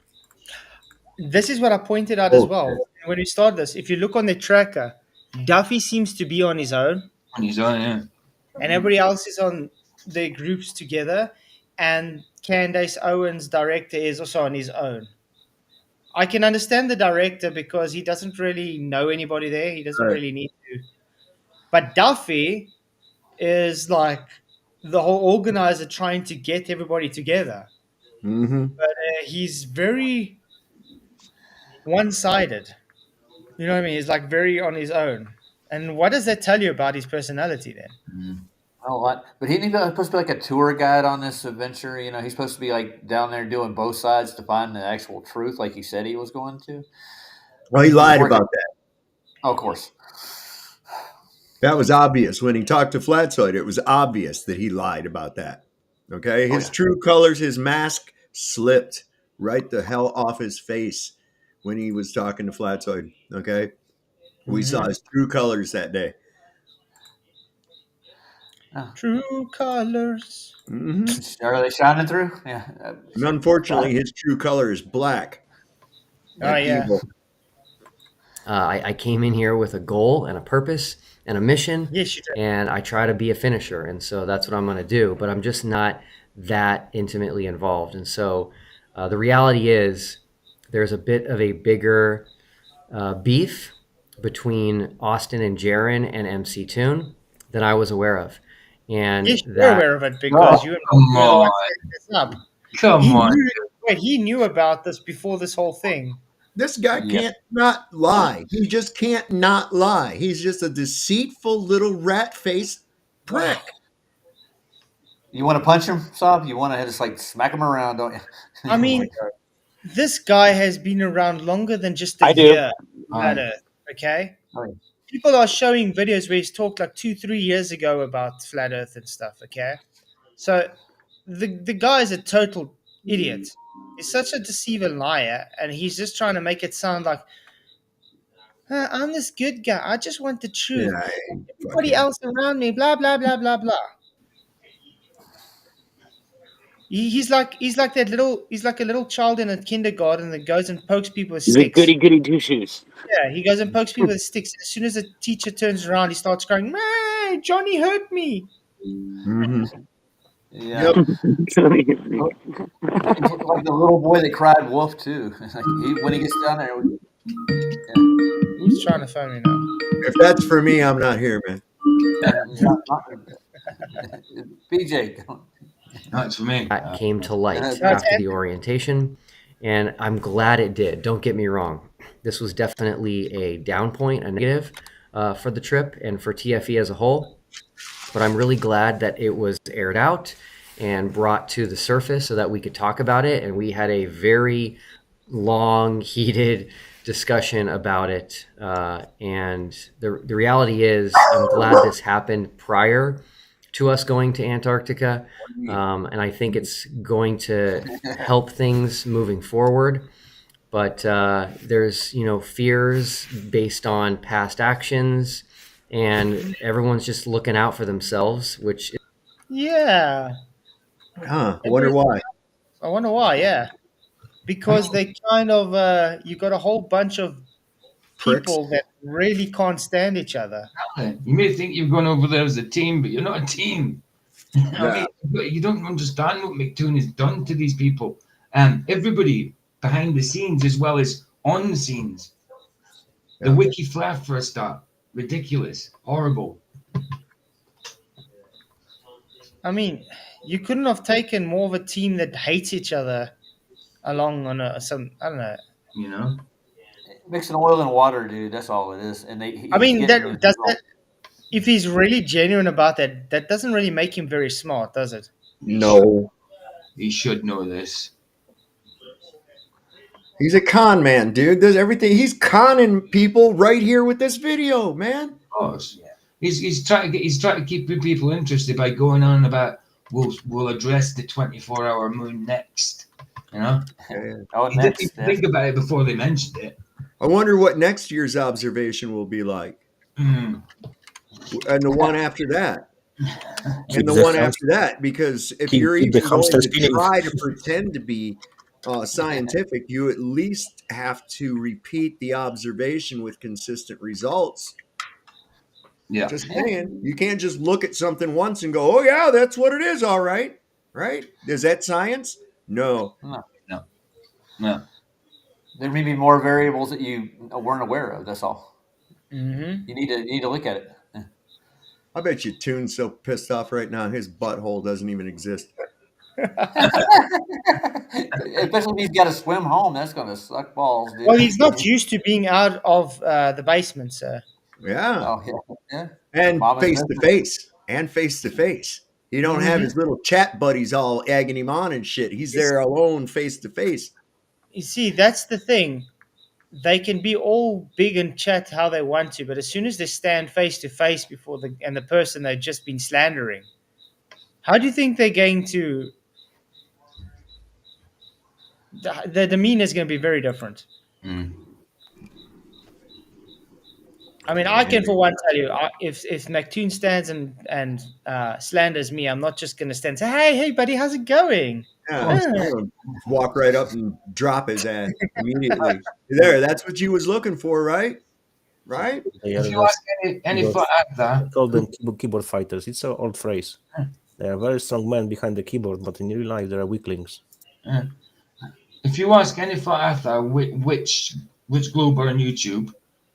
This is what I pointed out as well. When we started this, if you look on the tracker, Duffy seems to be on his own. On his own, yeah. And everybody else is on their groups together. And Candace Owens' director is also on his own. I can understand the director because he doesn't really know anybody there. He doesn't really need to. But Duffy is like the whole organizer trying to get everybody together. Mm-hmm. But he's very one-sided. You know what I mean? He's like very on his own. And what does that tell you about his personality then? A lot. But he's supposed to be like a tour guide on this adventure. You know, he's supposed to be like down there doing both sides to find the actual truth, like he said he was going to. Well, he lied about that. Oh, of course. That was obvious when he talked to Flatzoid. It was obvious that he lied about that. Okay, his true colors, his mask slipped right the hell off his face when he was talking to Flatzoid. Okay, we saw his true colors that day. True colors. Mm-hmm. Are they shining through? Yeah. And unfortunately, his true color is black. Like evil. I came in here with a goal and a purpose and a mission. Yes, you did. And I try to be a finisher. And so that's what I'm going to do. But I'm just not that intimately involved. And so the reality is there's a bit of a bigger beef between Austin and Jaron and MC Toon than I was aware of. And yes, you're aware of it because you set this up. He knew about this before this whole thing. This guy can't not lie. He just can't not lie. He's just a deceitful little rat-faced prick. You want to punch him, Sob? You want to just like smack him around, don't you? I mean, this guy has been around longer than just a I do. year. Aye. Okay. Aye. People are showing videos where he's talked like 2-3 years ago about flat Earth and stuff. Okay. So the guy is a total idiot. He's such a deceiver and liar, and he's just trying to make it sound like I'm this good guy. I just want the truth. Yeah, Everybody else around me, blah blah blah blah blah. He's like that little. He's like a little child in a kindergarten that goes and pokes people with He's a sticks. goody goody two shoes. Yeah, he goes and pokes people with sticks. As soon as the teacher turns around, he starts crying, "Man, Johnny hurt me." Mm-hmm. Yeah. Yep. Like the little boy that cried wolf too. When he gets down there, Who's trying to phone me now? If that's for me, I'm not here, man. BJ. That's for me. That came to light after the orientation, and I'm glad it did. Don't get me wrong. This was definitely a down point, a negative for the trip and for TFE as a whole. But I'm really glad that it was aired out and brought to the surface so that we could talk about it. And we had a very long, heated discussion about it. And the reality is, I'm glad this happened prior to us going to Antarctica. And I think it's going to help things moving forward. But there's, fears based on past actions, and everyone's just looking out for themselves, which is Yeah. Huh. I wonder why. I wonder why. Yeah, because they kind of you got a whole bunch of people that really can't stand each other. You may think you've gone over there as a team, but you're not a team. I mean, you don't understand what McToon has done to these people. Everybody behind the scenes as well as on the scenes. The wiki flaff for a start. Ridiculous. Horrible. I mean, you couldn't have taken more of a team that hates each other along on some. I don't know. You know, mixing oil and water, dude. That's all it is. And I mean, if he's really genuine about that, that doesn't really make him very smart, does it? No. He should know this. He's a con man, dude. There's everything. He's conning people right here with this video, man. Of course. He's trying to keep people interested by going on about we'll address the 24-hour moon next. You know? He didn't even think about it before they mentioned it. I wonder what next year's observation will be like. And the one after that. And the one after that. Because if you're even going to try to pretend to be scientific, you at least have to repeat the observation with consistent results. Yeah. Just saying. You can't just look at something once and go, oh, yeah, that's what it is. All right. Right? Is that science? No. No. There may be more variables that you weren't aware of. That's all. Mm-hmm. You need to look at it. Yeah. I bet you Toon's so pissed off right now, his butthole doesn't even exist. Especially if he's got to swim home. That's going to suck balls, dude. Well, he's not used to being out of the basement, sir. Yeah. Oh, yeah. And face to face. And face to face. You don't have his little chat buddies all egging him on and shit. He's there alone face to face. You see, that's the thing. They can be all big and chat how they want to, but as soon as they stand face to face before the person they've just been slandering, how do you think they're going to? The demeanor is going to be very different. I mean, I can for one tell you, if McToon stands and slanders me, I'm not just going to stand and say, hey, buddy, how's it going? Yeah, walk right up and drop his ass immediately. There, that's what you was looking for, right? Right? If you ask any flat earther, call them keyboard fighters. It's an old phrase. They are very strong men behind the keyboard, but in real life, they are weaklings. If you ask any flat earther which globe are on YouTube,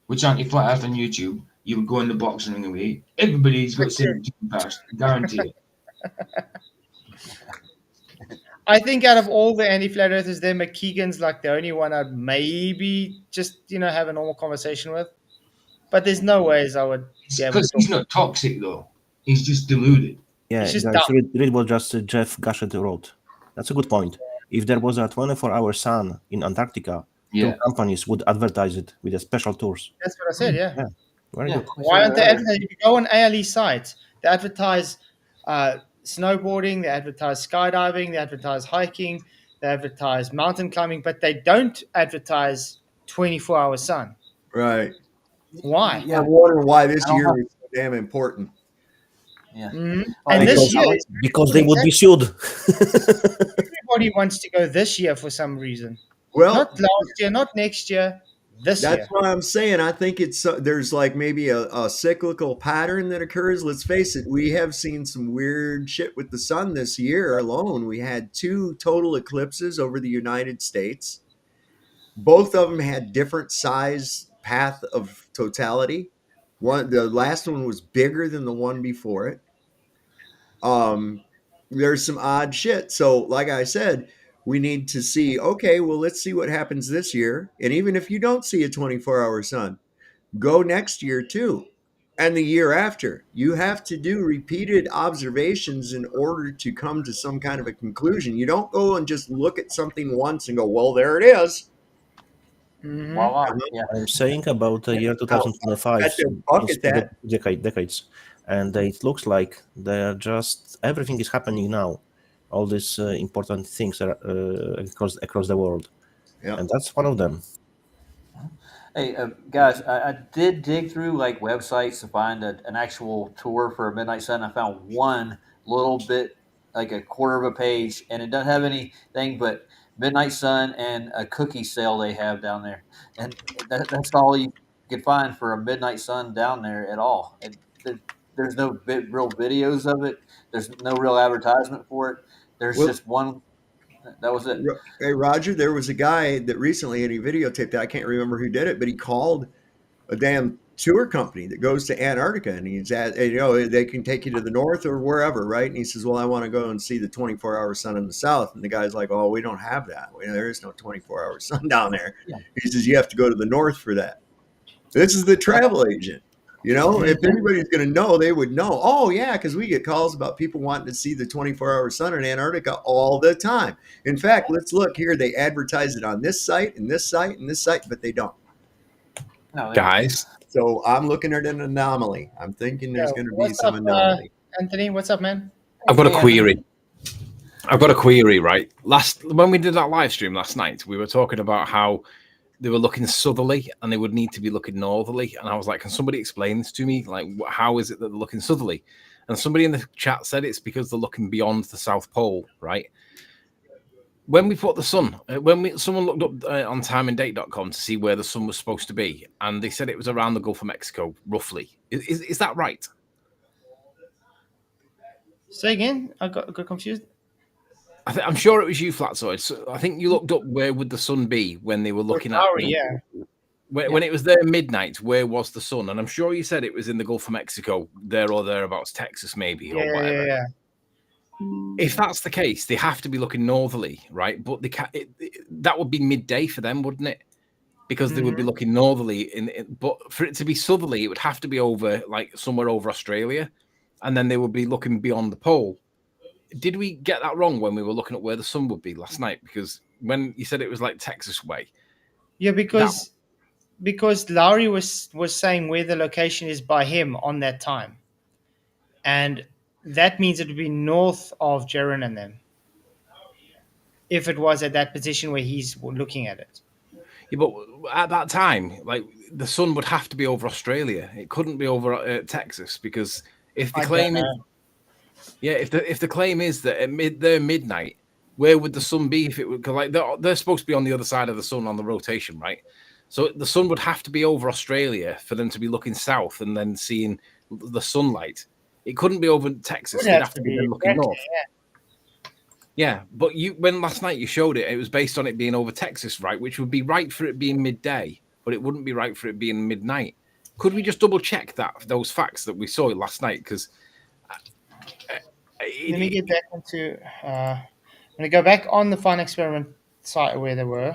which anti-flat earth on YouTube, you would go in the box and away. Everybody's got the same first, guarantee it. I think out of all the anti-flat earthers there, McKeegan's like the only one I'd maybe just, have a normal conversation with. But there's no ways I would be able to. Because he's not toxic, though. He's just deluded. Yeah, It's just guys, dumb. read what just Jeff Gashett wrote. That's a good point. If there was a 24-hour sun in Antarctica, Yeah. tour companies would advertise it with a special tours. That's what I said. Yeah. Yeah, very good. Why aren't they advertising? If you go on ALE sites, they advertise snowboarding, they advertise skydiving, they advertise hiking, they advertise mountain climbing, but they don't advertise 24-hour sun. Right. Why? I'm wondering why this I don't year know. is so damn important. Yeah. Mhm. Well, And this year, Because they would be sued. everybody wants to go this year for some reason. Well, Not last year, not next year, this that's year. what I'm saying. I think it's there's like maybe a cyclical pattern that occurs. Let's face it, we have seen some weird shit with the sun this year alone. We had 2 total eclipses over the United States. Both of them had different size path of totality. The last one was bigger than the one before it. There's some odd shit. So, like I said, we need to see, okay, well, let's see what happens this year. And even if you don't see a 24-hour sun, go next year too. And the year after, you have to do repeated observations in order to come to some kind of a conclusion. You don't go and just look at something once and go, well, there it is. Voila. Yeah. I'm saying about the year 2025, At their so buck those at that. decades, and it looks like they're just everything is happening now. All these important things are across the world, Yeah. and that's one of them. Hey, guys, I did dig through like websites to find an actual tour for a Midnight Sun. I found one little bit, like a quarter of a page, and it doesn't have anything but Midnight Sun and a cookie sale they have down there, and that's all you could find for a Midnight Sun down there at all. There's no real videos of it. There's no real advertisement for it. There's Well, just one. That was it. Hey, Roger, there was a guy that recently, and he videotaped that. I can't remember who did it, but he called a damn tour company that goes to Antarctica, and he's at, they can take you to the north or wherever, right? And he says, well, I want to go and see the 24-hour sun in the south. And the guy's like, oh, we don't have that. There is no 24-hour sun down there. Yeah. He says, you have to go to the north for that. This is the travel agent. If anybody's going to know, they would know. Oh, yeah, because we get calls about people wanting to see the 24-hour sun in Antarctica all the time. In fact, let's look here. They advertise it on this site and this site and this site, but they don't. No, Guys. So I'm looking at an anomaly. I'm thinking there's going to be some anomaly. Anthony, what's up, man? I've got a query. Right? When we did that live stream last night, we were talking about how they were looking southerly and they would need to be looking northerly. And I was like, can somebody explain this to me? Like, how is it that they're looking southerly? And somebody in the chat said it's because they're looking beyond the South Pole, right? When we put the sun, someone looked up on timeanddate.com to see where the sun was supposed to be, and they said it was around the Gulf of Mexico, roughly. Is that right? Say again? I got confused. I'm sure it was you, Flatzoid. So I think you looked up where would the sun be when they were looking at when it was there midnight. Where was the sun? And I'm sure you said it was in the Gulf of Mexico, there or thereabouts, Texas maybe, or whatever. Yeah. If that's the case, they have to be looking northerly, right? But that would be midday for them, wouldn't it? Because they would be looking northerly. But for it to be southerly, it would have to be over, like somewhere over Australia, and then they would be looking beyond the pole. Did we get that wrong when we were looking at where the sun would be last night? Because when you said it was like Texas way. Yeah, because Lowry was saying where the location is by him on that time. And that means it would be north of Jaron and them. If it was at that position where he's looking at it. Yeah, but at that time, like the sun would have to be over Australia. It couldn't be over Texas, because if the claim is... Yeah, if the claim is that at midnight, where would the sun be if it would? Because like they're supposed to be on the other side of the sun on the rotation, right? So the sun would have to be over Australia for them to be looking south and then seeing the sunlight. It couldn't be over Texas. They'd have to be looking north. Yeah, but when last night you showed it, it was based on it being over Texas, right? Which would be right for it being midday, but it wouldn't be right for it being midnight. Could we just double check those facts that we saw last night? Because let me get back into. I'm going to go back on the Fine Experiment site where they were.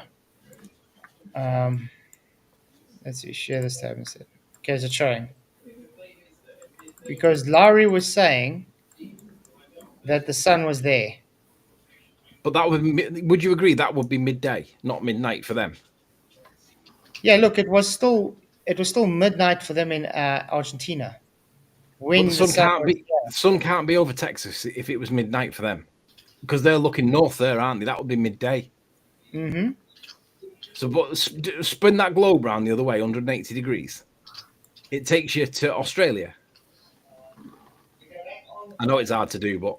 Let's see. Share this tab instead. Okay, so it's showing. Because Lowry was saying that the sun was there. But that would you agree that would be midday, not midnight for them? Yeah, look, it was still midnight for them in Argentina when But the sun can't was be the sun can't be over Texas if it was midnight for them, because they're looking north there, aren't they? That would be midday. Mm-hmm. So, but spin that globe round the other way, 180 degrees. It takes you to Australia. I know it's hard to do, but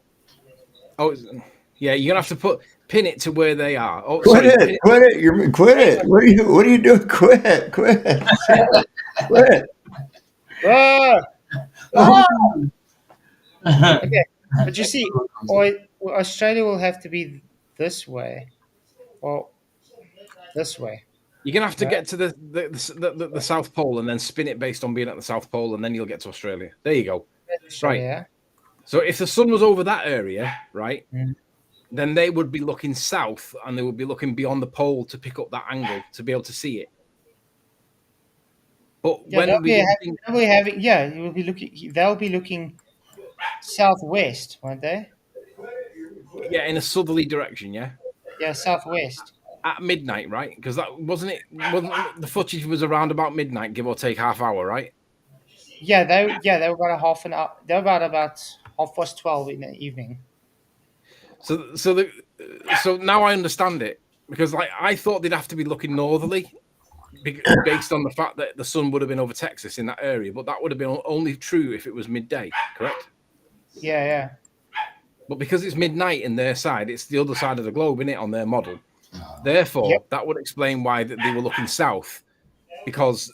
yeah, you're gonna have to pin it to where they are. Oh, quit sorry, it! Quit it! You're quit it! What are you doing? Quit! Quit! Quit! Okay, but you see, Australia will have to be this way, or this way. You're gonna have to get to the South Pole and then spin it based on being at the South Pole, and then you'll get to Australia. There you go. Australia. Right. So if the sun was over that area, right, Mm. then they would be looking south and they would be looking beyond the pole to pick up that angle to be able to see it. But Yeah, when they'll be looking southwest, won't they? yeah, in a southerly direction, yeah. Yeah, southwest. At midnight, right? Because that wasn't it. The footage was around about midnight, give or take half hour, right? Yeah, they were about a half an hour. They were about 12:30 in the evening. So now I understand it, because like I thought they'd have to be looking northerly, based on the fact that the sun would have been over Texas in that area, but that would have been only true if it was midday, correct? Yeah. But because it's midnight in their side, it's the other side of the globe, isn't it, on their model? Therefore, that would explain why they were looking south, because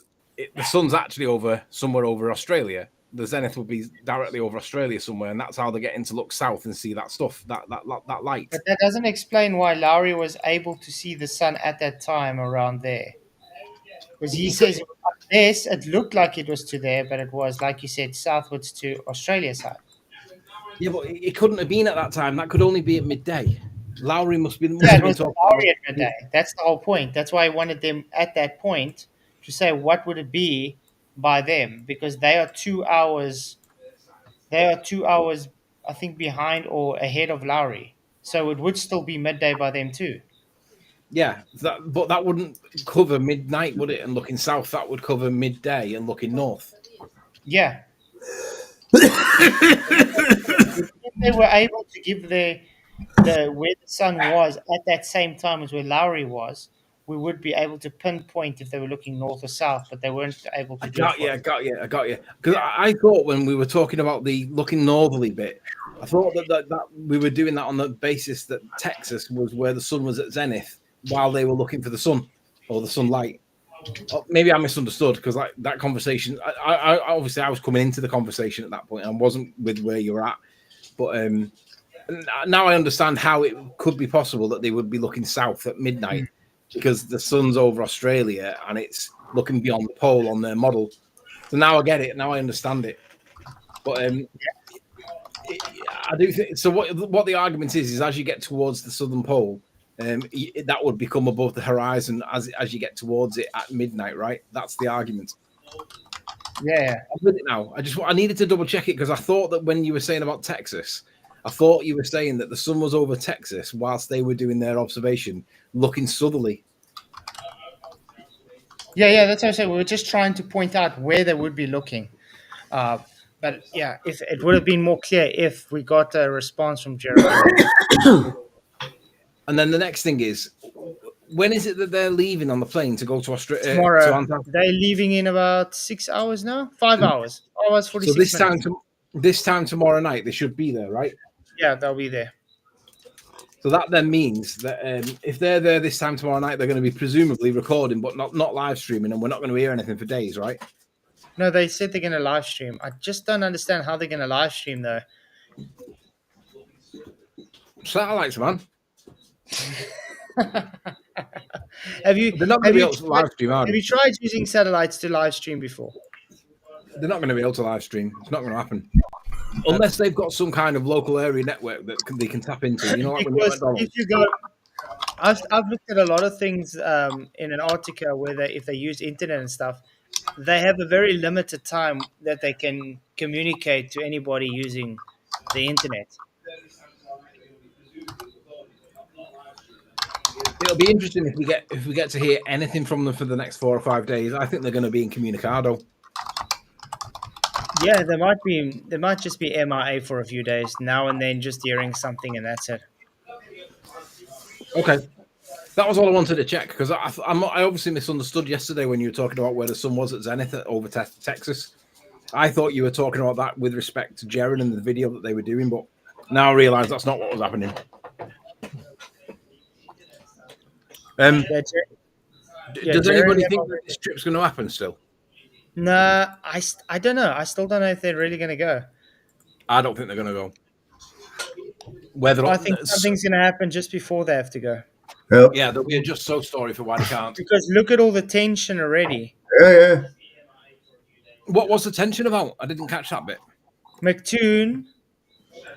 the sun's actually somewhere over Australia. The zenith would be directly over Australia somewhere, and that's how they're getting to look south and see that stuff, that light. But that doesn't explain why Lowry was able to see the sun at that time around there. Because he says this, it looked like it was to there, but it was, like you said, southwards to Australia side. Yeah, but it couldn't have been at that time. That could only be at midday. Lowry must be. Yeah, it was Lowry at midday. That's the whole point. That's why I wanted them at that point to say what would it be by them, because they are 2 hours. They are 2 hours, I think, behind or ahead of Lowry. So it would still be midday by them too. Yeah, but that wouldn't cover midnight, would it? And looking south, that would cover midday and looking north. Yeah. If they were able to give the where the sun was at that same time as where Lowry was, we would be able to pinpoint if they were looking north or south, but they weren't able to do it. I got you. Because I thought when we were talking about the looking northerly bit, I thought that we were doing that on the basis that Texas was where the sun was at zenith while they were looking for the sun or the sunlight. Maybe I misunderstood, because like that conversation, I obviously I was coming into the conversation at that point and wasn't with where you were at, but now I understand how it could be possible that they would be looking south at midnight, because the sun's over Australia and it's looking beyond the pole on their model. So now I get it. Now I understand it. But I do think so. What the argument is as you get towards the southern pole, that would become above the horizon as you get towards it at midnight, right? That's the argument. Yeah, I'm with it now. I needed to double check it, because I thought that when you were saying about Texas, I thought you were saying that the sun was over Texas whilst they were doing their observation, looking southerly. Yeah, that's what I said. We were just trying to point out where they would be looking. But yeah, if it would have been more clear if we got a response from Jeremy. And then the next thing is, when is it that they're leaving on the plane to go to Australia? Tomorrow. They're leaving in about 6 hours now? 5 hours. 5 hours, 46 minutes. This time tomorrow night, they should be there, right? Yeah, they'll be there. So that then means that if they're there this time tomorrow night, they're going to be presumably recording, but not live streaming, and we're not going to hear anything for days, right? No, they said they're going to live stream. I just don't understand how they're going to live stream, though. Satellites, man. Have you tried using satellites to live stream before? They're not going to be able to live stream. It's not going to happen. Unless they've got some kind of local area network that they can tap into. You know, like because if you go, I've looked at a lot of things in Antarctica where if they use internet and stuff, they have a very limited time that they can communicate to anybody using the internet. it'll be interesting if we get to hear anything from them for the next 4 or 5 days. I think they're going to be in Communicado. Yeah, they might just be MIA for a few days now and then, just hearing something, and that's it. Okay, that was all I wanted to check, because I obviously misunderstood yesterday when you were talking about where the sun was at Zenith over Texas. I thought you were talking about that with respect to Jaren and the video that they were doing, but now I realise that's not what was happening. Does anybody think that this trip's going to happen still? No, I don't know. I still don't know if they're really going to go. I don't think they're going to go. I think something's going to happen just before they have to go. Yep. Yeah, there'll be a just so story for why they can't. Because look at all the tension already. Yeah. What was the tension about? I didn't catch that bit. McToon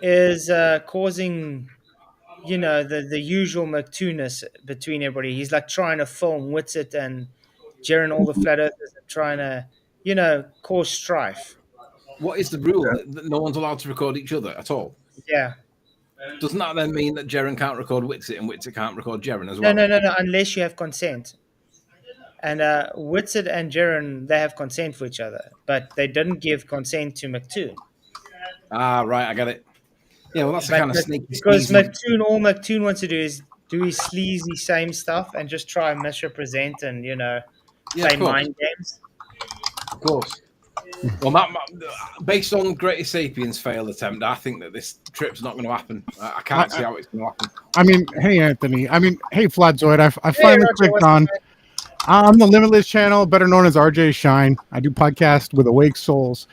is causing, the usual McToonness between everybody. He's like trying to film Whitsett and Jaren, all the flat earthers, and trying to, cause strife. What is the rule that no one's allowed to record each other at all? Yeah. Doesn't that then mean that Jaren can't record Whitsett and Whitsett can't record Jaren as well? No, unless you have consent. And Whitsett and Jaren, they have consent for each other, but they didn't give consent to McToon. Ah, right, I get it. Yeah, well, that's the kind of sneaky. Because all McToon wants to do is do his sleazy same stuff and just try and misrepresent and, play mind games. Of course. Well, based on Greatest Sapiens' failed attempt, I think that this trip's not going to happen. I can't see how it's going to happen. I mean, hey, Anthony. Hey, Flatzoid. I finally clicked on. I'm the Limitless channel, better known as RJ Shine. I do podcasts with Awake Souls.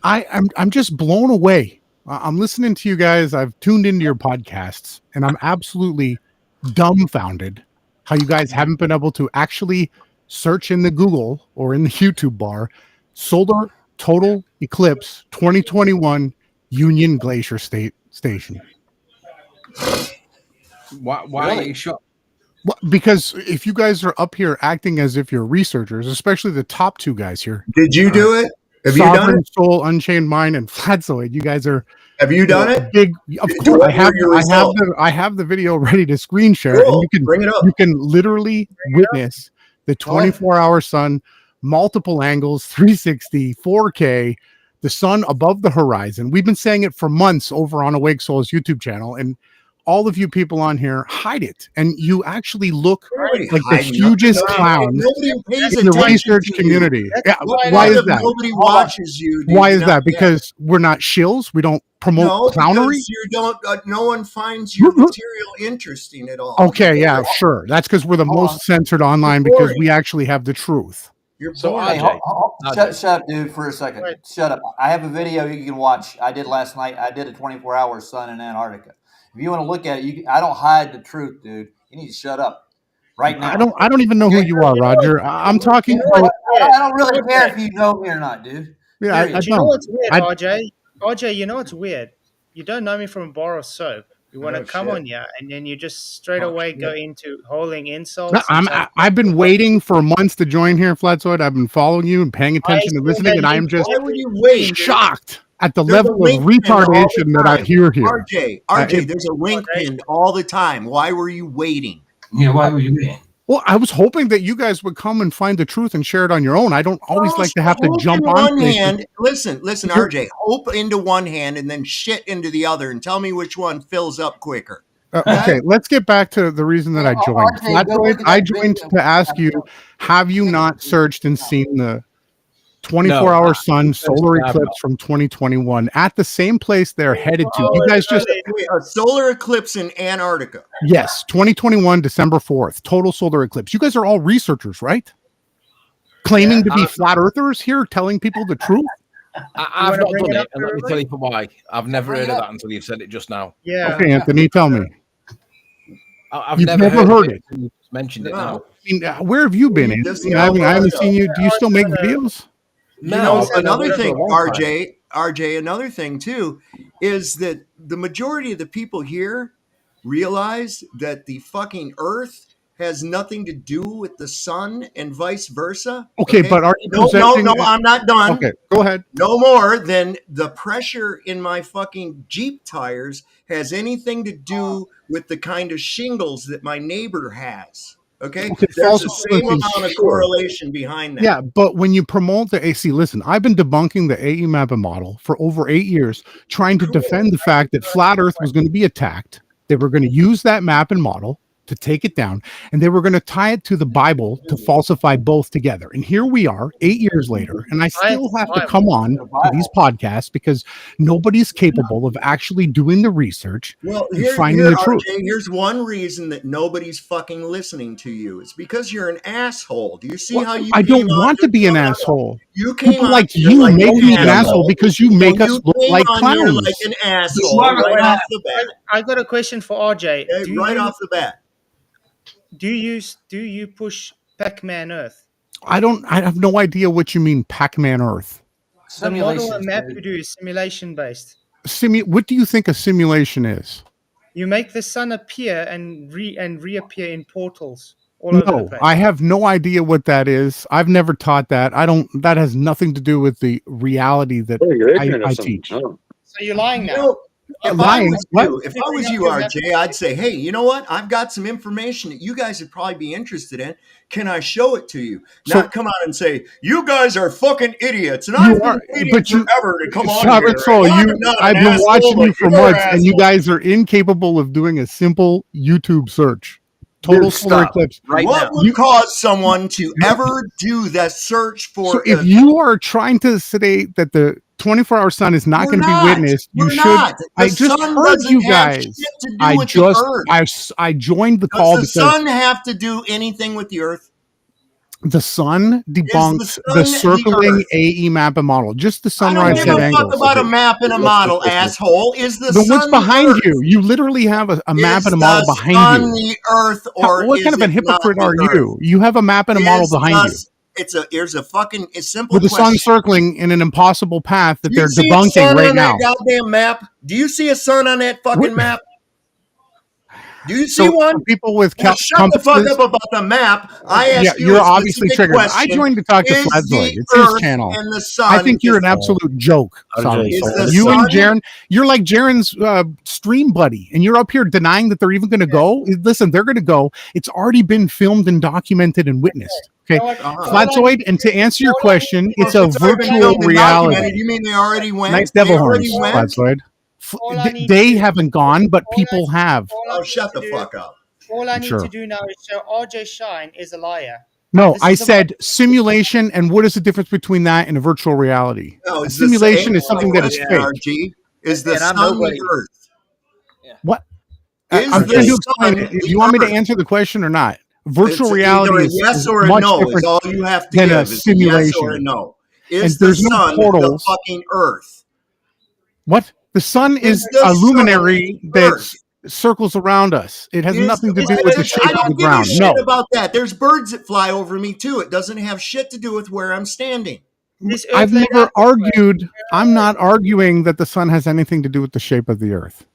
I'm just blown away. I'm listening to you guys. I've tuned into your podcasts, and I'm absolutely dumbfounded how you guys haven't been able to actually search in the Google or in the YouTube bar Solar Total Eclipse 2021 Union Glacier Station. Why Really? are you shocked? Well, because if you guys are up here acting as if you're researchers, especially the top two guys here. Did you do it? Have you done Sovereign it? Soul, Unchained Mind, and Flatzoid. You guys are. Have you done it? Big. Of course, What were your results? I have the video ready to screen share, Cool. and you can Bring it up. You can literally witness the 24-hour sun, multiple angles, 360, 4K, the sun above the horizon. We've been saying it for months over on Awake Souls YouTube channel, and all of you people on here hide it, and you actually look Nobody like the hiding hugest nothing. clowns Nobody pays in the attention research to you. community. That's Yeah, why is that? nobody watches you. Dude. Why is Not that? yet. Because we're not shills. We don't promote No, clownery. because you don't. No one finds your material interesting at all. Okay, yeah, sure. That's because we're the most censored online because we actually have the truth. You're So boring. hey, shut up, dude, for a second. Shut up. I have a video you can watch. I did last night. I did a 24-hour sun in Antarctica. If you want to look at it, I don't hide the truth, dude. You need to shut up right now. I don't even know who you are, Roger. I'm talking about. I don't really care if you know me or not, dude. Yeah, I You know don't. what's weird, I- RJ? RJ, you know what's weird? You don't know me from a bar of soap. You want to Oh, come shit. on here, and then you just straight away go into hurling insults. No, I've been waiting for months to join here, Flatzoid. I've been following you and paying attention and listening, and I am just Why would you wait? shocked at the There's a level of link pinned all the retardation that I time. hear here. RJ, there's a link pinned all the time. Why were you waiting? Yeah, why were you waiting? Well, I was hoping that you guys would come and find the truth and share it on your own. I don't always like to have to Hope jump in on one things. hand. Listen, You're- RJ. Hope into one hand and then shit into the other, and tell me which one fills up quicker. Okay, let's get back to the reason that I joined. RJ, go look at I that joined video. to ask you, have you not searched and seen the 24-hour No. sun solar I have eclipse not. from 2021 at the same place they're headed to? You guys just, Wait, a solar eclipse in Antarctica. yes, 2021, December 4th, total solar eclipse. You guys are all researchers, right? Claiming to be flat earthers here, telling people the truth? I've not bring done it it, up, and let me everybody? tell you for why. I've never Bring heard it of up. that until you've said it just now. Yeah. Okay, Anthony, tell me. I've You've never, never heard of it. until you just mentioned it No. now. I mean, where have you been, You Anthony? just I haven't seen you. Do you still make videos? No, You know, I've been another away for a thing, long time. RJ, another thing too, is that the majority of the people here realize that the fucking Earth has nothing to do with the sun and vice versa. Okay, but are you presenting? No, I'm not done. Okay, go ahead. No more than the pressure in my fucking Jeep tires has anything to do with the kind of shingles that my neighbor has. Okay, there's the same amount of correlation behind that. Yeah, but when you promote the AC, listen, I've been debunking the AE mapping model for over 8 years, trying to defend the fact that flat Earth was going to be attacked. They were going to use that mapping model to take it down, and they were going to tie it to the Bible to falsify both together. And here we are 8 years later, and I still have to come on to these podcasts because nobody's capable of actually doing the research and finding the truth. RJ, here's one reason that nobody's fucking listening to you. It's because you're an asshole. Do you see how you? I don't want to be an asshole. You came People on like here you like make me an asshole. asshole because you make us look came like on here clowns. like an asshole right off the bat. I got a question for RJ. Okay, right off the bat. Do you push Pac-Man Earth? I have no idea what you mean, Pac-Man Earth. The model and map you do is simulation based. What do you think a simulation is? You make the sun appear and reappear in portals all over the No, place. I have no idea what that is. I've never taught that. That has nothing to do with the reality that I teach. So you're lying now. If I was you, RJ, I'd say, hey, you know what? I've got some information that you guys would probably be interested in. Can I show it to you? Not come out and say, you guys are fucking idiots. And I've been waiting forever to come on here. I've been watching you for months, and you guys are incapable of doing a simple YouTube search. Total solar eclipse. What would cause someone to ever do that search for? So if you are trying to say that the 24-hour sun is not going to be witnessed, you should. I just heard you guys. I joined the call because the sun have to do anything with the Earth? The sun debunks the circling AE map and model. Just the sunrise set angle. I don't give a fuck about a map and a model, asshole. Is the sun what's behind you? You literally have a map and a model behind you. The Earth, or what kind of a hypocrite are you? You have a map and a model behind you. Here's a fucking simple with the question. sun circling in an impossible path that they're see debunking a sun right on now. That goddamn map? Do you see a sun on that fucking map? Do you see one? People with shut the fuck up about the map. I asked you. You're obviously triggered. I joined to talk to Flatzoid. It's his channel. And the sun I think you're an absolute joke. Sorry. You and Jaren, you're like Jaren's stream buddy, and you're up here denying that they're even going to go. Listen, they're going to go. It's already been filmed and documented and witnessed. Okay, Flatzoid, and to answer your question, it's a virtual reality. You mean they already went? Nice devil horns, Flatzoid. They haven't gone, but people have. Oh, shut the fuck up. All I need to do now is show RJ Shine is a liar. No, I said simulation, and what is the difference between that and a virtual reality? No, a simulation is something that is fake. Is the sun the Earth? What? I'm trying to explain it. Do you want me to answer the question or not? Virtual reality is yes or much no. different Is all you have to than give. a Is simulation. Yes or no. Is and the there's sun no portals. the fucking Earth? What? The sun is a luminary that circles around us. It has nothing to do with the shape of the ground. I don't give a shit about that. There's birds that fly over me too. It doesn't have shit to do with where I'm standing. I've never argued. I'm not arguing that the sun has anything to do with the shape of the Earth.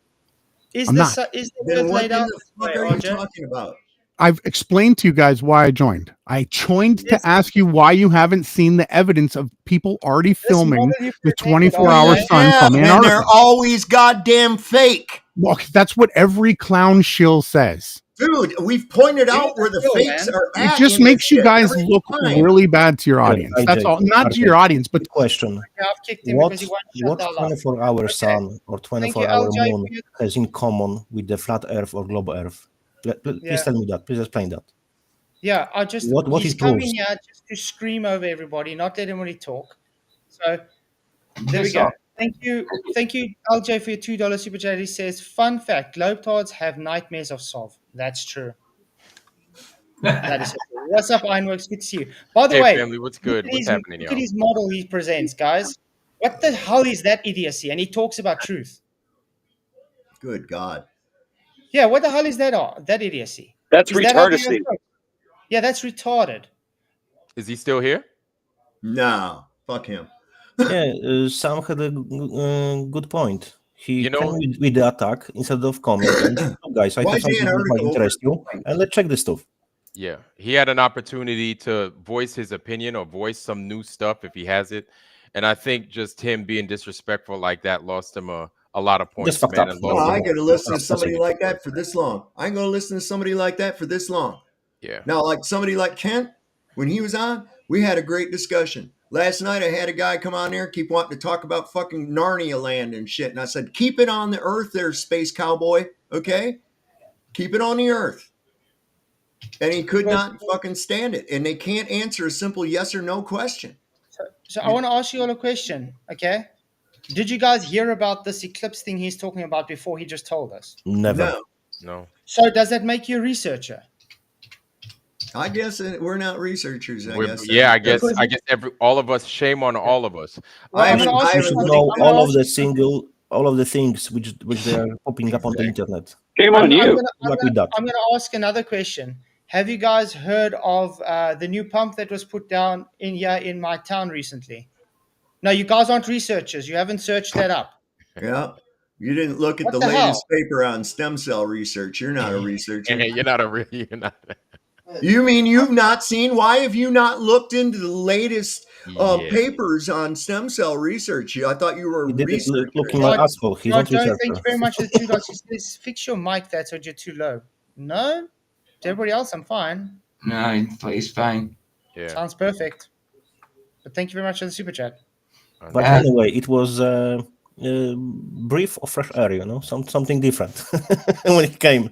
Is I'm the not. Earth Then what laid in out? the fuck are you talking about? I've explained to you guys why I joined. I joined to ask you why you haven't seen the evidence of people already filming the 24-hour sun from Antarctica. And they're always goddamn fake. Well, that's what every clown shill says. Dude, we've pointed out where the fakes are at. It just makes you guys look really bad to your audience. That's all. Not to your audience, but question. What 24-hour sun or 24-hour moon has in common with the flat Earth or globe Earth? Please tell me that. Please explain that. Yeah, I just what he's it coming proves. here just to scream over everybody, not let anybody talk. So there we go. Thank you, LJ, for your $2 super chat. He says, "Fun fact: Globetrotters have nightmares of Sov." That's true. That is true. What's up, Ironworks? Good to see you. By the way, family, what's good? What's happening, look y'all? at his model he presents, guys. What the hell is that idiocy? And he talks about truth. Good God. Yeah, what the hell is that? That idiocy. That's Is that how they retardancy. approach? Yeah, that's retarded. Is he still here? No, fuck him. Yeah, Sam had a good point. He came with the attack instead of coming. And, guys, I have something that might interest you, and let's check this stuff. Yeah, he had an opportunity to voice his opinion or voice some new stuff if he has it. And I think just him being disrespectful like that lost him a lot of Just points, fucked man, up. and No, lost The him I ain't whole gonna listen to that's somebody it. like that for this long. I ain't gonna listen to somebody like that for this long. Yeah. Now, like somebody like Kent, when he was on, we had a great discussion. Last night, I had a guy come on there, keep wanting to talk about fucking Narnia land and shit. And I said, keep it on the earth there, space cowboy. Okay? Keep it on the earth. And he could not fucking stand it. And they can't answer a simple yes or no question. So I want to ask you all a question, okay? Did you guys hear about this eclipse thing he's talking about before he just told us? Never. No. So does that make you a researcher? I guess we're not researchers. I guess. I guess all of us. Shame on all of us. I'm going to ask You you should something. know I'm going to ask you all of the things which they are popping up on the internet. Shame I'm on you. With that. going to ask another question. Have you guys heard of the new pump that was put down in my town recently? No, you guys aren't researchers. You haven't searched that up. Yeah. You didn't look at What the the latest hell? paper on stem cell research. You're not a researcher. You're not a real. You're not. You mean you've not seen? Why have you not looked into the latest papers on stem cell research? I thought you were a researcher. Looking like asshole. He's not Joe, researcher. thank you very much for the $2. He says, fix your mic there so you're too low. No? To everybody else, I'm fine. No, it's fine. Yeah. Sounds perfect. But thank you very much for the super chat. But anyway, it was a brief of fresh air, something different when it came.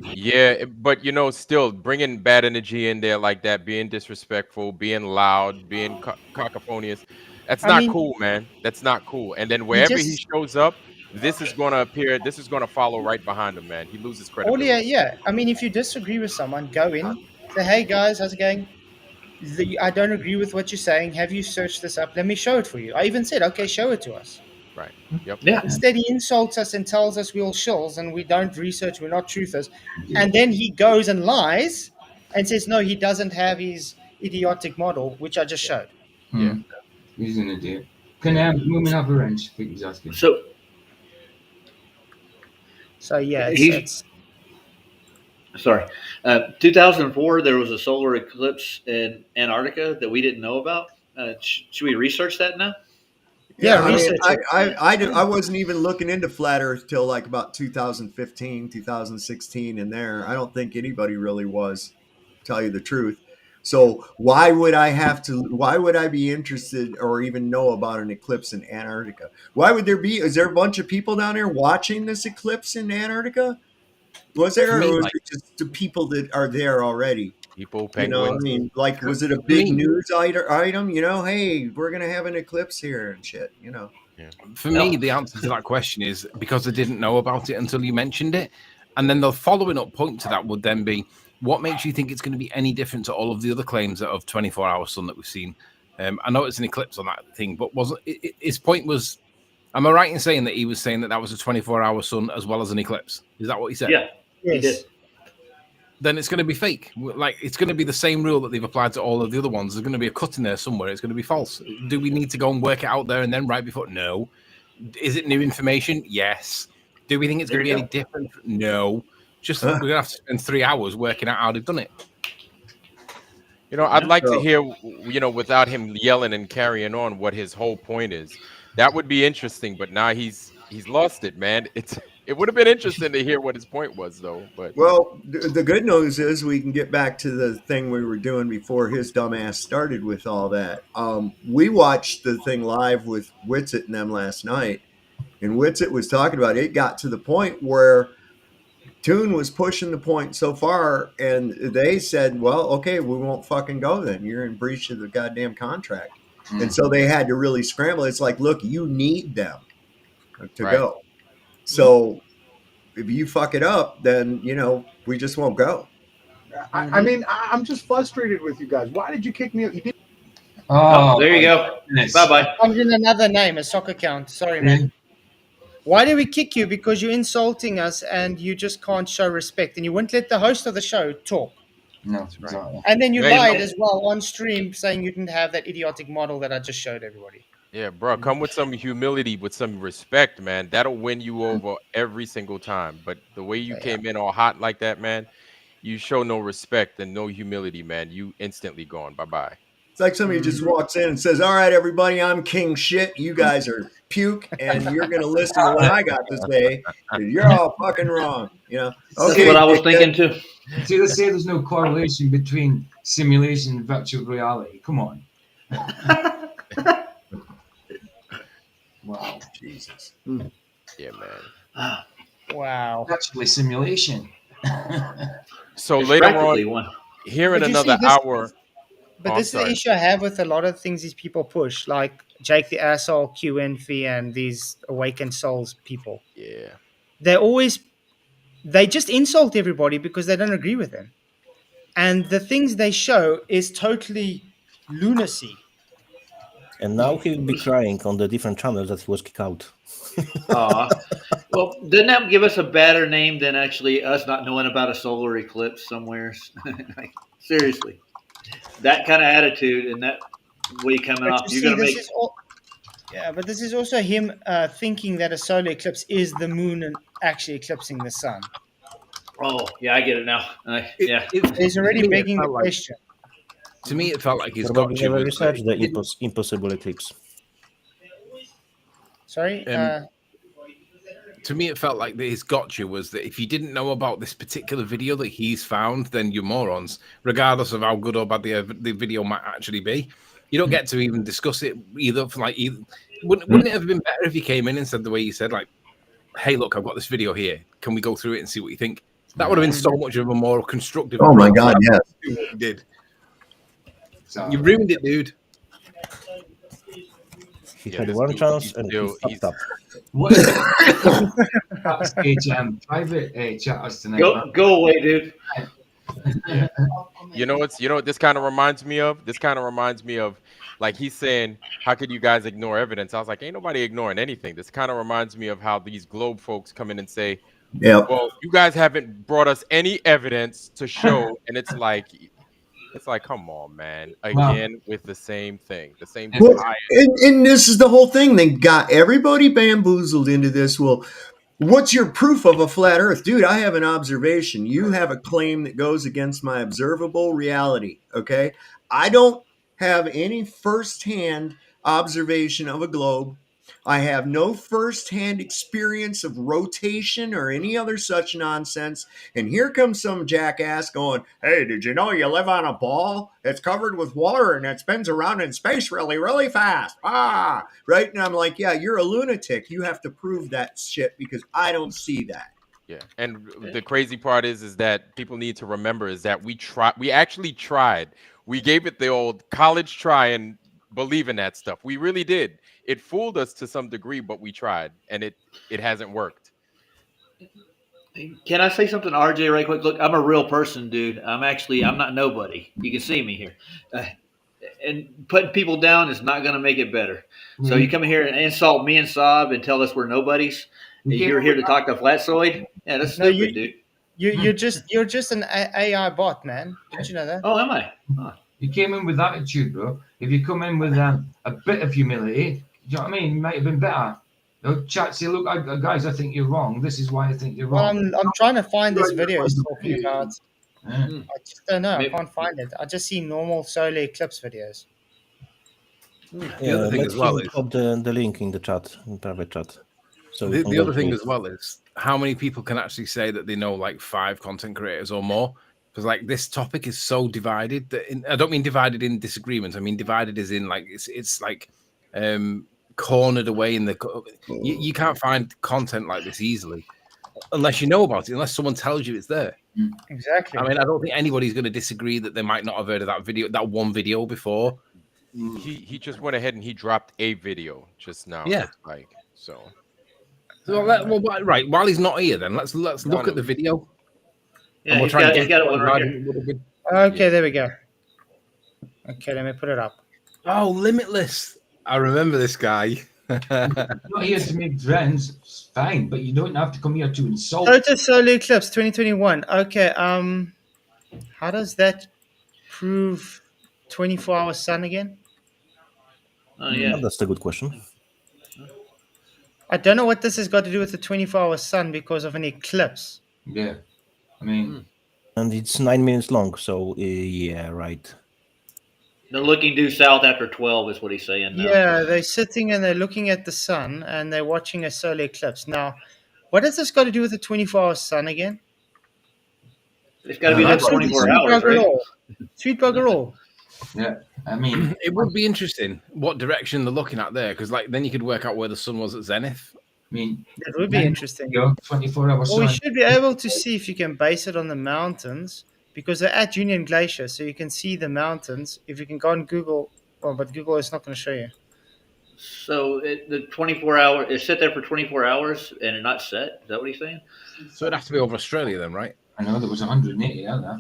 Yeah, but still bringing bad energy in there like that, being disrespectful, being loud, being cacophonious. That's not cool, man. That's not cool. And then wherever he shows up, this is going to appear. This is going to follow right behind him, man. He loses credibility. Yeah. I mean, if you disagree with someone, go in, say, hey, guys, how's it going? I don't agree with what you're saying. Have you searched this up? Let me show it for you. I even said, okay, show it to us. Right. Yep. Yeah. Instead, he insults us and tells us we're all shills and we don't research, we're not truthers. And then he goes and lies and says, no, he doesn't have his idiotic model, which I just showed. Yeah. He's an idiot. Can Moomin have a wrench? I think he's asking. So yeah, it's Sorry. 2004, there was a solar eclipse in Antarctica that we didn't know about. Should we research that now? Yeah, I mean, I wasn't even looking into flat Earth till like about 2015, 2016 in there. I don't think anybody really was, to tell you the truth. So why would I be interested or even know about an eclipse in Antarctica? Why would there be? Is there a bunch of people down there watching this eclipse in Antarctica? Was there, or was it just the people that are there already? People, penguins. I mean, like, was it a big news item? Hey, we're gonna have an eclipse here and shit. For me, the answer to that question is because I didn't know about it until you mentioned it, and then the following up point to that would then be, what makes you think it's going to be any different to all of the other claims of 24-hour sun that we've seen? I know it's an eclipse on that thing, but wasn't his point was? Am I right in saying that he was saying that was a 24-hour sun as well as an eclipse? Is that what he said? Yeah, he did. Then it's going to be fake. Like, it's going to be the same rule that they've applied to all of the other ones. There's going to be a cut in there somewhere. It's going to be false. Do we need to go and work it out there and then right before? No. Is it new information? Yes. Do we think it's going to be any different? No. Just we're going to have to spend 3 hours working out how they've done it. I'd like to hear, without him yelling and carrying on, what his whole point is. That would be interesting. But now he's lost it, man. It would have been interesting to hear what his point was, though. But well, the good news is we can get back to the thing we were doing before his dumbass started with all that. We watched the thing live with Witsit and them last night, and Witsit was talking about it. Got to the point where Toon was pushing the point so far, and they said, well, okay, we won't fucking go then. You're in breach of the goddamn contract. Mm-hmm. And so they had to really scramble. It's like, look, you need them to go. So if you fuck it up, then, we just won't go. I mean, I'm just frustrated with you guys. Why did you kick me out? You didn't. Oh, there you go. Bye-bye. Comes in another name, a soccer account. Sorry, man. Why did we kick you? Because you're insulting us and you just can't show respect. And you wouldn't let the host of the show talk. No, that's right. And then you lied as well on stream saying you didn't have that idiotic model that I just showed everybody. Yeah, bro, come with some humility, with some respect, man. That'll win you over every single time. But the way you came in all hot like that, man, you show no respect and no humility, man, you instantly gone. Bye-bye. It's like somebody just walks in and says, "All right, everybody, I'm king shit. You guys are puke, and you're going to listen to what I got to say. You're all fucking wrong." You know. That's Okay, what I was thinking dickhead. too. See, they say there's no correlation between simulation and virtual reality. Come on. Wow, Jesus. Yeah, man. Wow. Actually, simulation. So It's later practically on, one. here in But you see, another hour. But I'm this is the sorry. issue I have with a lot of things these people push, like Jake the Asshole, Q Envy, and these Awakened Souls people. Yeah. They just insult everybody because they don't agree with them. And the things they show is totally lunacy. And now he will be crying on the different channels that he was kicked out. Well, didn't that give us a better name than actually us not knowing about a solar eclipse somewhere? Like, seriously, that kind of attitude and that way coming But off, you you're see, going to this make. is all. Yeah, but this is also him thinking that a solar eclipse is the moon and actually eclipsing the sun. Oh, yeah, I get it now. Yeah, He's already to me, it begging the felt like- question. To me, it felt like he's Probably got you. never with researched the it. impossible eclipse. Sorry? To me, it felt like that his gotcha was that if you didn't know about this particular video that he's found, then you're morons, regardless of how good or bad the video might actually be. You don't get to even discuss it either. Wouldn't it have been better if you came in and said the way you said, like, "Hey, look, I've got this video here. Can we go through it and see what you think?" That would have been so much of a more constructive. Oh my approach God, yes. to what you did. You ruined it, dude. He had one chance and he fucked up. What? Backstage private chatters tonight. Go away, dude. You know what this kind of reminds me of? This kind of reminds me of, like, he's saying, how could you guys ignore evidence? I was like, ain't nobody ignoring anything. This kind of reminds me of how these globe folks come in and say, Yep. well, you guys haven't brought us any evidence to show. And it's like, come on, man. Again, with the same thing. The same Well, bias. and this is the whole thing. They got everybody bamboozled into this. Well, what's your proof of a flat earth? Dude, I have an observation. You have a claim that goes against my observable reality. Okay. I don't have any firsthand observation of a globe. I have no firsthand experience of rotation or any other such nonsense. And here comes some jackass going, "Hey, did you know you live on a ball? It's covered with water and it spins around in space really, really fast." Ah, right. And I'm like, yeah, you're a lunatic. You have to prove that shit because I don't see that. Yeah, and the crazy part is that people need to remember is that we actually tried. We gave it the old college try and believe in that stuff. We really did. It fooled us to some degree, but we tried, and it hasn't worked. Can I say something to RJ right quick? Look, I'm a real person, dude. I'm not nobody. You can see me here. And putting people down is not going to make it better. So you come in here and insult me and Saab and tell us we're nobodies. And you're here to talk to Flatzoid? Yeah, that's stupid, dude. You're just an AI bot, man. Didn't you know that? Oh, am I? Oh. You came in with attitude, bro. If you come in with a bit of humility, do you know what I mean? It might have been better. Chat, say, look, guys, I think you're wrong. This is why I think you're wrong. Well, I'm trying to find this video he's talking about. Yeah. I just don't know. I can't find it. I just see normal solar eclipse videos. The other thing as well is put the link in the chat, in private chat. So the other thing as well is how many people can actually say that they know like 5 content creators or more. Because like this topic is so divided that I don't mean divided in disagreement. I mean divided as in like it's like cornered away in the. You can't find content like this easily unless you know about it. Unless someone tells you it's there. Exactly. I mean, I don't think anybody's going to disagree that they might not have heard of that one video before. He just went ahead and he dropped a video just now. Yeah. Like so. Right. While he's not here, then let's look at the video. Yeah, he's got it one right here. Okay, there we go. Okay, let me put it up. Oh, Limitless. I remember this guy. Not here to make friends, it's fine, but you don't have to come here to insult. Total solar eclipse 2021. Okay, how does that prove 24-hour sun again? Oh yeah, that's a good question. I don't know what this has got to do with the 24-hour sun because of an eclipse. Yeah, I mean, And it's 9 minutes long, so yeah, right. They're looking due south after 12 is what he's saying now. Yeah, they're sitting and they're looking at the sun and they're watching a solar eclipse. Now, what has this got to do with the 24-hour sun again? It's got to be there for 24 hours, bugger right? all. Sweet bugger all. Yeah, I mean, it would be interesting what direction they're looking at there, because like then you could work out where the sun was at zenith. I mean, That would be interesting. 24-hour Well, we sun. should be able to see if you can base it on the mountains because they're at Union Glacier, so you can see the mountains. If you can go on Google, well, but Google is not going to show you. So the 24 hour, it sit there for 24 hours and it not set. Is that what he's saying? So it'd have to be over Australia then, right? I know there was 180 out there.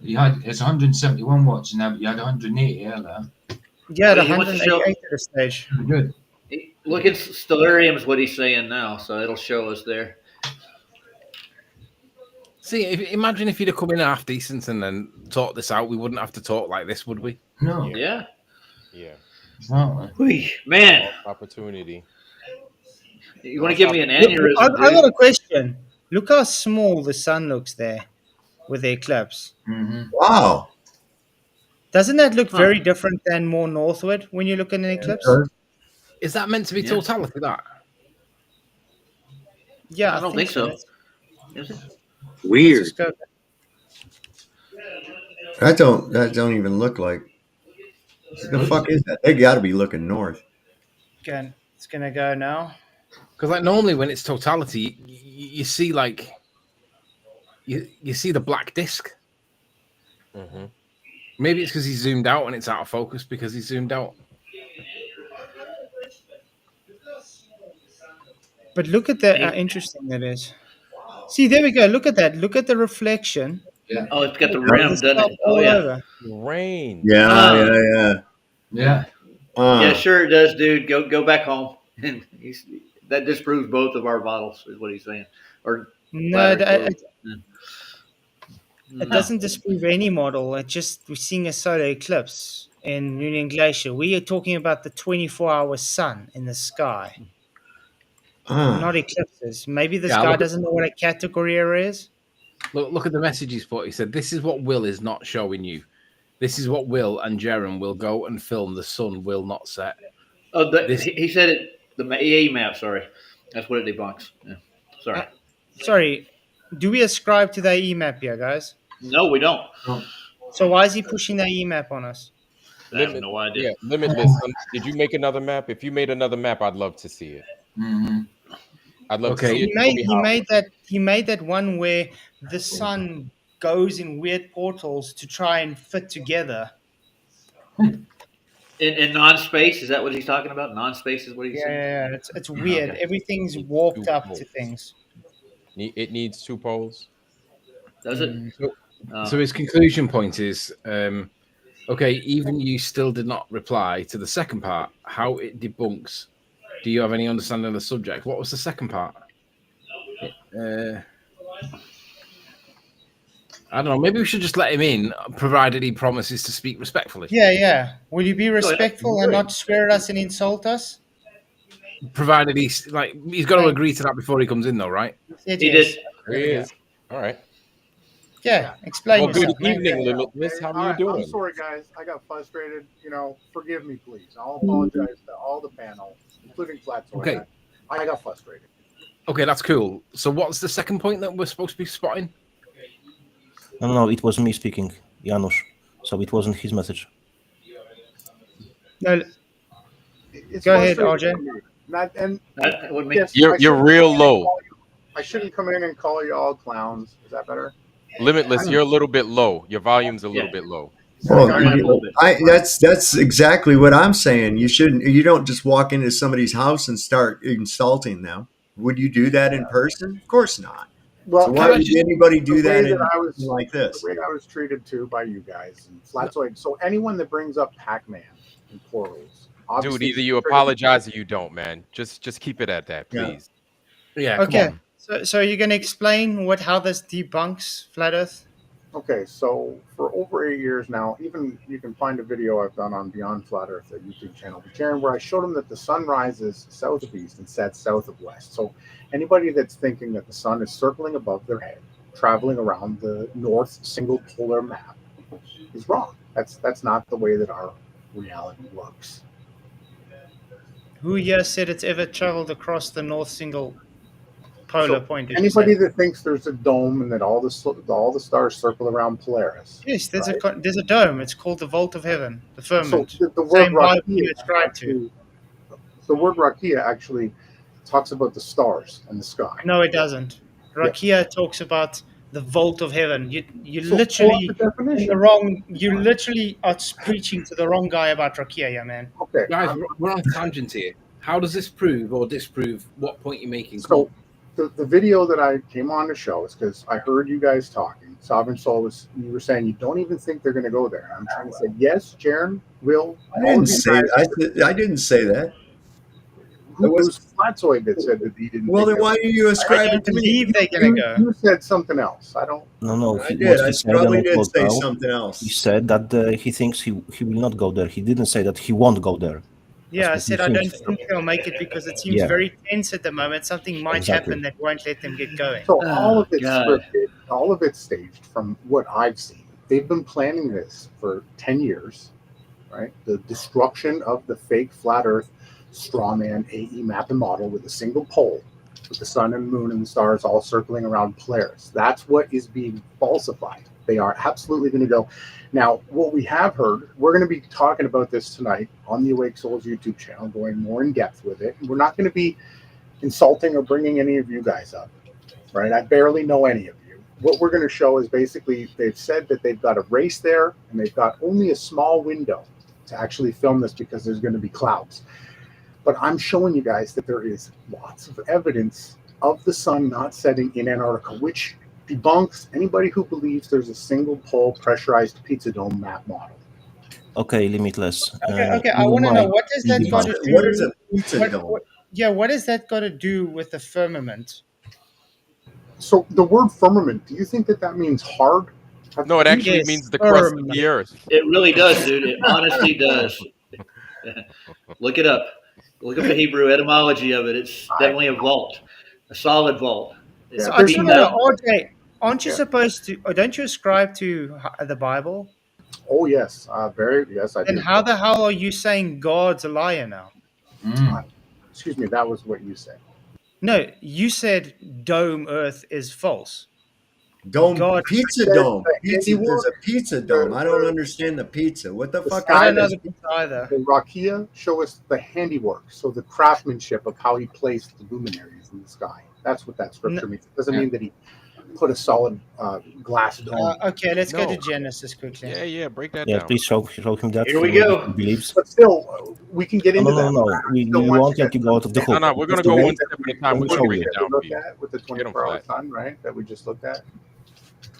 It's 171 watts now, but you had 180 out there. Yeah, the He wants to show- 188 at the stage. Good. Look at Stellarium is what he's saying now, so it'll show us there. See, imagine if you'd have come in half decent and then taught this out, we wouldn't have to talk like this, would we? No. Yeah. Yeah. Exactly. Man. Opportunity. You want to give me an aneurysm? I got a question. Look how small the sun looks there with the eclipse. Mm-hmm. Wow. Doesn't that look very different than more northward when you look at an eclipse? Is that meant to be totality, that? Yeah, I don't think so. Is it? Weird. That don't even look like. What the fuck is that? They got to be looking north. Again, it's gonna go now. Because like normally when it's totality, you see like you see the black disc. Mm-hmm. Maybe it's because he's zoomed out and it's out of focus because he's zoomed out. But look at that! How interesting that is. See, there we go. Look at that. Look at the reflection. Yeah. Oh, it's got the rim, doesn't it? All Oh, yeah. over. Rain. Yeah. Yeah, sure it does, dude. Go back home. And that disproves both of our models, is what he's saying. Or No, it No. doesn't disprove any model. It just we're seeing a solar eclipse in Union Glacier. We are talking about the 24-hour sun in the sky, not eclipses. Maybe this guy doesn't know what a category error is. Look at the message he's put. He said, "This is what Will is not showing you. This is what Will and Jerem will go and film. The sun will not set." Oh, he said it. The EA map. Sorry, that's what it debunks. Yeah. Sorry. Sorry, do we ascribe to that EMAP here, guys? No, we don't. So why is he pushing that EMAP on us? I have no idea. Yeah, limitless. Did you make another map? If you made another map, I'd love to see it. Mm-hmm. I'd love to see it. He made that one where the sun goes in weird portals to try and fit together. In non-space, is that what he's talking about? Non-space is what he's saying? Yeah, it's weird. Okay. Everything's warped up to things. It needs 2 poles. Does it? So his conclusion point is, okay, even you still did not reply to the second part, how it debunks. Do you have any understanding of the subject? What was the second part? I don't know. Maybe we should just let him in, provided he promises to speak respectfully. Yeah. Will you be respectful and not swear at us and insult us? Provided he's got to agree to that before he comes in, though, right? He did. He is. All right. Yeah, explain Well, good yourself. evening, Limitless. How are you doing? I'm sorry, guys. I got frustrated. Forgive me, please. I'll apologize to all the panel, including Flatzoid. Okay. I got frustrated. Okay, that's cool. So what's the second point that we're supposed to be spotting? No, it was me speaking, Janusz. So it wasn't his message. No, It's go ahead, frustrating RJ. for me. You're real low. I shouldn't come in and call you all clowns. Is that better? Limitless, you're a little bit low. Your volume's a little bit low. Well, that's exactly what I'm saying. You don't just walk into somebody's house and start insulting them. Would you do that in person? Of course not. Well, so why would anybody do that like this? The way I was treated too by you guys and Flatzoid. So anyone that brings up Pac-Man and plurals, Dude, either you apologize or you don't, man. Just keep it at that, please. Yeah. Okay. So you're going to explain how this debunks Flat Earth? Okay, so for over 8 years now, even you can find a video I've done on Beyond Flat Earth, a YouTube channel, where I showed them that the sun rises south of east and sets south of west. So anybody that's thinking that the sun is circling above their head traveling around the north single polar map is wrong. That's not the way that our reality works. Who here said it's ever traveled across the north single polar point? Did you Anybody say? that thinks there's a dome and that all the stars circle around Polaris. Yes, there's right? there's a dome. It's called the vault of heaven, the So firmament. the word Same Bible Rakia you ascribe to. actually, the word Rakia actually talks about the stars and the sky. No, it doesn't. Rakia talks about the vault of heaven. You So literally pull up the in the wrong. You literally are preaching to the wrong guy about Rakia, yeah, man. Okay, Guys, we're on a tangent here. How does this prove or disprove what point you're making? So the video that I came on to show is because I heard you guys talking. Sovereign Soul you were saying you don't even think they're going to go there. I'm trying to say yes, Jaron, Will. I didn't say I didn't say that. It was Flatzoid that said that he didn't. Well, then why do you ascribe it to me? You said something else. I don't. No. I What did. I he said probably and what did was say out, something else. He said that he thinks he will not go there. He didn't say that he won't go there. Yeah, I That's what said he I thinks. don't think they'll make it because it seems Yeah. very tense at the moment. Something might Exactly. happen that won't let them get going. So all of it's scripted, all of it's staged from what I've seen. They've been planning this for 10 years, right? The destruction of the fake flat Earth strawman AE map and model with a single pole, with the sun and moon and the stars all circling around Polaris. That's what is being falsified. They are absolutely going to go. Now, what we have heard, we're going to be talking about this tonight on the Awake Souls YouTube channel, going more in depth with it. We're not going to be insulting or bringing any of you guys up, right? I barely know any of you. What we're going to show is basically they've said that they've got a race there and they've got only a small window to actually film this because there's going to be clouds. But I'm showing you guys that there is lots of evidence of the sun not setting in Antarctica, which debunks anybody who believes there's a single pole pressurized pizza dome map model. Okay, Limitless. Okay. I want to know what does that got to do? What is a pizza dome? Yeah, what has that got to do with the firmament? So the word firmament, do you think that means hard? No, it actually means the crust of the earth. It really does, dude. It honestly does. Look it up. Look up the Hebrew etymology of it. It's definitely a vault, a solid vault. So I just want to know, RJ, aren't you supposed to, or don't you ascribe to the Bible? Oh, yes. Yes, I do. Then how the hell are you saying God's a liar now? Excuse me, that was what you said. No, you said dome earth is false. Dome, pizza dome. Pizza, there's a pizza dome. I don't understand the pizza. What the fuck I is don't know this? the pizza either. The Rakia show us the handiwork, so the craftsmanship of how he placed the luminaries in the sky. That's what that scripture means. It doesn't mean that he put a solid glass dome. Okay, let's go to Genesis quickly. Yeah, break that Yeah, down. please show him that. Here we for go. what he believes. But still, we can get into No. that. We won't let you go out of the hook. No, we're going to Just go wait. one step at a time. We're We'll going to show break you. it down for Look you. at with the Get 'em 24-hour flat. sun, right? That we just looked at.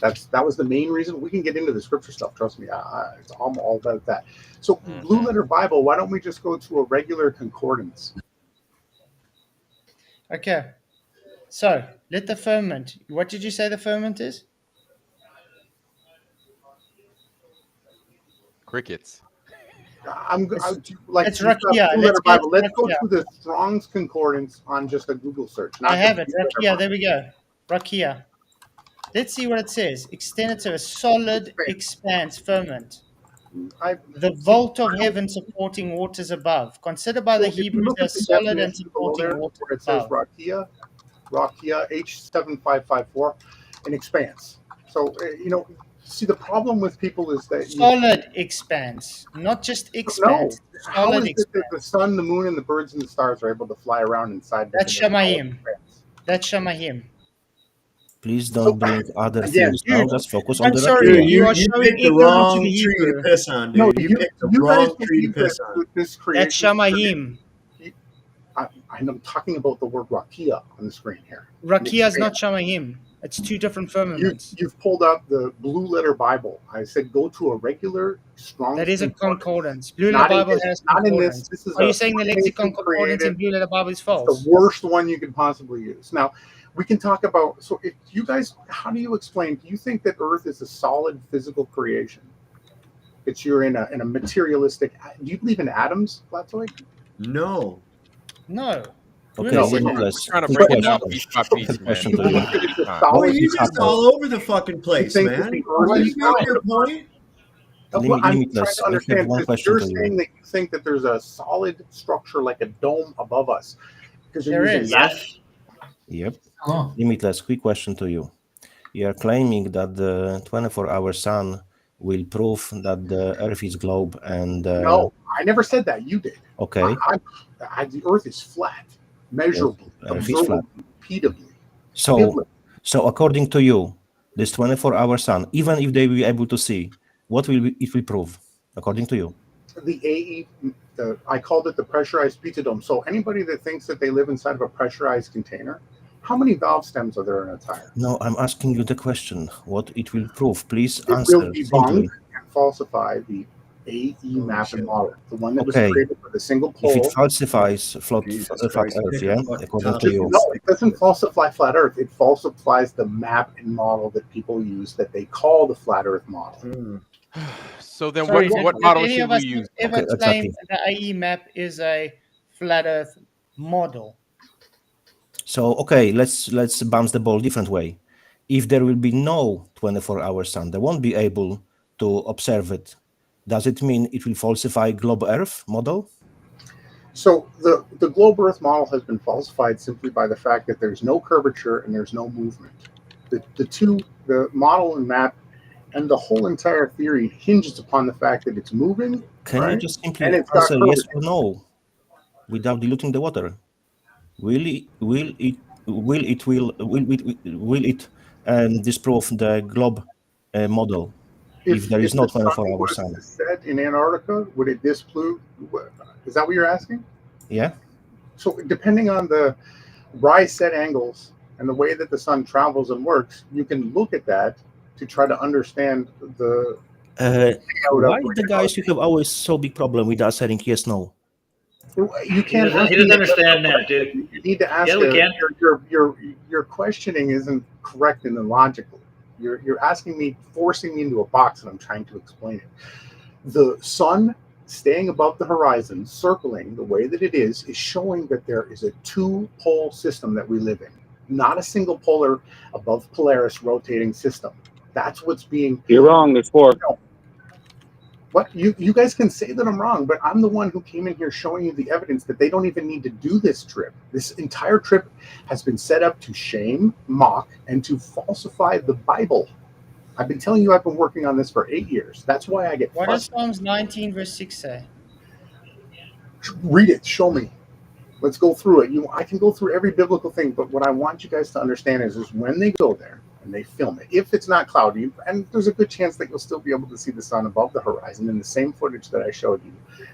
That was the main reason. We can get into the scripture stuff. Trust me, I'm all about that. So, Blue Letter Bible. Why don't we just go to a regular concordance? Okay. So, let the firmament. What did you say the firmament is? Crickets. It's Rakia. Blue Let's Letter go Bible. to Let's go Rakia. to the Strong's Concordance on just a Google search. I have it. Blue Letter Rakia. Bible. There we go. Rakia. Let's see what it says. Extended to a solid expanse firmament. The vault of heaven supporting waters above. Considered by the So if you Hebrews look at as the solid and definition below supporting there, waters where it says above. Rakia H7554, an expanse. So, see, the problem with people is that Solid expanse, not just expanse. No. How Solid is it that expanse. the sun, the moon, and the birds and the stars are able to fly around inside? That's Shamayim. That's Shamayim. Please don't bring other again, things now. Just focus on I'm the sorry, Rakia. you are You showing picked the ignorance to wrong the tree to Hebrew. piss on, dude. No, you picked the you guys wrong tree to believe piss that on. with this That's creation. Shamayim. I'm talking about the word Rakia on the screen here. Rakia is not Shamayim. It's two different firmaments. You've pulled up the Blue Letter Bible. I said go to a regular strong. That is a concordance. Blue Not Letter in Bible this- has not in concordance. this. This is Are you a saying the lexicon concordance in Blue Letter Bible is It's false? the worst one you could possibly use. Now, we can talk about. So, if you guys, how do you explain? Do you think that Earth is a solid physical creation? That you're in a materialistic. Do you believe in atoms, Flatzoid? No. No. Okay, Limitless. Trying to Quick break it down question. piece by piece, Quick man. question to you. Well, you just all over the fucking place, man. Just make your point. Well, I'm trying Limitless. to I have understand one because question you're to you. saying that you think that there's a solid structure like a dome above us because you're There using is. that. Yep. Limitless. Quick question to you. You are claiming that the 24-hour sun will prove that the Earth is globe and No, I never said that. You did. okay. The Earth is flat, measurable, Earth is flat. observable, repeatably. So according to you, this 24-hour sun, even if they will be able to see, what will it will prove, according to you? The AE, I called it the pressurized pizza dome. So anybody that thinks that they live inside of a pressurized container, how many valve stems are there in a tire? No, I'm asking you the question. What it will prove? Please It answer will debunk simply. and falsify the AE map and model, the one that was Okay. created with a single If it pole. falsifies flat Earth, yeah, according to you. No, it doesn't falsify flat Earth. It falsifies the map and model that people use that they call the flat Earth model. So then, Sorry, what did model any should of we us use? ever Okay, claim exactly. the AE map is a flat Earth model? So okay, let's bounce the ball different way. If there will be no 24-hour sun, they won't be able to observe it. Does it mean it will falsify globe Earth model? So the globe Earth model has been falsified simply by the fact that there's no curvature and there's no movement. The model and map and the whole entire theory hinges upon the fact that it's moving. Can you right? just And simply it's got answer yes curvature. or no without diluting the water? Will it disprove the globe model if there is If no the sun 24-hour was sun? to set in Antarctica, would it disprove? Is that what you're asking? Yeah. So depending on the rise set angles and the way that the sun travels and works, you can look at that to try to understand the Why the guys you have always so big problem with us saying yes no? You can't. He doesn't understand that, dude. You need to ask. Yeah, we can. Your questioning isn't correct and illogical. You're asking me, forcing me into a box, and I'm trying to explain it. The sun staying above the horizon, circling the way that it is showing that there is a two-pole system that we live in, not a single polar above Polaris rotating system. That's what's being. You're wrong. There's four. No. What you guys can say that I'm wrong, but I'm the one who came in here showing you the evidence that they don't even need to do this trip. This entire trip has been set up to shame, mock, and to falsify the Bible. I've been telling you I've been working on this for 8 years. That's why I get What does frustrated. Psalms 19 verse 6 say? Read it, show me. Let's go through it. I can go through every biblical thing, but what I want you guys to understand is when they go there and they film it, if it's not cloudy, and there's a good chance that you'll still be able to see the sun above the horizon in the same footage that I showed you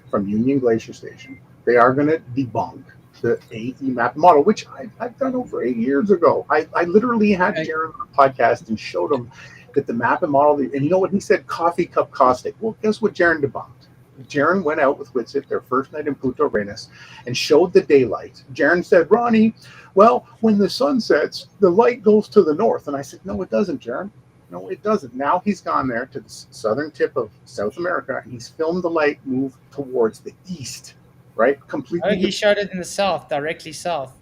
from Union Glacier Station, they are going to debunk the AE map model, which I've done over 8 years ago. I literally had Jaron on a podcast and showed him that the map and model, and you know what he said? Coffee cup caustic. Well, guess what Jaron debunked? Jaron went out with Witsit their first night in Punta Arenas and showed the daylight. Jaron said, Ronnie, well, when the sun sets, the light goes to the north. And I said, no, it doesn't, Jaron. No, it doesn't. Now he's gone there to the southern tip of South America, and he's filmed the light move towards the east, right? Completely. Oh, he showed it in the south, directly south.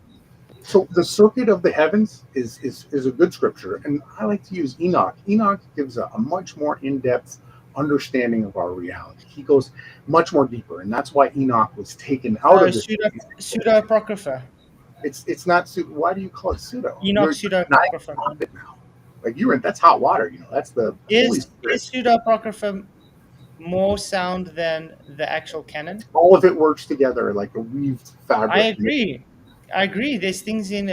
So the circuit of the heavens is a good scripture, and I like to use Enoch. Enoch gives a much more in-depth understanding of our reality. He goes much more deeper, and that's why Enoch was taken out of this. Pseudo-apocrypha. It's not pseudo. Why do you call it pseudo? Enoch pseudo-apocrypha. Like that's hot water. That's the is pseudo-apocrypha more sound than the actual canon? All of it works together like a weaved fabric. I agree. There's things in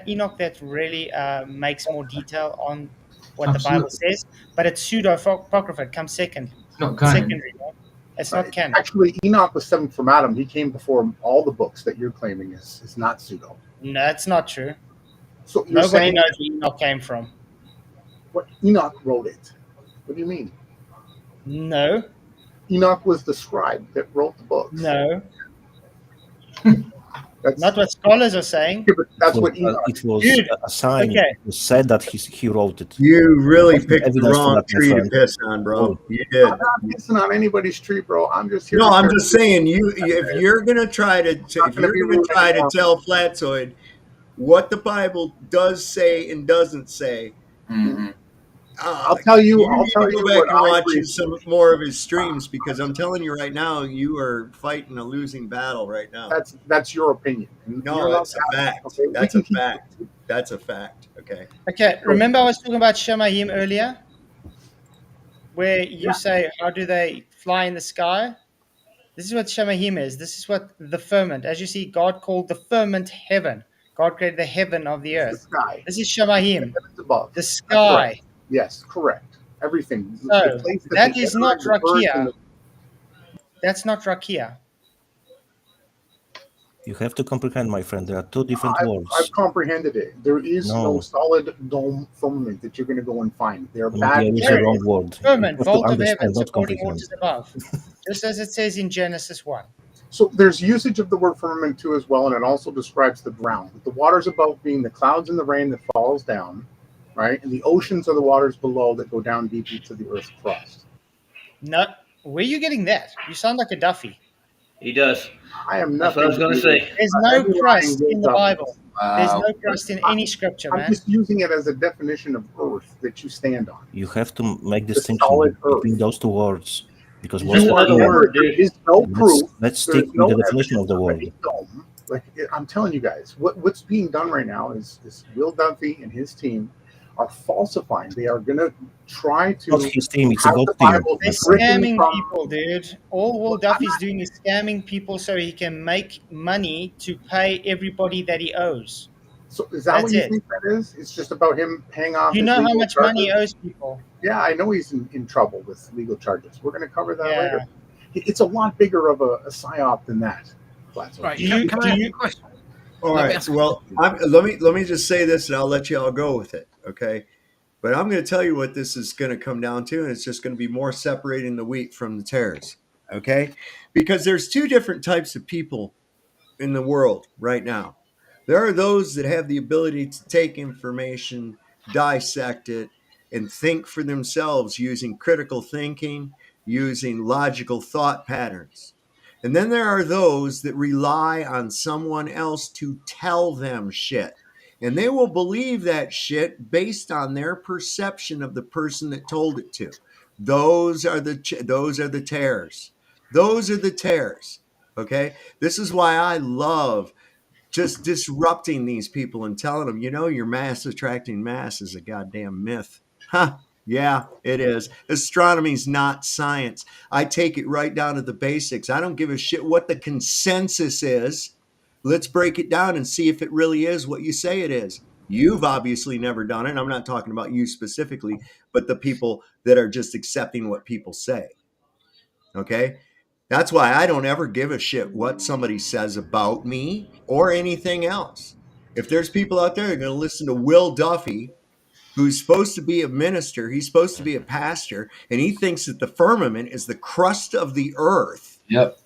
Enoch that really makes more detail on what the Bible says, but it's pseudo-apocrypha. It comes second. It's not canon. Secondary. Right? It's not canon. Actually, Enoch was seventh from Adam. He came before all the books that you're claiming is not pseudo. No, that's not true. So you're Nobody saying knows where Enoch came from. What Enoch wrote it? What do you mean? No. Enoch was the scribe that wrote the books. No. Not what scholars are saying. Yeah, but that's it was, what Enoch. it was Dude, a sign. okay. It was said that he wrote it. You really What's the picked the evidence for wrong that, my tree to friend? piss on, bro. Oh. You did. I'm not pissing on anybody's tree, bro. I'm just here. No, to I'm share just saying if you're gonna try to tell Flatzoid what the Bible does say and doesn't say, I'll tell you. you I'll need tell to go you back what and I watch preach. some more of his streams, because I'm telling you right now, you are fighting a losing battle right now. That's your opinion. No, that's a fact. Okay, That's a fact. That's a fact. Okay. Okay, remember I was talking about Shemayim earlier? Where you say, how do they fly in the sky? This is what Shemayim is. This is what the firmament. As you see, God called the firmament heaven. God created the heaven of the earth. The sky. This is Shemayim. Above. The sky. Correct. Yes, correct. Everything. So, that is not Rakia. The... That's not Rakia. You have to comprehend, my friend. There are two different words. I've comprehended it. There is no solid dome firmament that you're going to go and find. They're bad. There is a wrong word. Firmament, vault of understand, heaven, not supporting comprehend. waters above. Just as it says in Genesis 1. So there's usage of the word firmament too as well, and it also describes the ground. The waters above being the clouds and the rain that falls down, right? And the oceans are the waters below that go down deep into the earth's crust. No, where are you getting that? You sound like a Duffy. He does. I am That's nothing. what I was going to say. There's no crust in the Bible. There's no crust in any scripture, man. I'm just using it as a definition of earth that you stand on. You have to make distinction between those two words. Because Just another word, dude. There is no proof. Let's stick with the definition of the word. Like I'm telling you guys, what's being done right now is Will Duffy and his team are falsifying. They are going to try to. Not his team, it's a God team. They're scamming people, dude. All Will Duffy's doing is scamming people so he can make money to pay everybody that he owes. So is that what you think that is? It's just about him paying off. You know how much money he owes people. Yeah, I know he's in trouble with legal charges. We're going to cover that later. It's a lot bigger of a psyop than that. Right. Can I ask you a question? All right. Well, let me just say this, and I'll let you all go with it. Okay. But I'm going to tell you what this is going to come down to, and it's just going to be more separating the wheat from the tares. Okay. Because there's two different types of people in the world right now. There are those that have the ability to take information, dissect it, and think for themselves using critical thinking, using logical thought patterns. And then there are those that rely on someone else to tell them shit. And they will believe that shit based on their perception of the person that told it to. Those are the tares. Those are the tares. Okay? This is why I love just disrupting these people and telling them, your mass attracting mass is a goddamn myth. Huh. Yeah, it is. Astronomy's not science. I take it right down to the basics. I don't give a shit what the consensus is. Let's break it down and see if it really is what you say it is. You've obviously never done it. I'm not talking about you specifically, but the people that are just accepting what people say. Okay? That's why I don't ever give a shit what somebody says about me or anything else. If there's people out there that are going to listen to Will Duffy, who's supposed to be a minister, he's supposed to be a pastor, and he thinks that the firmament is the crust of the earth. Yep.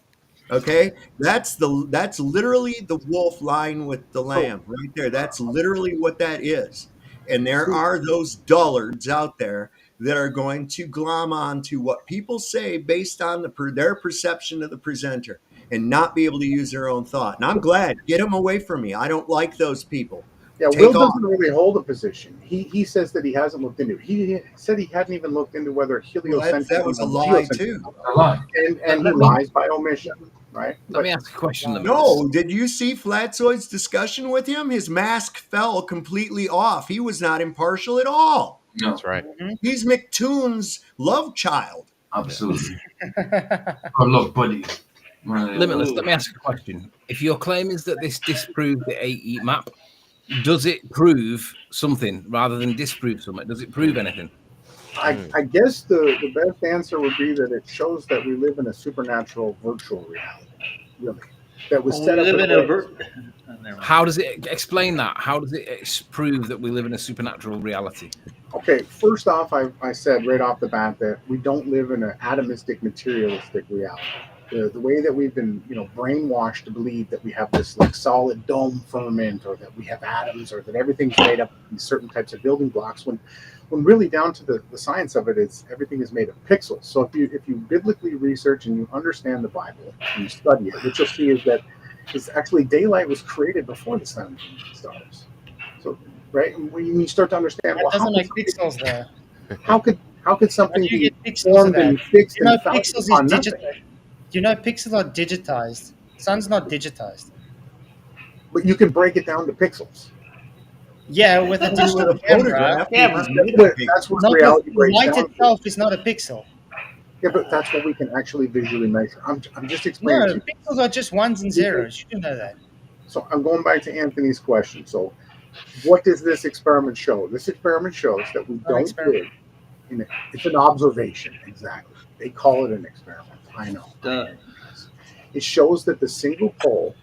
Okay, that's literally the wolf lying with the lamb right there. That's literally what that is. And there are those dullards out there that are going to glom on to what people say based on their perception of the presenter and not be able to use their own thought. And I'm glad. Get them away from me. I don't like those people. Yeah, Will doesn't really hold a position. He says that he hasn't looked into it. He said he hadn't even looked into whether heliocentrism that was a lie too. A lie. And he lies by omission, right? Let me ask a question. No, did you see Flatzoid's discussion with him? His mask fell completely off. He was not impartial at all. No. That's right. He's McToon's love child. Absolutely. Oh, look, buddy. Limitless, let me ask a question. If your claim is that this disproves the AE map, does it prove something rather than disprove something? Does it prove anything? I guess the best answer would be that it shows that we live in a supernatural virtual reality. Really. That was set up. How does it explain that? How does it prove that we live in a supernatural reality? Okay, first off, I said right off the bat that we don't live in an atomistic, materialistic reality. the way that we've been, brainwashed to believe that we have this like solid dome firmament, or that we have atoms, or that everything's made up of these certain types of building blocks, when really down to the science of it is everything is made of pixels. So if you biblically research and you understand the Bible and you study it, what you'll see is that is actually daylight was created before the sun and the stars. So right, and when you start to understand, That doesn't make pixels though. How could something How do you be get pixels of formed that? and fixed You know, and founded pixels is upon digital. nothing? Do you know pixels are digitized? Sun's not digitized. But you can break it down to pixels. Yeah, with a digital With a camera. photograph, But that's what Not reality with breaks light down to. itself is not a pixel. Yeah, but that's what we can actually visually measure. I'm just explaining No, to you. pixels are just ones and zeros. You know that. So I'm going back to Anthony's question. So what does this experiment show? This experiment shows that we don't dig. It's an observation, exactly. They call it an experiment. I know. It shows that the single pole,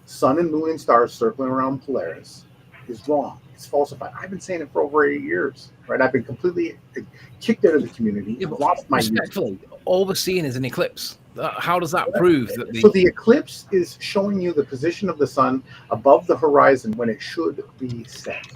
sun and moon and stars circling around Polaris, is wrong. It's falsified. I've been saying it for over 8 years, right? I've been completely kicked out of the community. Yeah, I've but lost my YouTube. respectfully, all we're seeing is an eclipse. How does that prove that the? So the eclipse is showing you the position of the sun above the horizon when it should be set.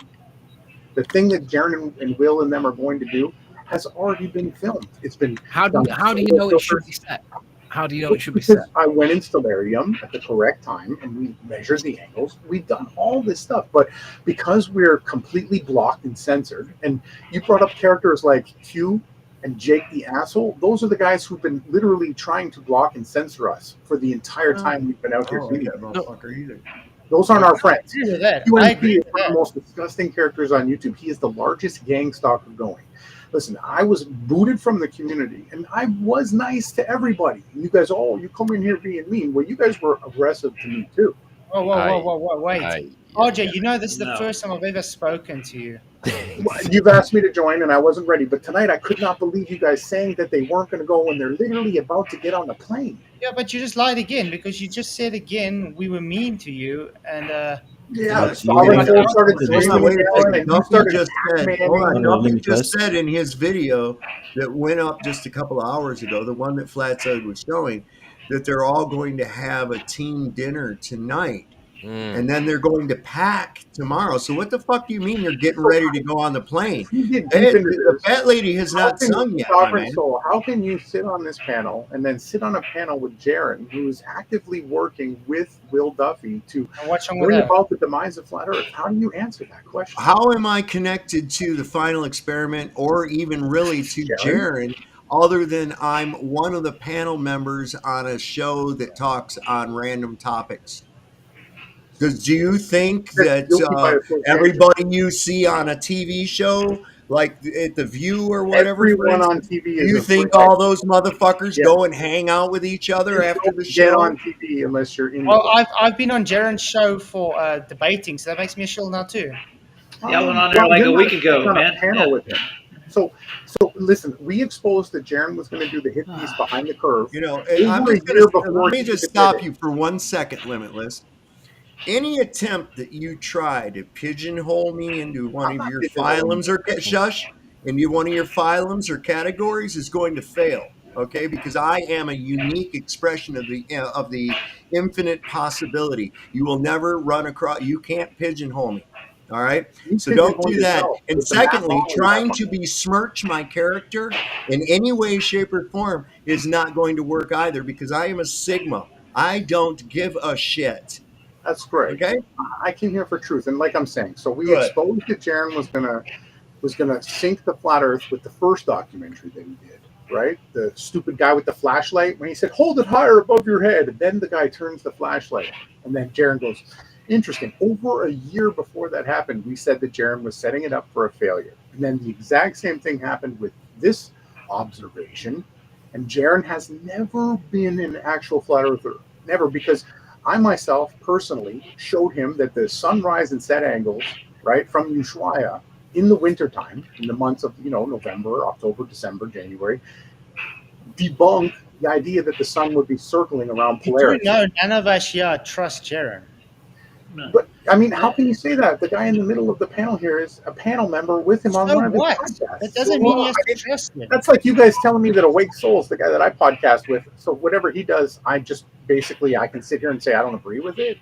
The thing that Jaron and Will and them are going to do has already been filmed. It's been How do you know it should be set? How do you know it should be because set? I went in Stellarium at the correct time and we measured the angles. We've done all this stuff, but because we're completely blocked and censored, and you brought up characters like Q and Jake the Asshole, those are the guys who've been literally trying to block and censor us for the entire time we've been out here doing it. Those aren't our friends. I agree with that. UNP is one of the most disgusting characters on YouTube. He is the largest gang stalker going. Listen, I was booted from the community, and I was nice to everybody. And you guys, you come in here being mean. Well, you guys were aggressive to me too. Whoa, wait. RJ, you know this is the first time I've ever spoken to you. You've asked me to join, and I wasn't ready. But tonight, I could not believe you guys saying that they weren't going to go when they're literally about to get on the plane. Yeah, but you just lied again because you just said again we were mean to you, and yeah, Hold on, wait a second. Duffy just said in his video that went up just a couple of hours ago, the one that Flatzoid was showing, that they're all going to have a team dinner tonight. And then they're going to pack tomorrow. So what the fuck do you mean they're getting ready to go on the plane? The fat lady has not sung yet, my man. So how can you sit on this panel and then sit on a panel with Jaron, who is actively working with Will Duffy to bring about the demise of Flat Earth? How do you answer that question? How am I connected to the final experiment, or even really to Jaron, other than I'm one of the panel members on a show that talks on random topics? Do you think that everybody you see on a TV show, like at The View or whatever, everyone on TV do you think all those motherfuckers go and hang out with each other after the show? Get on TV unless you're in. Well, I've been on Jaron's show for debating, so that makes me a shill now too. Yeah, I went on there like a week ago, on man. A panel with him. So listen, we exposed that Jaron was going to do the hit piece behind the curve. Let me just stop you for 1 second, Limitless. Any attempt that you try to pigeonhole me into one of your phylums or categories is going to fail, okay? Because I am a unique expression of the infinite possibility. You will never run across. You can't pigeonhole me. All right. So don't do that. And secondly, trying to besmirch my character in any way, shape, or form is not going to work either, because I am a Sigma. I don't give a shit. That's great. Okay. I came here for truth, and like I'm saying, so we exposed that Jaron was gonna sink the flat Earth with the first documentary that he did, right? The stupid guy with the flashlight when he said, "Hold it higher above your head," and then the guy turns the flashlight, and then Jaron goes, "Interesting." Over a year before that happened, we said that Jaron was setting it up for a failure, and then the exact same thing happened with this observation, and Jaron has never been an actual flat earther, never, because I myself personally showed him that the sunrise and set angles, right, from Ushuaia in the wintertime, in the months of, November, October, December, January, debunk the idea that the sun would be circling around Polaris. You do know none of us here trust Jaron. But I mean, how can you say that? The guy in the middle of the panel here is a panel member with him on So one of his what? podcasts. That doesn't mean he has I to trust him. that's like you guys telling me that Awake Souls, the guy that I podcast with, so whatever he does, I just basically I can sit here and say I don't agree with it.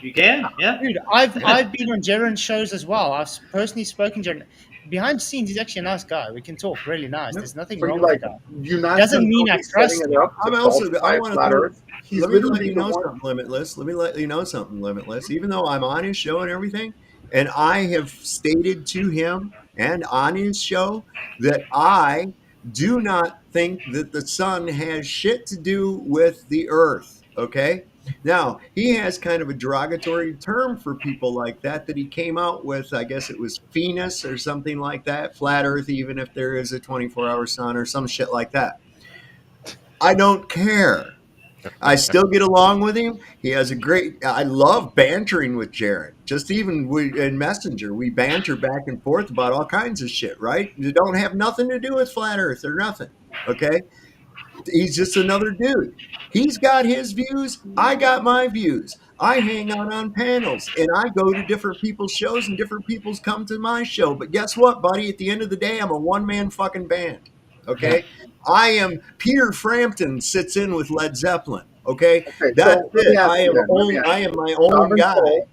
You can, yeah. Dude, I've been on Jaren's shows as well. I've personally spoken to Jaren. Behind the scenes, he's actually a nice guy. We can talk really nice. There's nothing So wrong you with like the guy. you not Doesn't mean I he's trust setting it him. up to I'm also falsify I want flat to Earth. He's let me let literally you the know one. something, Limitless. Let me let you know something, Limitless. Even though I'm on his show and everything, and I have stated to him and on his show that I do not think that the sun has shit to do with the earth. Okay. Now, he has kind of a derogatory term for people like that he came out with. I guess it was Venus or something like that, flat earth, even if there is a 24-hour sun or some shit like that. I don't care. I still get along with him. He has a great. I love bantering with Jared. Just even in Messenger, we banter back and forth about all kinds of shit. Right? You don't have nothing to do with flat Earth or nothing. Okay? He's just another dude. He's got his views. I got my views. I hang out on panels and I go to different people's shows and different people's come to my show. But guess what, buddy? At the end of the day, I'm a one-man fucking band. Okay? I am Peter Frampton sits in with Led Zeppelin. Okay? Okay, That's so let me it. ask you then. I am my own Sovereign guy. Soul,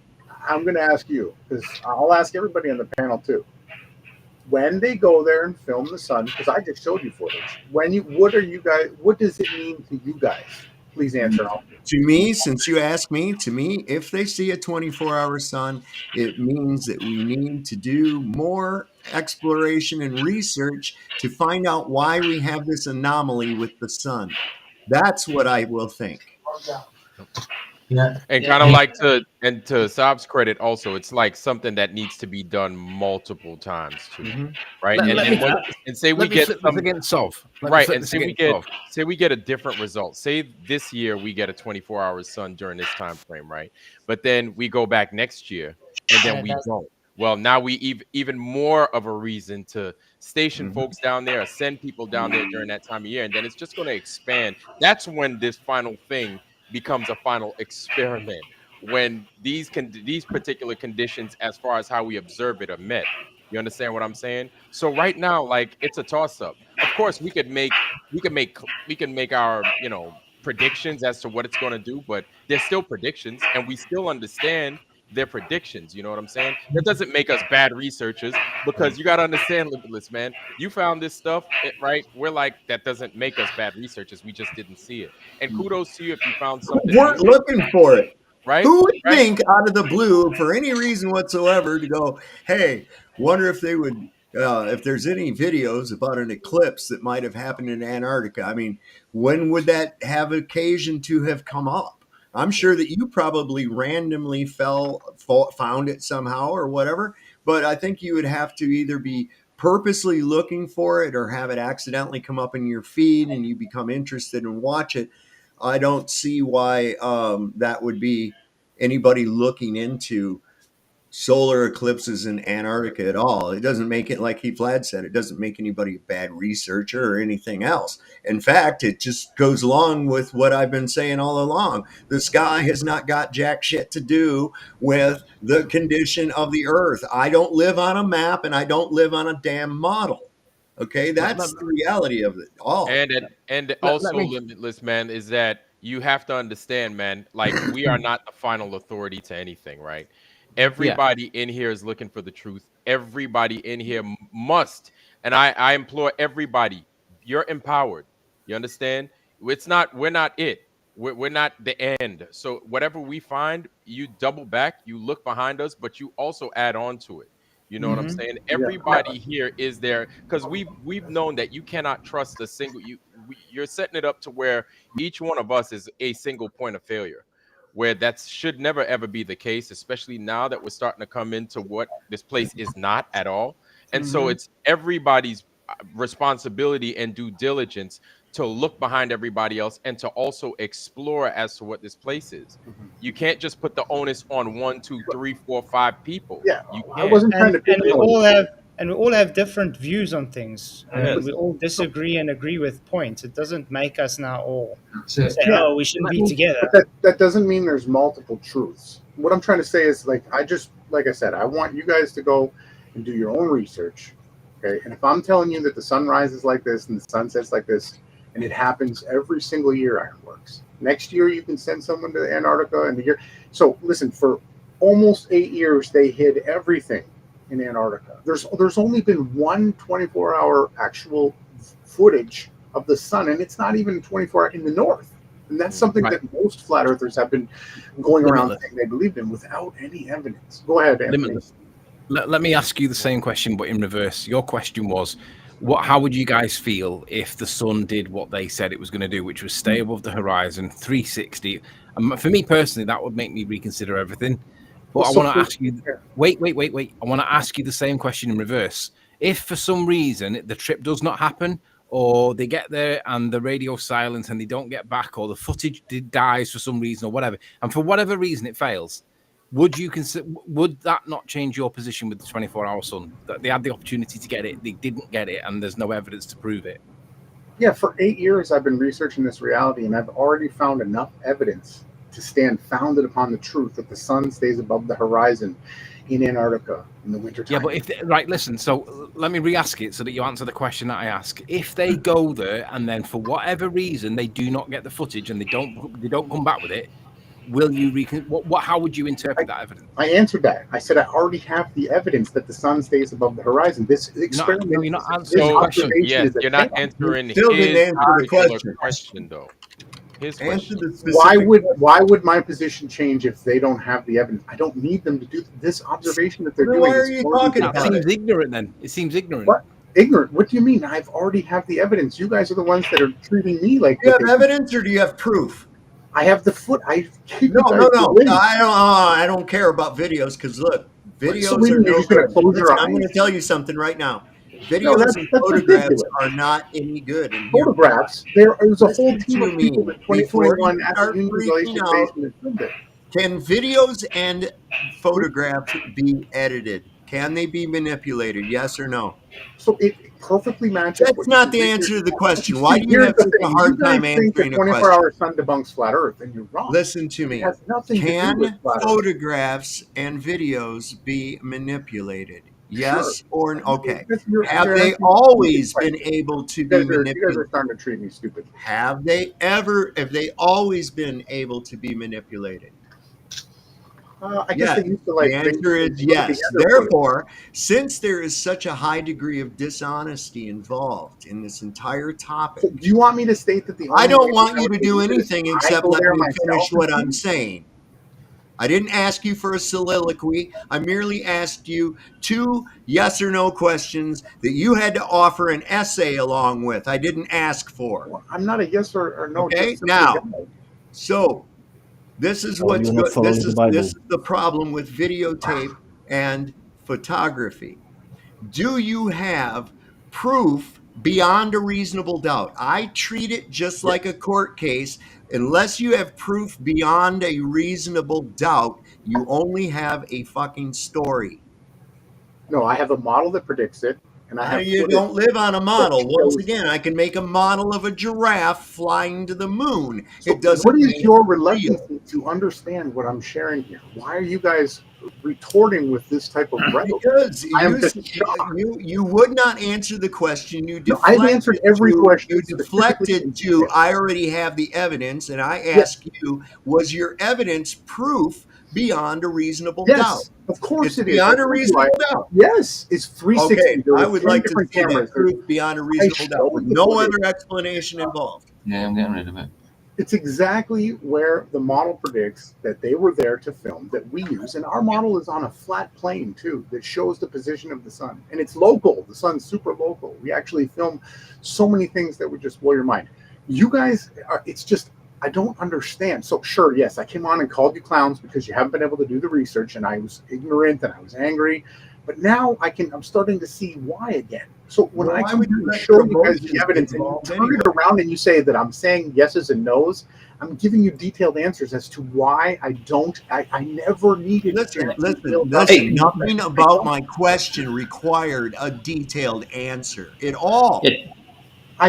I'm going to ask you because I'll ask everybody on the panel too. When they go there and film the sun, because I just showed you footage. What does it mean to you guys? Please answer all. To me, since you asked me, if they see a 24-hour sun, it means that we need to do more exploration and research to find out why we have this anomaly with the sun. That's what I will think. Yeah. And kind of like to Saab's credit, also, it's like something that needs to be done multiple times too, right? And say we get some against Solve, right, and say we get a different result. Say this year we get a 24-hour sun during this time frame, right? But then we go back next year and then we don't. Well, now we even more of a reason to station folks down there, or send people down there during that time of year, and then it's just going to expand. That's when this final thing becomes a final experiment, when these particular conditions, as far as how we observe it, are met. You understand what I'm saying? So right now, like, it's a toss up. Of course, we can make our predictions as to what it's going to do, but they're still predictions, and we still understand their predictions. You know what I'm saying? That doesn't make us bad researchers, because you got to understand, Limitless, man. You found this stuff, right? We're like, that doesn't make us bad researchers. We just didn't see it. And kudos to you if you found something. Weren't looking for it. Right? Who would think out of the blue, for any reason whatsoever, to go, hey, wonder if they would, if there's any videos about an eclipse that might have happened in Antarctica. I mean, when would that have occasion to have come up? I'm sure that you probably randomly found it somehow or whatever, but I think you would have to either be purposely looking for it or have it accidentally come up in your feed and you become interested and watch it. I don't see why that would be anybody looking into solar eclipses in Antarctica at all. It doesn't make it, like Vlad said, it doesn't make anybody a bad researcher or anything else. In fact, it just goes along with what I've been saying all along. The sky has not got jack shit to do with the condition of the earth. I don't live on a map and I don't live on a damn model. Okay, that's the reality of it all. And also, Limitless, man, is that you have to understand, man, like, we are not the final authority to anything, right? Everybody in here is looking for the truth. Everybody in here must, and I implore everybody, you're empowered. You understand? We're not it. We're not the end. So whatever we find, you double back, you look behind us, but you also add on to it. You know what I'm saying? Everybody here is there, because we've known that you cannot trust a single. You're setting it up to where each one of us is a single point of failure, where that should never ever be the case, especially now that we're starting to come into what this place is not at all. And so it's everybody's responsibility and due diligence to look behind everybody else and to also explore as to what this place is. You can't just put the onus on 1, 2, 3, 4, 5 people. Yeah, you I wasn't trying to. And we all have And we all have different views on things, and Yes. we all disagree and agree with points. It doesn't make us now all it. say, Yeah. "Oh, we shouldn't be together." But that doesn't mean there's multiple truths. What I'm trying to say is, like I said, I want you guys to go and do your own research. Okay. And if I'm telling you that the sun rises like this and the sun sets like this, and it happens every single year, Ironworks. Next year you can send someone to Antarctica, and the year. So listen, for almost 8 years they hid everything in Antarctica. There's only been one 24-hour actual footage of the sun, and it's not even 24 in the north. And that's something that most flat earthers have been going around saying they believed in without any evidence. Go ahead, Anthony. Limitless. Let me ask you the same question, but in reverse. Your question was, how would you guys feel if the sun did what they said it was going to do, which was stay above the horizon, 360? For me personally, that would make me reconsider everything. But I want to ask you, wait. I want to ask you the same question in reverse. If for some reason the trip does not happen, or they get there and the radio silence and they don't get back, or the footage dies for some reason or whatever, and for whatever reason it fails, would that not change your position with the 24-hour sun? That they had the opportunity to get it, they didn't get it, and there's no evidence to prove it. Yeah, for 8 years I've been researching this reality, and I've already found enough evidence to stand founded upon the truth that the sun stays above the horizon in Antarctica in the wintertime. Yeah, but listen, so let me re-ask it so that you answer the question that I ask. If they go there and then for whatever reason they do not get the footage and they don't come back with it, will you how would you interpret that evidence? I answered that. I said I already have the evidence that the sun stays above the horizon. This experiment, you're not answering the question. Yes, you're not answering his question though. His question. Why would my position change if they don't have the evidence? I don't need them to do this observation that they're doing. Why are you talking about it? Seems ignorant then. It seems ignorant. What? Ignorant? What do you mean? I've already have the evidence. You guys are the ones that are treating me like. Do you have evidence or do you have proof? I have the foot. No. I don't care about videos because look, videos are no good. Listen, I'm going to tell you something right now. Videos and photographs are not any good. And photographs. There is a whole team of people in 2021 at the Union Glacier Basin that filmed it. Can videos and photographs be edited? Can they be manipulated? Yes or no? So it perfectly matches. That's not the answer to the question. Why do you have such a hard time answering a question? 24-hour sun debunks flat Earth, and you're wrong. Listen to me. Can photographs and videos be manipulated? Yes or no? Okay. Have they always been able to be manipulated? You guys are starting to treat me stupid. Have they always been able to be manipulated? I guess they used to the answer is yes. Therefore, since there is such a high degree of dishonesty involved in this entire topic, so do you want me to state that I don't want you to do anything except let me finish what I'm saying. I didn't ask you for a soliloquy. I merely asked you 2 yes or no questions that you had to offer an essay along with. I didn't ask for. Well, I'm not a yes or no. Okay, now, so this is what's good. This is the problem with videotape and photography. Do you have proof beyond a reasonable doubt? I treat it just like a court case. Unless you have proof beyond a reasonable doubt, you only have a fucking story. No, I have a model that predicts it. And you don't live on a model. Once again, I can make a model of a giraffe flying to the moon. So it doesn't. What is your reluctance to understand what I'm sharing here? Why are you guys retorting with this type of rhetoric? Because you would not answer the question. You I've answered every question. You deflected to, I already have the evidence, and I ask you, was your evidence proof beyond a reasonable doubt? Of course it's it is. Beyond a reasonable doubt. Yes, it's 360. Okay, I would like to see that proof beyond a reasonable doubt with no other explanation involved. Yeah, I'm getting rid of it. It's exactly where the model predicts that they were there to film that we use. And our model is on a flat plane, too, that shows the position of the sun. And it's local. The sun's super local. We actually film so many things that would just blow your mind. You guys, it's just, I don't understand. So sure, yes, I came on and called you clowns because you haven't been able to do the research, and I was ignorant and I was angry. But now I'm starting to see why again. So when Well, I why come would here you and let show your you guys the emotions evidence get and you involved turn anyway? it around and you say that I'm saying yeses and nos, I'm giving you detailed answers as to why I never needed Listen, Bill listen. Duffy. Nothing about my question required a detailed answer at all.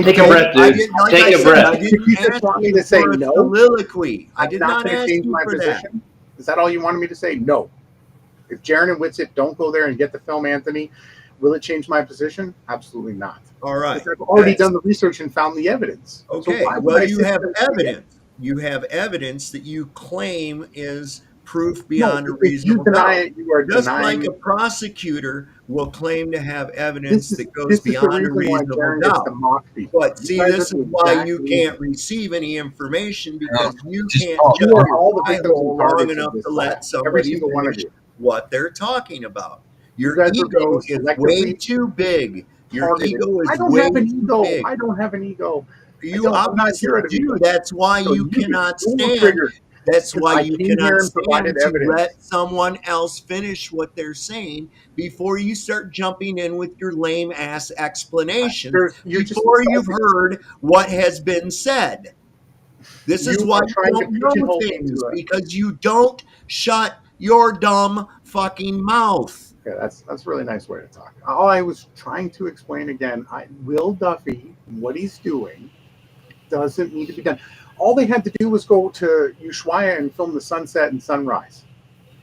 Take a breath, I dude. didn't, like Take I a said, breath. I If didn't you just ask want me you to say for a no, soliloquy. I I'm did not not going to ask change you my for that. position. Is that all you wanted me to say? No. If Jaron and Whitsitt don't go there and get the film, Anthony, will it change my position? Absolutely not. All right. Because I've already That's done the research and found the evidence. So okay. why would Well, I you sit have there and say yes? evidence. You have evidence that you claim is proof No, beyond a if you reasonable deny doubt. it, you are Just like denying. a prosecutor will claim to have evidence This that is goes this is the beyond a reason why reasonable Jaron gets to doubt. mock people. But You see, guys are this is the why exact you reason. can't receive any information because you can't You shut are your all the eye victims hole and long targets of enough this to call. let Every somebody single one of finish you. what they're talking about. You Your guys are ego being is way selectively too big. Your targeted. ego I is don't way have an too ego. big. I don't have an ego. You I'm not obviously here out of do. ego. That's why So you you cannot were stand. triggered That's because why I you came cannot here and provided stand to evidence. let someone else finish what they're saying before you start jumping in with your lame ass explanations You just before you've insulted. heard what has been said. This is You why are you trying to don't know pigeonhole me things into a. because you don't shut your dumb fucking mouth. Okay, that's a really nice way to talk. All I was trying to explain again, Will Duffy, what he's doing, doesn't need to be done. All they had to do was go to Ushuaia and film the sunset and sunrise.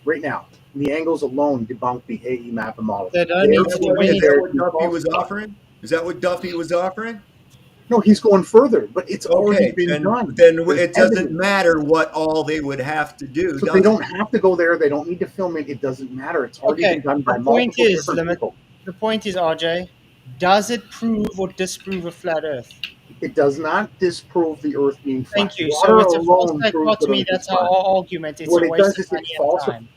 Right now, the angles alone debunk the AE map and model. They don't need to do Is anything. that what Duffy was offering? Is that what Duffy was offering? No, he's going further, but it's already Okay, been then done. There's it doesn't evidence. matter what all they would have to do, So they does it? don't have to go there. They don't need to film it. It doesn't matter. It's already Okay, been done by the point multiple is, different people. The point is, RJ, does it prove or disprove a flat Earth? It does not disprove the Earth being flat. Thank you. Water So it's a false alone proves the dichotomy. Earth is That's our flat. argument. It's What a it waste does of is it money and falsifies. time.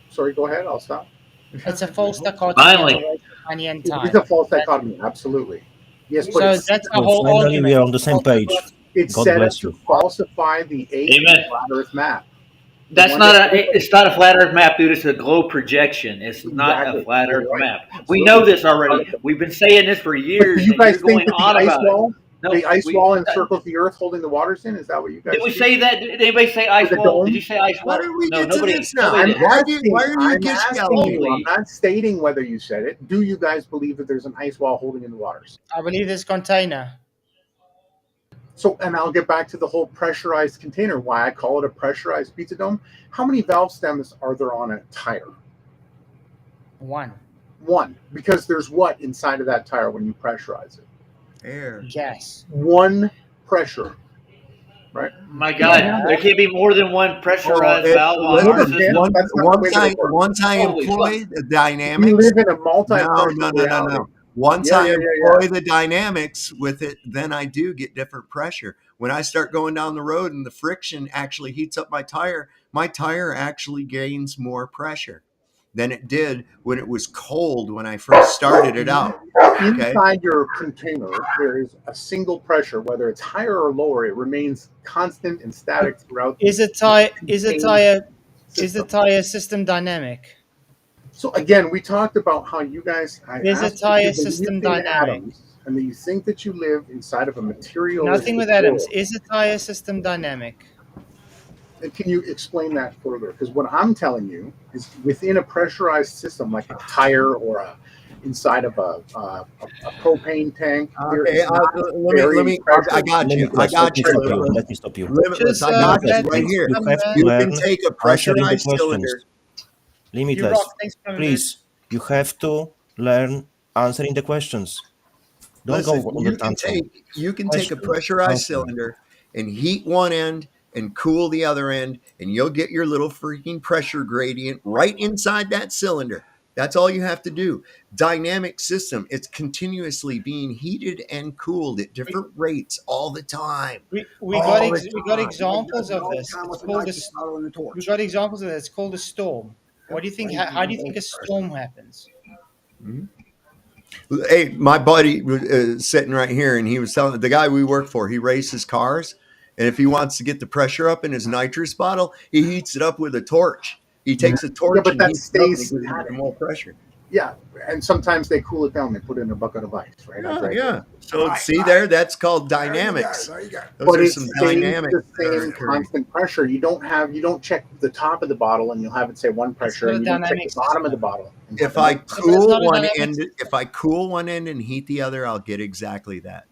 Sorry, go ahead. I'll stop. It's a false dichotomy. It's a Finally. waste of money and It time. is a false dichotomy, absolutely. Yes, but So it's that's our So whole finally, we argument. are on the same page. it's God set up bless to you. falsify the Amen. flat Earth map. The That's one not that- it's not a flat Earth map, dude. It's a globe projection. It's not a Exactly. flat You're Earth right. map. We Absolutely. know this already. We've been saying this for But do years, you and guys you're think going that the on ice about it. wall, No, the ice wall encircles the Earth, holding the waters in? Is that what you guys? Did we do? say that? Did anybody say ice the wall? Did dome? you say ice How wall? did we No, get to nobody. this now? Nobody I'm did. Why are you asking gish-yelling you. me? I'm not stating whether you said it. Do you guys believe that there's an ice wall holding in the waters? I believe this container. So, and I'll get back to the whole pressurized container, why I call it a pressurized pizza dome. How many valve stems are there on a tire? One. Because there's what inside of that tire when you pressurize it? Air. Gas. One pressure, right? My God, there can't be more than one pressurized valve on our Listen, system. once I Holy employ fuck. the dynamics. We live in a multi-pressure No. reality. Once Yeah, I yeah, employ the dynamics with it, then I do get different pressure. When I start going down the road and the friction actually heats up my tire actually gains more pressure than it did when it was cold when I first started it out. Okay? Inside your container, there is a single pressure, whether it's higher or lower, it remains constant and static throughout. Is the tire system dynamic? So again, we talked about how you guys. Is the tire system dynamic? Atoms, and that you think that you live inside of a material. Nothing with atoms. Is the tire system dynamic? And can you explain that further? Because what I'm telling you is within a pressurized system, like a tire or inside of a propane tank. Okay, let me. I got you. Let me stop you. Limitless. I got you right here. You can take a pressurized cylinder. Limitless. Please, you have to learn answering the questions. Don't Listen, go on the tantrum. you can take a pressurized cylinder and heat one end and cool the other end, and you'll get your little freaking pressure gradient right inside that cylinder. That's all you have to do. Dynamic system. It's continuously being heated and cooled at different rates all the time. We got examples of this. It's called we got examples of this. It's called a storm. What do you think? How do you think a storm happens? Mm-hmm. Hey, my buddy was sitting right here, and he was telling the guy we work for, he races cars, and if he wants to get the pressure up in his nitrous bottle, he heats it up with a torch. He takes a torch but and that heats it up and stays gives it more pressure. Yeah, and sometimes they cool it down. They put it in a bucket of ice, right? Yeah. So see there, that's called dynamics. Those But are it some stays dynamics the that are same occurring. constant pressure. You don't check the top of the bottle and you'll have it say one pressure, and you don't check the bottom of the bottle. If I cool one end and heat the other, I'll get exactly that.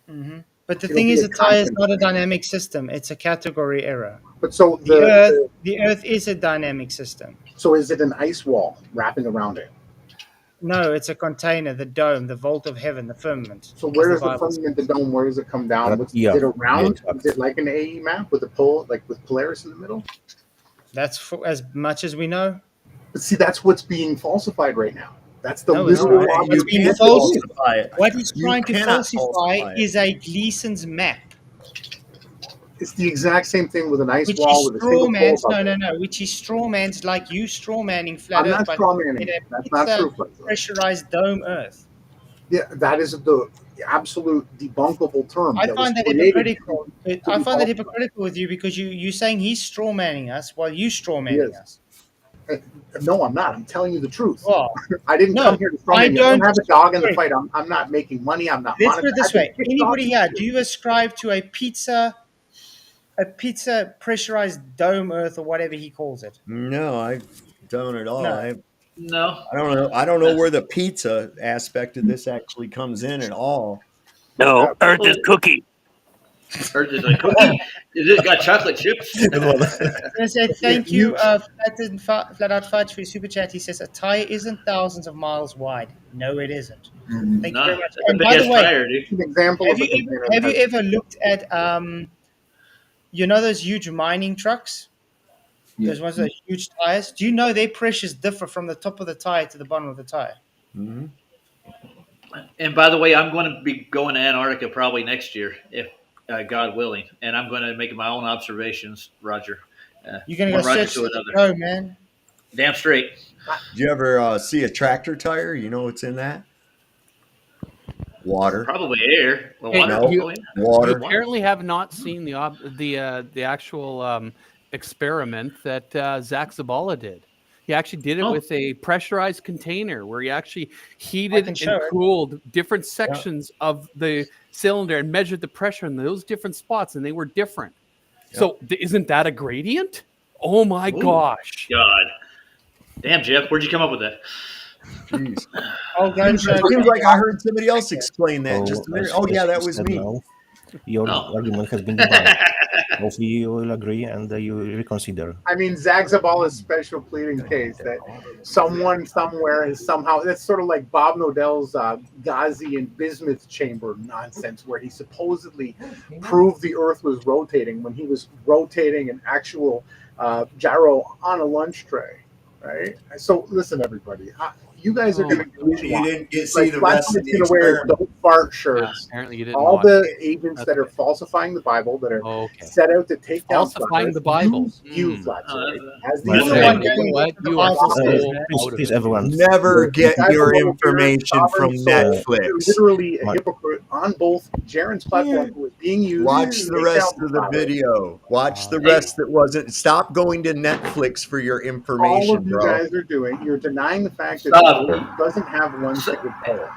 Mm-hmm. But the It'll thing be is, a a tire is constant not a dynamic system. It's a category error. But so the Earth is a dynamic system. So is it an ice wall wrapping around it? No, it's a container, the dome, the vault of heaven, the firmament. So where does the firmament, the dome, where does it come down? Is it around? Is it like an AE map with a pole, like with Polaris in the middle? That's for as much as we know. But see, that's what's being falsified right now. That's the No, it's literal not. object What's being being falsified. What he's You trying to cannot falsify is a Gleason's map. It's the exact same thing with an ice Which wall is with a single pole. strawmans. Which is strawmans like you strawmanning flat I'm Earth. not but strawmanning. in a That's not pizza true. pressurized dome Earth. Yeah, that is the absolute debunkable term. I find that hypocritical. I find that falsified. hypocritical with you because you're saying he's strawmanning us while you strawmanning us. No, I'm not. I'm telling you the truth. Well, I didn't come here to strawman you. I don't have a dog in the Wait. fight. I'm not making money. I'm not. Let's put it this way: anybody here? here, do you ascribe to a pizza pressurized dome Earth or whatever he calls it? No, I don't at all. No. No. I don't know. I don't know where the pizza aspect of this actually comes in at all. No, Earth is cookie. Earth is a cookie. Is it got chocolate chips? I said thank you, Flat Out Fudge, for your super chat. He says a tire isn't thousands of miles wide. No, it isn't. Thank you very much. And by the way, An example have of you ever looked at those huge mining trucks? Those ones with those huge tires. Do you know their pressures differ from the top of the tire to the bottom of the tire? Mm-hmm. And by the way, I'm going to be going to Antarctica probably next year, if God willing, and I'm going to make my own observations, Roger. You're going to go Roger search to another. Oh, man. Damn straight. Did you ever see a tractor tire? You know what's in that? Water. Probably air. Well, Hey, water. you, Water. you apparently have not seen the actual experiment that Zach Zabala did. He actually did it with a pressurized container where he actually heated and cooled different sections of the cylinder and measured the pressure in those different spots, and they were different. So isn't that a gradient? Oh my gosh! God, damn, Jeff, where'd you come up with that? Jeez. It seems like I heard somebody else explain that just a minute. Oh yeah, that was me. Your argument has been debunked. Hopefully you will agree and you reconsider. I mean, Zach Zabala's special pleading case that someone somewhere is somehow, that's sort of like Bob Nodell's Ghazi and Bismuth chamber nonsense, where he supposedly proved the Earth was rotating when he was rotating an actual gyro on a lunch tray, right? So listen, everybody, you guys are going to do what you want. didn't get see the rest of the going to wear experiment. don't fart shirts. Apparently you didn't All watch the agents that are falsifying the Bible, that are set out to take down Falsifying Flatzoid, the Bible. You Flatzoid, as the Well, only one you know getting what? the You are Bible so says. Please, everyone. Never get Guys your are little information weird, from sovereign souls. Netflix. You're literally a hypocrite on both Jaren's platform, who is being used. Watch to the take rest down of the Bible. video. Watch the rest that wasn't. Stop going to Netflix for your All information, of you bro. guys are doing, you're denying the fact that Stop. the world doesn't have one single pole.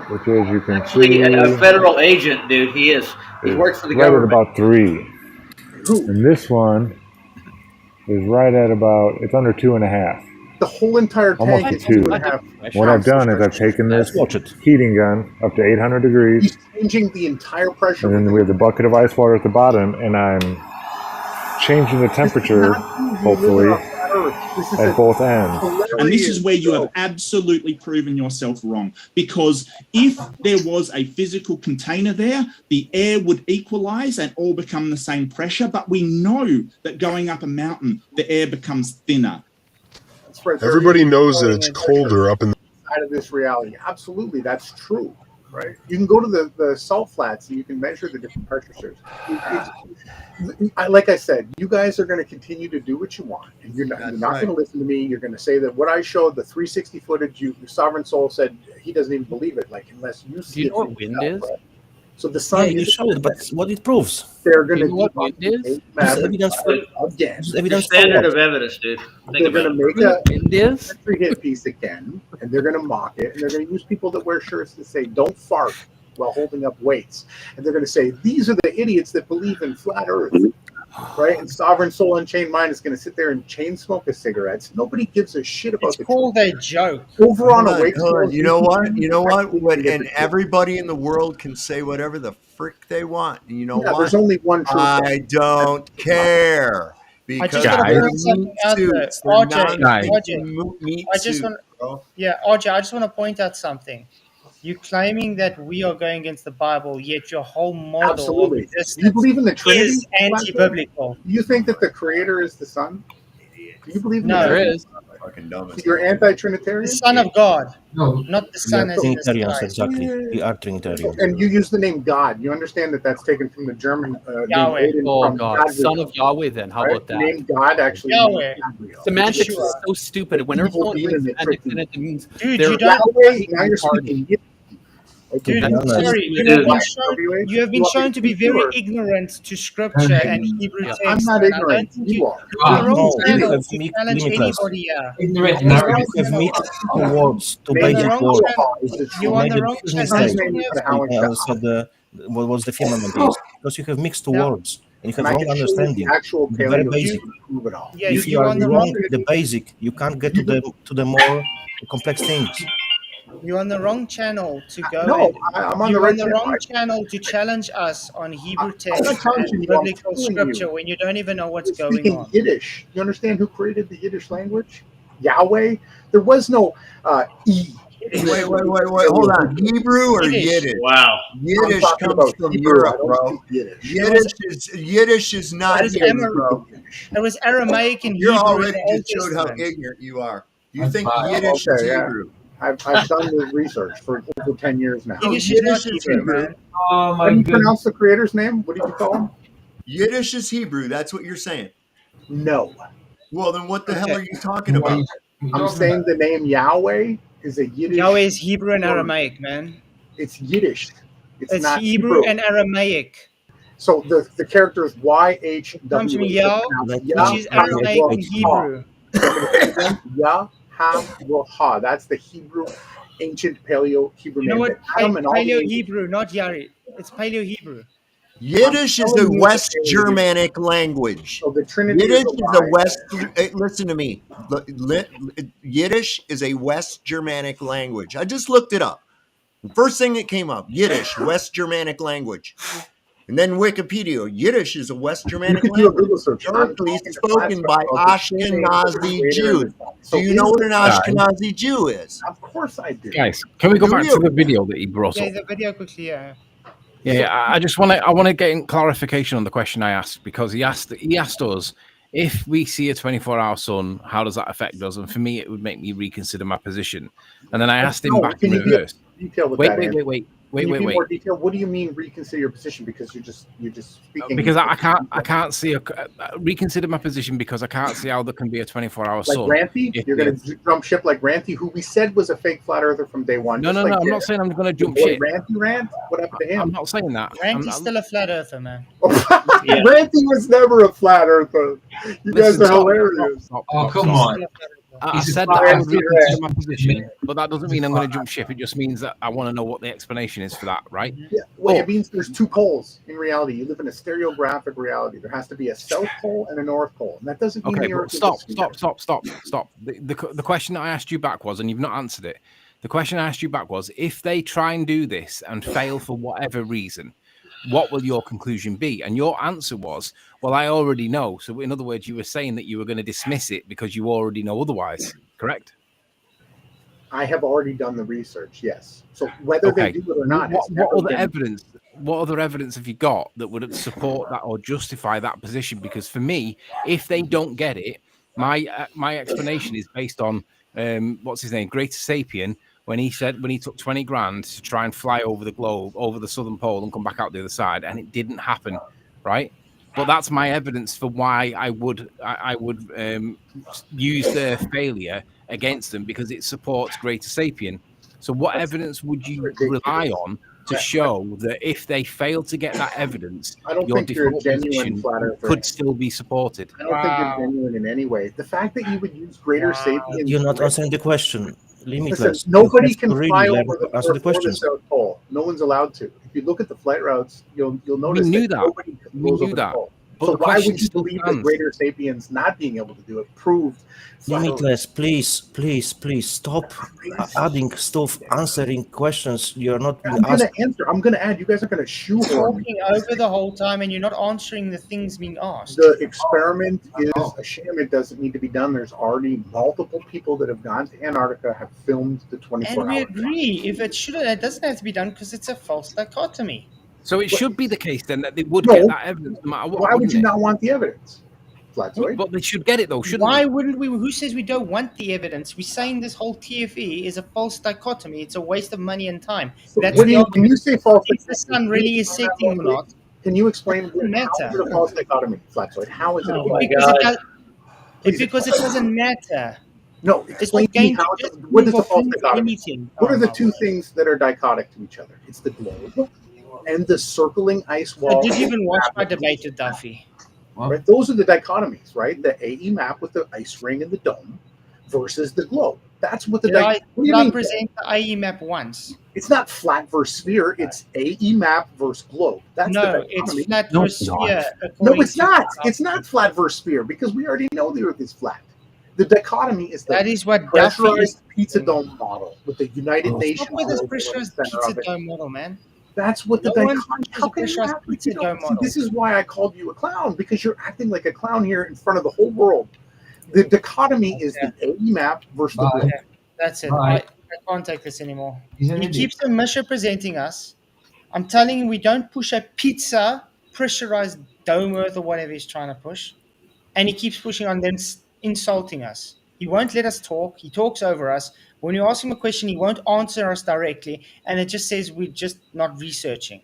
Which, as you can Actually, see, a federal agent, dude. He is. He is works for the right government. at about 3. And this one is right at about, it's under 2.5. The whole entire tank Almost is a 2. 2.5. What I've done is I've taken this heating gun up to 800 degrees, He's changing the entire pressure. and then we have the bucket of ice water at the bottom, and I'm changing the temperature, hopefully, at both ends. And this is where you have absolutely proven yourself wrong. Because if there was a physical container there, the air would equalize and all become the same pressure. But we know that going up a mountain, the air becomes thinner. Everybody knows that it's colder up in the Out of this reality. Absolutely, that's true. Right? You can go to the salt flats and you can measure the different pressures. Like I said, you guys are going to continue to do what you want, and you're not going to listen to me. You're going to say that what I showed, the 360 footage, your sovereign soul said he doesn't even believe it. Like unless you see. Do you know what wind is? So the sun. Yeah, you showed, but what it proves? They're going to what wind is? Evidence for again. Evidence for Standard what? of evidence, dude. They're going to make a wind is country hit piece again, and they're going to mock it, and they're going to use people that wear shirts that say "Don't fart" while holding up weights, and they're going to say these are the idiots that believe in flat Earth. Right, and Sovereign Soul Unchained Mind is going to sit there and chain smoke his cigarettes. Nobody gives a shit about it's called a joke. Over on a Hold on. You know what? You know what? And everybody in the world can say whatever the frick they want. And you know what? There's only one truth. I don't care. I just want to point something out there. RJ, RJ, I just want to point out something. You're claiming that we are going against the Bible, yet your whole model Absolutely. of existence You believe in the Trinity? is anti-biblical. Do you think that the Creator is the Son? Do you believe in No, the there Trinity? is. Fucking dumb. So you're anti-Trinitarian? The Son of God, No, not the we Son are as in the Trinitarians, sky. exactly. We are Trinitarians. And you use the name God. You understand that that's taken from the German Yahweh. name Odin Oh from God, Gabriel, son of Yahweh. Then how right? about The that? name God actually Yahweh. means Gabriel. Semantics Yeshua. is so stupid. When Evil someone demon links that semantics tricked in it, it means Dude, they're you don't. Yahweh, now you're party. speaking Yiddish. Dude, be honest. sorry, you have been shown to be very ignorant to scripture and Hebrew text. I'm not man. I ignorant. don't think You are. you're on the wrong No, channel you have to challenge limitless. anybody here. You have mixed two words, two You're on the basic wrong words. channel. You're You on made the a wrong business channel. mistake and also what was the firmament is because you have mixed two words and you have And I wrong can show you the understanding. actual The very paleo basic. to prove it all. Yeah, If you you're are on the wrong wrong. the basic, you can't get to the more complex things. You're on the wrong channel to go. No, and I'm on the you're right on the channel. wrong channel to challenge us on Hebrew I'm text not challenging and you, I'm biblical telling scripture you. when you don't even know what's You're going speaking on. Yiddish. You understand who created the Yiddish language? Yahweh. There was no E. Wait, hold on. Hebrew or Yiddish? Wow. Yiddish talking comes about from Hebrew. Europe, I don't bro. speak Yiddish. Yiddish is not That is here, bro. It was Aramaic and You're Hebrew in already the Old just showed how Testament. ignorant you are. You think Yiddish is Okay, yeah. Hebrew? I've done the research for over 10 years now. Yiddish is not Hebrew, man. Oh How do you pronounce the creator's name? What did you call him? Yiddish is Hebrew. That's what you're saying. No. Well, then what the hell are you talking about? I'm saying the name Yahweh is a Yiddish. Yahweh is Hebrew and word. Aramaic, man. It's Yiddish. It's not Hebrew and Aramaic. So the character is YHWH. Comes from Yah, which is Aramaic and Hebrew. Yah-ha-ha. That's the Hebrew, ancient Paleo Hebrew You know name. what? Adam and all the Paleo ancient- Hebrew, not Yari. It's Paleo Hebrew. Yiddish is a West Germanic language. So the Trinity Yiddish is is a a lie. West. Listen to me. Yiddish is a West Germanic language. I just looked it up. The first thing that came up: Yiddish, West Germanic language. And then Wikipedia, Yiddish is a West Germanic You can do a language, Google search. historically spoken by Ashkenazi Jews. Do you know what an Ashkenazi Jew is? Of course I do. Guys, can we go Do back you? to the video that he brought Yeah, up? the video quickly, yeah. Yeah, I just want to get in clarification on the question I asked because he asked us if we see a 24-hour sun, how does that affect us? And for me, it would make me reconsider my position. And then I asked him back in reverse. Detail with Wait. Can you be more detail? What do you mean reconsider your position? Because you're just speaking. Because I can't see reconsider my position because I can't see how there can be a 24-hour like sun. Ranty, you're going to jump ship like Ranty, who we said was a fake flat earther from day one. No, I'm not saying I'm going to jump ship. Ranty, what happened to him? I'm not saying that. Ranty's still a flat earther, man. Ranty was never a flat earther. You guys are hilarious. Oh, come on. I said that I would reconsider my position, but that doesn't mean I'm going to jump ship. It just means that I want to know what the explanation is for that, right? Yeah, well, it means there's two poles in reality. You live in a stereographic reality. There has to be a south pole and a north pole, and that doesn't mean Okay, the but Earth is stop. The question I asked you back was, and you've not answered it. The question I asked you back was, if they try and do this and fail for whatever reason, what will your conclusion be? And your answer was, well, I already know. So in other words, you were saying that you were going to dismiss it because you already know otherwise, correct? I have already done the research, yes. So whether they do it or not, what other evidence have you got that would support that or justify that position? Because for me, if they don't get it, my explanation is based on what's his name, Greater Sapien, when he took 20 grand to try and fly over the globe, over the southern pole, and come back out the other side, and it didn't happen, right? But that's my evidence for why I would use their failure against them, because it supports Greater Sapien. So what evidence would you rely on to show that if they fail to get that evidence, I don't your think you're a default genuine position flat earther. could still be supported. I don't think you're genuine in any way. The fact that you would use greater sapiens. You're not answering the question. Limitless. Listen, nobody You have can to fly really over the answer the North or the questions. South Pole. No one's allowed to. If you look at the flight routes, you'll notice knew that that. nobody We goes knew over that. the pole. But So the why question would you still believe that stands. greater sapiens not being able to do it proved flat Earth? Limitless, please stop adding stuff, answering questions you're not being I'm going asked. to answer. I'm going to add. You guys are going to shoehorn me. Talking over the whole time, and you're not answering the things being asked. The experiment is a sham. It doesn't need to be done. There's already multiple people that have gone to Antarctica, have filmed the 24 And we hours. agree. If it doesn't have to be done because it's a false dichotomy. So it should be the case then that they would No. get that evidence no matter what. Why would wouldn't you it? not want the evidence? Flatzoid? But they should get it though, shouldn't Why they? wouldn't we? Who says we don't want the evidence? We're saying this whole TFE is a false dichotomy. It's a waste of money and time. That's When the you, argument. when you say false If the sun really is setting or not, can you explain doesn't how is matter. it a false dichotomy, Flatzoid? How is it a false Because it doesn't matter. No, It's explain not to me going to how just what prove is a or false prove dichotomy? anything. What are the my two word. things that are dichotic to each other? It's the globe and the circling ice wall. I did even watch my debate with Duffy. Right? Those are the dichotomies, right? The AE map with the ice ring and the dome versus the globe. That's what the Did I what do you mean? present the IE map once? It's not flat versus sphere. It's AE map versus globe. That's No, the it's dichotomy. flat versus sphere. No, according it's to not. the It's not flat versus sphere because we already know the Earth is flat. The dichotomy is the That is what Duffy pressurized is. pizza dome model with the United Nations. Stop with this logo in the pressurized center pizza of it. dome model, man. That's what the No one dichotomy. pushes How a can you pressurized act like pizza you dome don't? See, model. this is why I called you a clown because you're acting like a clown here in front of the whole world. The dichotomy is the AE map versus the globe. Okay, that's it. I can't take this anymore. He's an He idiot. keeps on misrepresenting us. I'm telling him we don't push a pizza pressurized dome earth or whatever he's trying to push. And he keeps pushing on them, insulting us. He won't let us talk. He talks over us. When you ask him a question, he won't answer us directly. And it just says we're just not researching.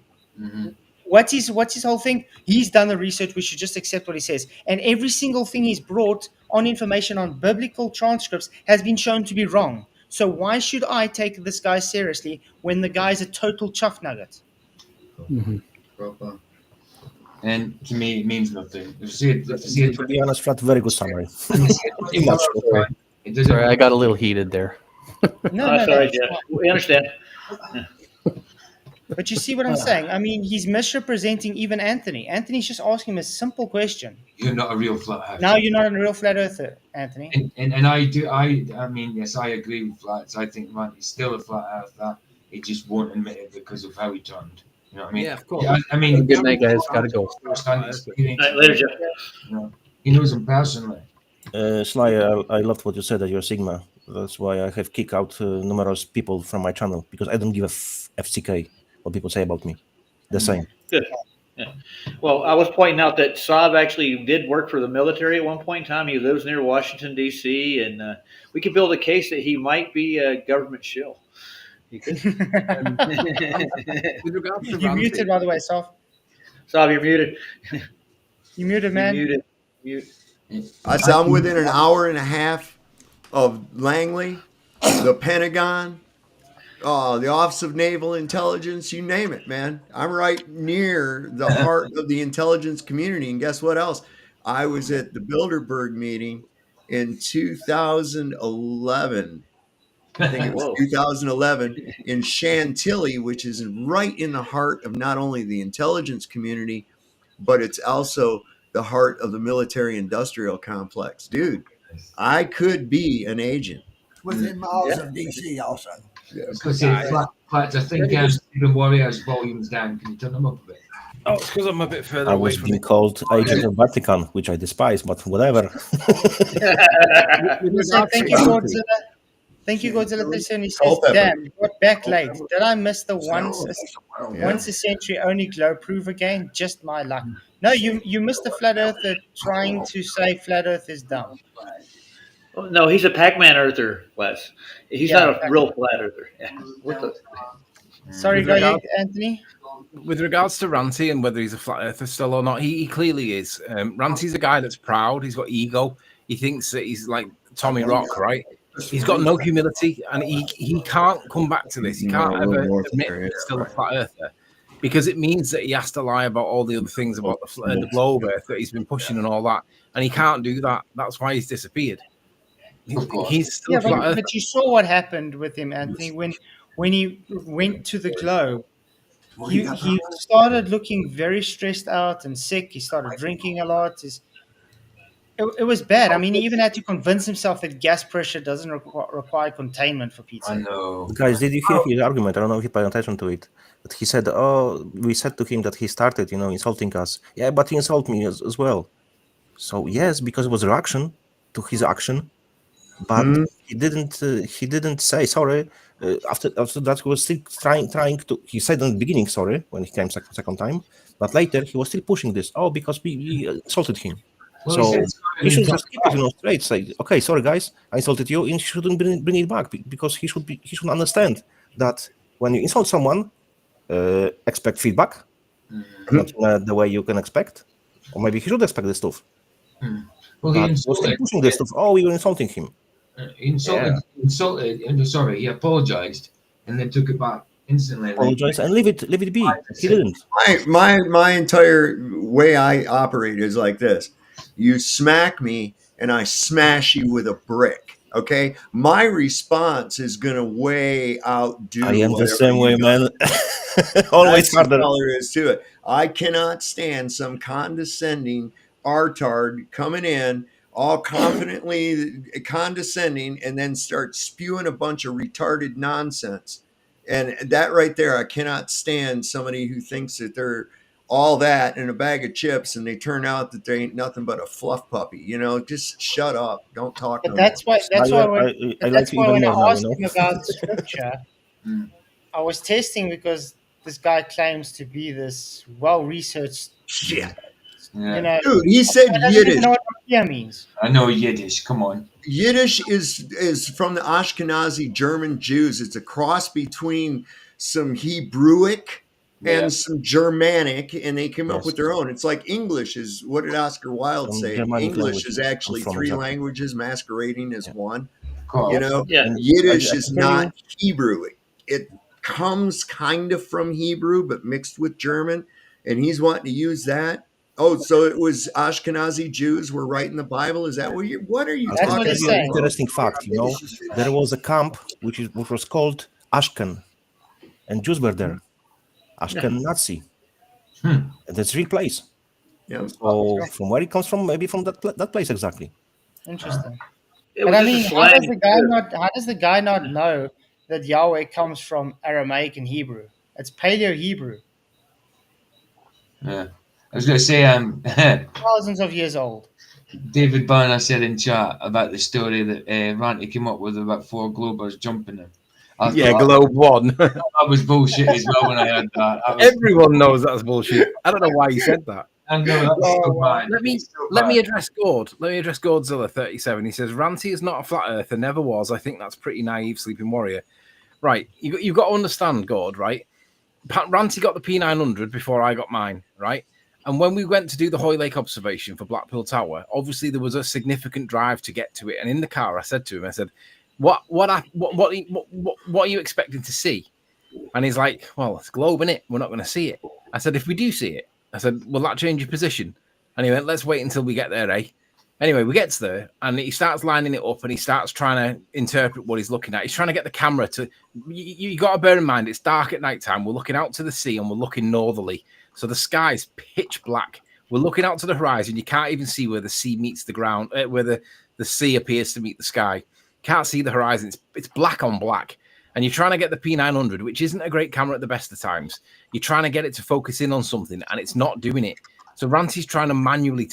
What's his whole thing? He's done the research. We should just accept what he says. And every single thing he's brought on information on biblical transcripts has been shown to be wrong. So why should I take this guy seriously when the guy's a total chuff nugget? And to me, it means nothing. If you see it, To be honest, Flat, very good summary. Pretty much. It doesn't. Sorry, I got a little heated there. Sorry, Jeff. We understand. But you see what I'm saying? I mean, he's misrepresenting even Anthony. Anthony's just asking him a simple question. You're not a real flat earther. Now you're not a real flat earther, Anthony. And I mean, yes, I agree with Flats. I think man, he's still a flat earther. He just won't admit it because of how he turned. You know what I mean? Yeah, of course. I mean, Good night, guys. Gotta go. Later, Jeff. You know, he knows him personally. Sly, I loved what you said that you're Sigma. That's why I have kicked out numerous people from my channel because I don't give a FCK what people say about me. The same. Good. Yeah. Well, I was pointing out that Saab actually did work for the military at one point in time. He lives near Washington, D.C., and we could build a case that he might be a government shill. You could. With regards to You're muted, by the way, Saab. Saab, you're muted. You muted, man. You're muted. I'm within an hour and a half of Langley, the Pentagon, the Office of Naval Intelligence, you name it, man. I'm right near the heart of the intelligence community. And guess what else? I was at the Bilderberg meeting in 2011. I think it was 2011 in Chantilly, which is right in the heart of not only the intelligence community, but it's also the heart of the military industrial complex. Dude, I could be an agent. Within miles of DC also. Because I think Stephen Warrior's volumes down. Can you turn them up a bit? Oh, it's because I'm a bit further I away was from being it. called agent of Vatican, which I despise, but whatever. Thank you, Godzilla. Thank you, Godzilla. And he says, damn, got back late. Did I miss the once a century only glow prove again? Just my luck. No, you missed the flat earther trying to say flat earth is dumb. Oh, no, he's a Pac-Man earther, Wes. He's not a real flat earther. Yeah. What the? Sorry, go ahead, Anthony. With regards to Ranty and whether he's a flat earther still or not, he clearly is. Ranty's a guy that's proud. He's got ego. He thinks that he's like Tommy Rock, right? He's got no humility, and he can't come back to this. He can't ever admit that he's still a flat earther, because it means that he has to lie about all the other things about the globe Earth that he's been pushing and all that, and he can't do that. That's why he's disappeared. He's still a flat earther. but you saw what happened with him, Anthony, when he went to the globe. He started looking very stressed out and sick. He started drinking a lot. It was bad. I mean, he even had to convince himself that gas pressure doesn't require containment for pizza. I know. Guys, did you hear his argument? I don't know if you paid attention to it. But he said, "Oh, we said to him that he started, insulting us. Yeah, but he insulted me as well. So yes, because it was a reaction to his action, but he didn't say sorry. After that, he was still trying to. He said in the beginning sorry when he came second time, but later he was still pushing this. Oh, because we insulted him. Well, So he should just keep it, straight. Say, okay, sorry guys, I insulted you, and he shouldn't bring it back because he should understand that when you insult someone, expect feedback, not in the way you can expect, or maybe he should expect this stuff. Well, he was still pushing this stuff. Oh, we were insulting him. Insulted. Sorry, he apologized and then took it back instantly. Apologize and leave it be. He didn't. My entire way I operate is like this: you smack me, and I smash you with a brick. Okay, my response is gonna way outdo. I am the same way, man. Always harder. All there is to it. I cannot stand some condescending artard coming in all confidently condescending and then start spewing a bunch of retarded nonsense. And that right there, I cannot stand somebody who thinks that they're all that in a bag of chips and they turn out that they ain't nothing but a fluff puppy. Just shut up. Don't talk. But that's why when I asked him about scripture, I was testing because this guy claims to be this well-researched shit. Yeah. Dude, he said Yiddish. Know what Rakia means. I know Yiddish. Come on. Yiddish is from the Ashkenazi German Jews. It's a cross between some Hebrewic and some Germanic, and they came up with their own. It's like English is, what did Oscar Wilde say? Germanic English is actually three exactly. languages masquerading as one. Yeah. And Yiddish is not Hebrew. It comes kind of from Hebrew, but mixed with German, and he's wanting to use that. Oh, so it was Ashkenazi Jews were writing the Bible? Is that what are you That's talking an about? interesting fact. There was a camp which was called Ashken, and Jews were there. Ashken Nazi. And that's a real place. Yeah. So from where it comes from, maybe from that place exactly. Interesting. It But was I just a mean, slang. how does the guy not know that Yahweh comes from Aramaic and Hebrew? It's Paleo-Hebrew. Yeah. I was going to say, thousands of years old. David Banner said in chat about the story that Ranty came up with about 4 Globers jumping him. Yeah, Globe 1. That was bullshit as well when I heard that. Everyone knows that's bullshit. I don't know why you said that. I know, that's so bad. Let me address Gord. Let me address Godzilla 37. He says Ranty is not a flat earther, never was. I think that's pretty naive, Sleeping Warrior. Right, you've got to understand, Gord, right? Ranty got the P900 before I got mine, right? And when we went to do the Hoy Lake observation for Blackpool Tower, obviously there was a significant drive to get to it. And in the car, I said to him, I said, what are you expecting to see? And he's like, well, it's globe, innit? We're not going to see it. I said, if we do see it, I said, will that change your position? And he went, let's wait until we get there, eh? Anyway, we get there and he starts lining it up and he starts trying to interpret what he's looking at. He's trying to get the camera to, you got to bear in mind, it's dark at night time. We're looking out to the sea and we're looking northerly. So the sky's pitch black. We're looking out to the horizon. You can't even see where the sea meets the ground, where the sea appears to meet the sky. Can't see the horizon. It's black on black. And you're trying to get the P900, which isn't a great camera at the best of times. You're trying to get it to focus in on something, and it's not doing it. So Ranty's trying to manually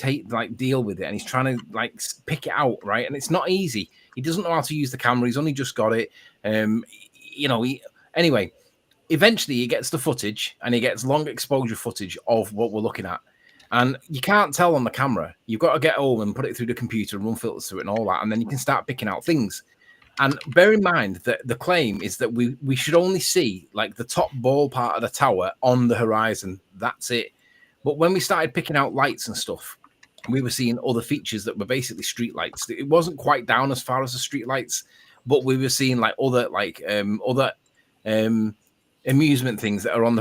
deal with it, and he's trying to pick it out, right? And it's not easy. He doesn't know how to use the camera. He's only just got it. Anyway, eventually he gets the footage, and he gets long exposure footage of what we're looking at. And you can't tell on the camera. You've got to get home and put it through the computer and run filters through it and all that, and then you can start picking out things. And bear in mind that the claim is that we should only see the top ball part of the tower on the horizon. That's it. But when we started picking out lights and stuff, we were seeing other features that were basically street lights. It wasn't quite down as far as the street lights, but we were seeing like other amusement things that are on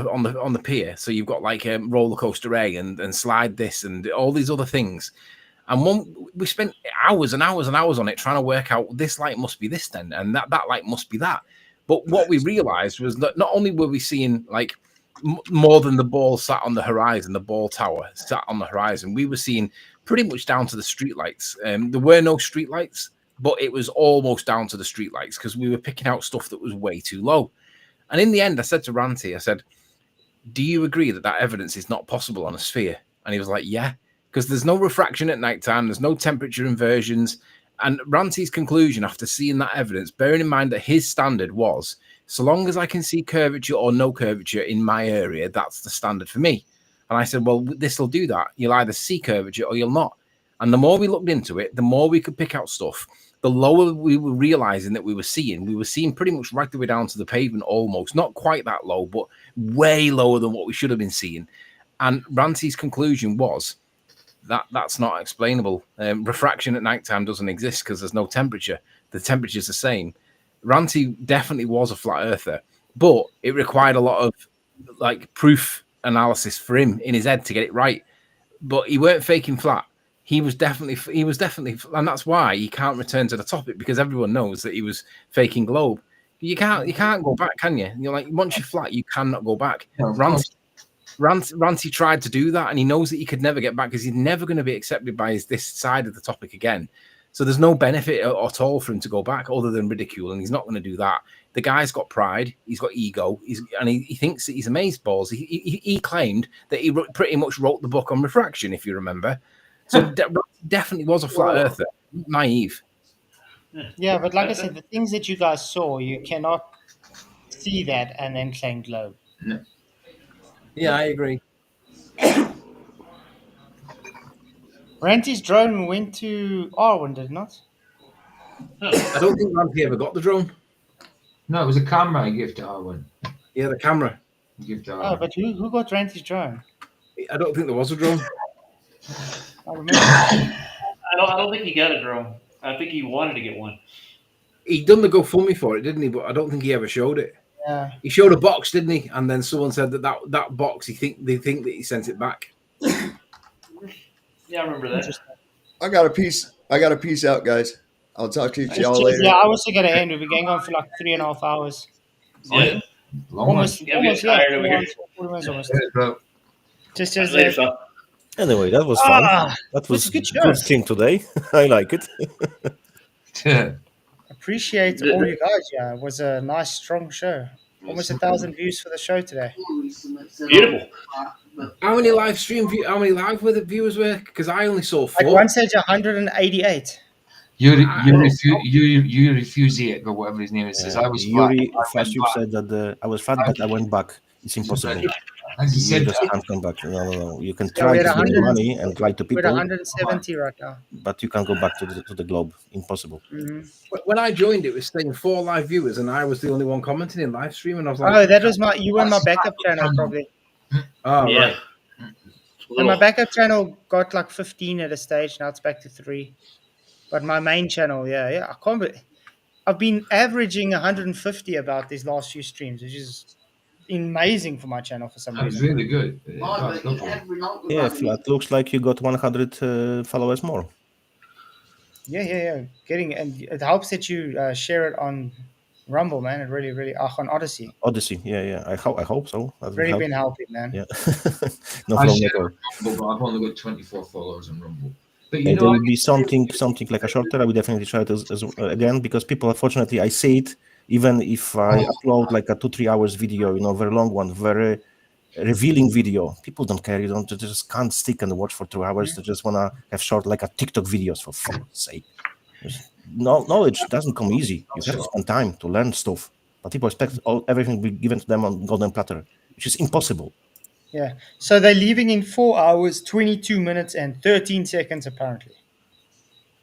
the pier. So you've got like roller coaster A and slide this and all these other things. And we spent hours and hours and hours on it trying to work out this light must be this then, and that light must be that. But what we realized was that not only were we seeing like more than the ball sat on the horizon, the ball tower sat on the horizon, we were seeing pretty much down to the streetlights. There were no streetlights, but it was almost down to the streetlights because we were picking out stuff that was way too low. And in the end, I said to Ranty, I said, do you agree that evidence is not possible on a sphere? And he was like, yeah, because there's no refraction at nighttime, there's no temperature inversions. And Ranty's conclusion after seeing that evidence, bearing in mind that his standard was, so long as I can see curvature or no curvature in my area, that's the standard for me. And I said, well, this will do that. You'll either see curvature or you'll not. And the more we looked into it, the more we could pick out stuff, the lower we were realizing that we were seeing pretty much right the way down to the pavement almost, not quite that low, but way lower than what we should have been seeing. And Ranty's conclusion was that that's not explainable. Refraction at nighttime doesn't exist because there's no temperature. The temperature's the same. Ranty definitely was a flat earther, but it required a lot of like proof analysis for him in his head to get it right. But he weren't faking flat. He was definitely, and that's why he can't return to the topic, because everyone knows that he was faking globe. You can't go back, can you? You're like, once you're flat, you cannot go back. Ranty tried to do that, and he knows that he could never get back because he's never going to be accepted by this side of the topic again. So there's no benefit at all for him to go back other than ridicule, and he's not going to do that. The guy's got pride, he's got ego, and he thinks that he's amazeballs. He claimed that he pretty much wrote the book on refraction, if you remember. So definitely was a flat earther, naive. Yeah, but like I said, the things that you guys saw, you cannot see that and then claim globe. No. Yeah, I agree. Ranty's drone went to Arwen, did it not? I don't think Ranty ever got the drone. No, it was a camera I gave to Arwen. Yeah, the camera. Give to Oh, Arwen. but who got Ranty's drone? I don't think there was a drone. I don't think he got a drone. I think he wanted to get one. He done the GoFundMe for it, didn't he? But I don't think he ever showed it. Yeah. He showed a box, didn't he? And then someone said that box, they think that he sent it back. Yeah, I remember that. I got a piece out, guys. I'll talk to y'all later. Yeah, I was going to end. We've been going on for like 3.5 hours. Yeah. Almost. Tired over here. Just Anyway, that was fun. That was a good thing today. I like it. Appreciate all you guys. Yeah, it was a nice, strong show. Almost 1,000 views for the show today. Beautiful. How many live viewers were? Because I only saw 4. At one stage, 188. You refuse it, or whatever his name is. Says I was Yuri Fashuk said that I was fat, but I went back. It's impossible. And he said you just can't come back. No. You can try to get money and lie to people. We're 170 right now. But you can't go back to the globe. Impossible. Mm-hmm. When I joined, it was saying 4 live viewers, and I was the only one commenting in live stream. And I was like, "Oh, that was you were on my backup channel, probably." Oh, yeah. Right. And my backup channel got like 15 at a stage. Now it's back to 3. But my main channel, I can't. I've been averaging 150 about these last few streams, which is amazing for my channel for some reason. It's really good. Yeah, it looks like you got 100 followers more. Yeah. And it helps that you share it on Rumble, man. It really on Odyssey. Odyssey, yeah. I hope so. It's really been helping, man. Yeah. No problem at all. But I've only got 24 followers on Rumble. But there will be something like a shorter. I will definitely try it as again, because people, unfortunately, I see it. Even if I upload like a 2-3 hours video, very long one, very revealing video, people don't care. They just can't stick and watch for 2 hours. They just want to have short, like a TikTok videos, for fuck's sake. Knowledge doesn't come easy. You have to spend time to learn stuff. But people expect everything to be given to them on golden platter, which is impossible. Yeah. So they're leaving in 4 hours, 22 minutes, and 13 seconds, apparently.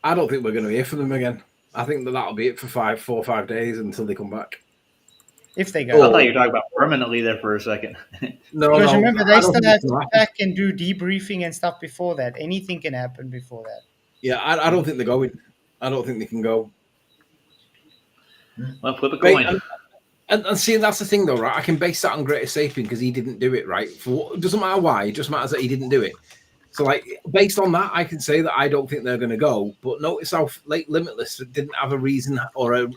I don't think we're going to hear from them again. I think that'll be it for 4 or 5 days until they come back. If they go. I thought you were talking about permanently there for a second. Because remember, they still have to come back and do debriefing and stuff before that. Anything can happen before that. Yeah, I don't think they're going. I don't think they can go. Well, flip a Right, coin. and see, that's the thing, though, right? I can base that on Greater Sapien because he didn't do it, right? It doesn't matter why; it just matters that he didn't do it. So, like, based on that, I can say that I don't think they're going to go. But notice how Late Limitless didn't have a reason or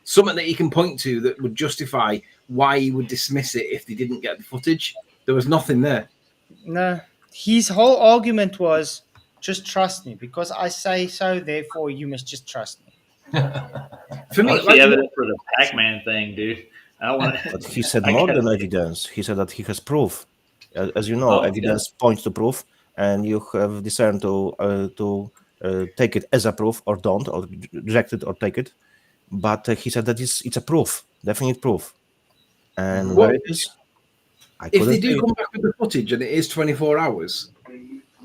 something that he can point to that would justify why he would dismiss it if they didn't get the footage. There was nothing there. No, his whole argument was just trust me because I say so. Therefore, you must just trust me. For me, like, evidence for the Pac-Man thing, dude. I want. But he said more than evidence. He said that he has proof. As you know, evidence points to proof, and you have discerned to take it as a proof or don't, or reject it or take it. But he said that it's a proof, definite proof. And where it is, if they do come back with the footage and it is 24 hours,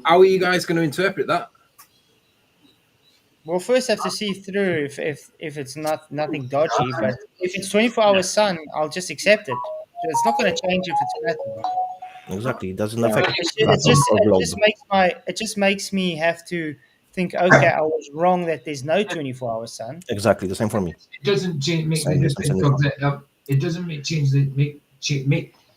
how are you guys going to interpret that? We'll first have to see through if it's nothing dodgy. But if it's 24-hour sun, I'll just accept it. It's not going to change if it's flat. Exactly, it doesn't affect. It just makes me have to think. Okay, I was wrong that there's no 24-hour sun. Exactly, the same for me. It doesn't make it doesn't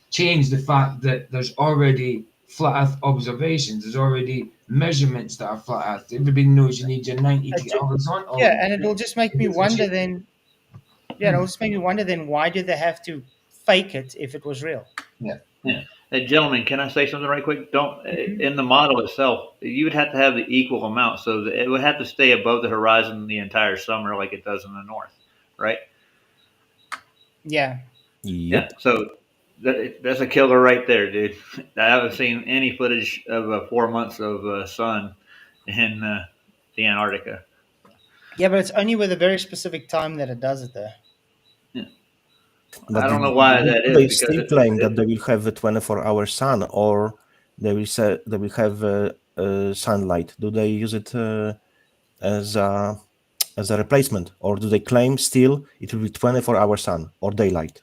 change the fact that there's already flat Earth observations. There's already measurements that are flat Earth. Everybody knows you need your 90 hours on. Yeah, and it'll just make me wonder then. Yeah, it'll just make me wonder then. Why did they have to fake it if it was real? Yeah. Hey, gentlemen, can I say something right quick? In the model itself, you would have to have the equal amount, so that it would have to stay above the horizon the entire summer, like it does in the north, right? Yeah. Yeah. So that's a killer right there, dude. I haven't seen any footage of 4 months of sun in the Antarctica. Yeah, but it's only with a very specific time that it does it there. But I don't know why that is. They still claim that they will have a 24-hour sun, or they will say they will have sunlight. Do they use it as a replacement, or do they claim still it will be 24-hour sun or daylight?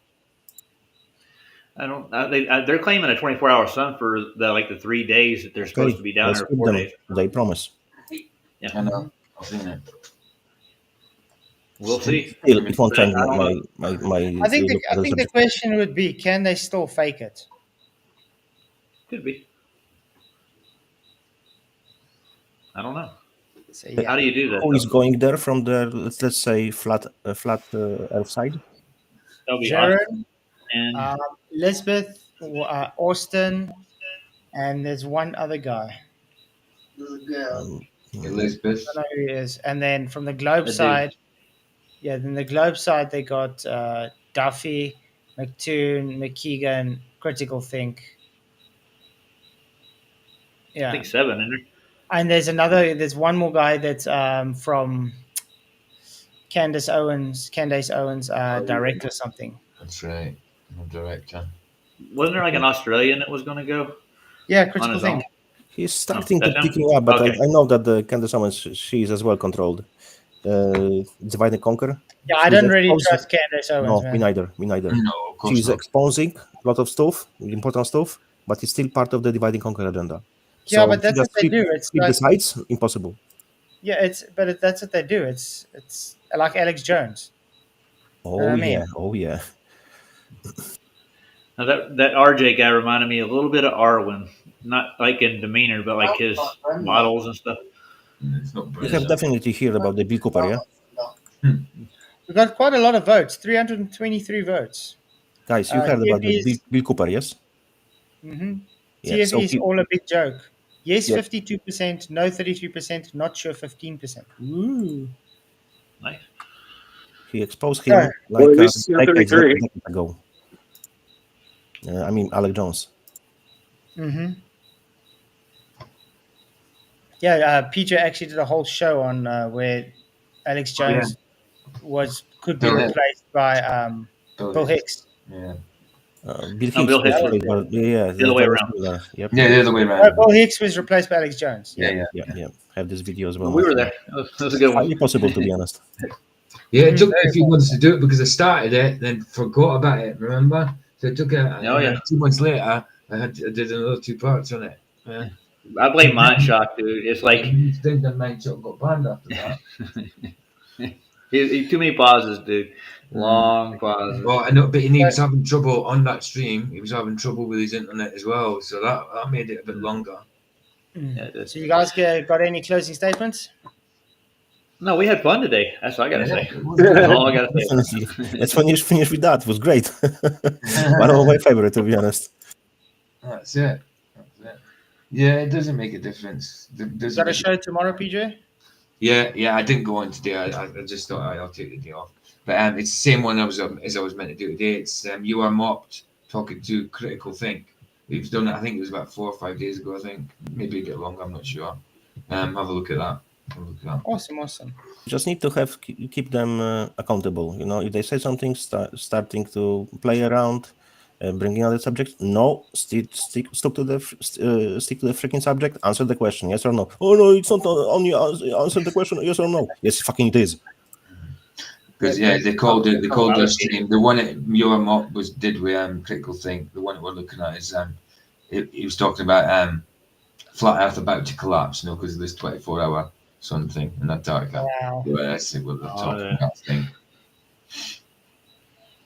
I don't. They're claiming a 24-hour sun for the 3 days that they're supposed to be down there. 4 days. They promise. Yeah. I know. I've seen it. We'll see. Still, it won't change my. I think the question would be: can they still fake it? Could be. I don't know. So, yeah. How do you do that? Who is going there from the let's say flat Earth side? That'll be Jaron, and Elizabeth, Austin, and there's one other guy. Elizabeth. I don't know who he is. And then from the Globe side, then the Globe side they got Duffy, McToon, McKeegan, Critical Think. Yeah, I think 7 in there. And there's one more guy that's from Candace Owens, director or something. That's right, director. Wasn't there like an Australian that was going to go? Yeah, Critical Think. He's starting to picking up, but I know that the Candace Owens, she is as well controlled. Divide and Conquer. Yeah, I don't really trust Candace Owens. No, man. me neither. No, of course She's not. exposing a lot of stuff, important stuff, but it's still part of the Divide and Conquer agenda. Yeah, So but that's what they do. It's flip like, the sides, impossible. Yeah, that's what they do. It's like Alex Jones. Oh yeah. Now that RJ guy reminded me a little bit of Arwen, not like in demeanor, but like his models and stuff. You have definitely heard about the Bill Cooper, yeah? We got quite a lot of votes, 323 votes. Guys, you heard about the Bill Cooper, yes? Mm-hmm. Yeah, TFE so is all a big joke. Yes, Yeah. 52%, no 33%, not sure 15%. Ooh. Nice. He exposed him Yeah. like Well, at least it's decades 33. ago. I mean, Alex Jones. Mm-hmm. Yeah, PJ actually did a whole show on where Alex Jones could be Bill Hicks. replaced by Bill Hicks. Yeah. Bill Hicks Bill was Hicks. replaced by- yeah, The other way around. Yep. Yeah, the other way around. Bill Hicks was replaced by Alex Jones. Yeah. Have this video as well. We were there. That was a good one. Highly possible, to be honest. Yeah, it took a few months to do it because I started it, then forgot about it. Remember? So it took 2 months later. I did another 2 parts on it. Yeah. I blame Mind Shock, dude. It's like then the Mind Shock got banned after that. Too many pauses, dude. Long pauses. Well, I know, but he was having trouble on that stream. He was having trouble with his internet as well, so that made it a bit longer. So you guys got any closing statements? No, we had fun today. That's what I gotta say. it was good. That's all I gotta say. Definitely. Let's finish with that. It was great. One of my favorite, to be honest. That's it. Yeah, it doesn't make a difference. Is that a show tomorrow, PJ? Yeah, I didn't go on today. I just thought I'll take the day off. But it's the same one as I was meant to do today. It's You Are Mocked, talking to Critical Think. We've done it, I think it was about 4 or 5 days ago, I think. Maybe a bit longer, I'm not sure. Have a look at that. Awesome. Just need to keep them accountable. You know, if they say something, starting to play around, bringing other subjects. No, stick to the freaking subject. Answer the question, yes or no. Oh no, it's not only answer the question, yes or no. Yes, fucking it is. Because they called their stream. The one that Muir Mock did with Critical Think. The one that we're looking at is he was talking about flat Earth about to collapse, because of this 24-hour sun thing in Antarctica. Wow. Yeah, that's what they're talking about. Thing.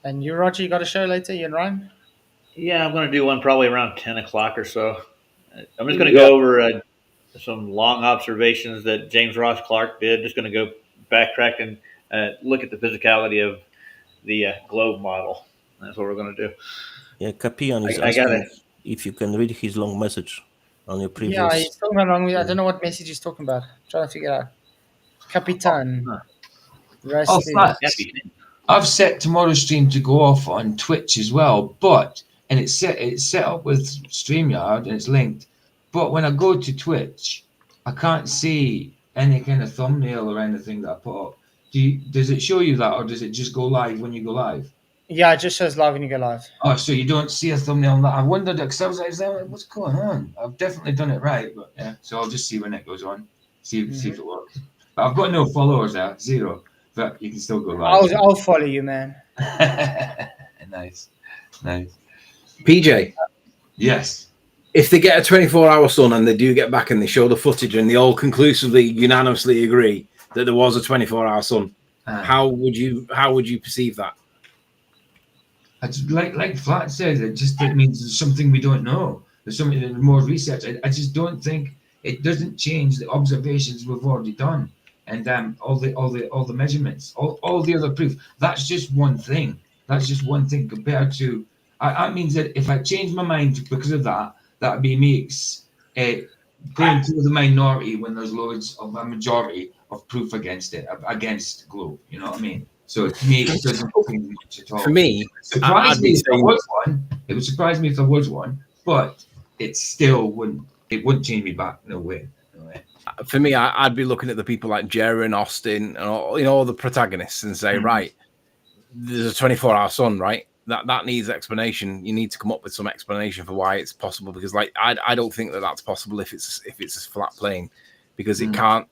And you, Roger, you got a show later? You and Ryan? Yeah, I'm gonna do one probably around 10 o'clock or so. I'm just gonna go over some long observations that James Ross Clark did. Just gonna go backtrack and look at the physicality of the globe model. That's what we're going to do. Yeah, Capian is asking if you can read his long message on your previous. Yeah, he's talking about long. I don't know what message he's talking about. I'm trying to figure out. Capitan. I've set tomorrow's stream to go off on Twitch as well, and it's set up with StreamYard and it's linked. But when I go to Twitch, I can't see any kind of thumbnail or anything that I put up. Does it show you that, or does it just go live when you go live? Yeah, it just shows live when you go live. Oh, so you don't see a thumbnail on that? I wondered, because I was like, what's going on? I've definitely done it right, but yeah. So I'll just see when it goes on, see if it works. But I've got no followers there, 0. But you can still go live. I'll follow you, man. Nice. PJ. Yes. If they get a 24-hour sun and they do get back and they show the footage and they all conclusively, unanimously agree that there was a 24-hour sun, how would you perceive that? It's like Flat says, it means there's something we don't know. There's something more research. I just don't think it doesn't change the observations we've already done, and all the measurements, all the other proof. That's just one thing. That's just one thing compared to. That means that if I change my mind because of that, that'd be me going to the minority when there's loads of a majority of proof against it, against globe. You know what I mean? So to me, it doesn't change much at all. For me, surprise me if there was one. It would surprise me if there was one, but it still wouldn't. It wouldn't change me back. No way. For me, I'd be looking at the people like Jerry and Austin and all the protagonists and say, right, there's a 24-hour sun, right? That needs explanation. You need to come up with some explanation for why it's possible, because I don't think that's possible if it's a flat plane, because it can't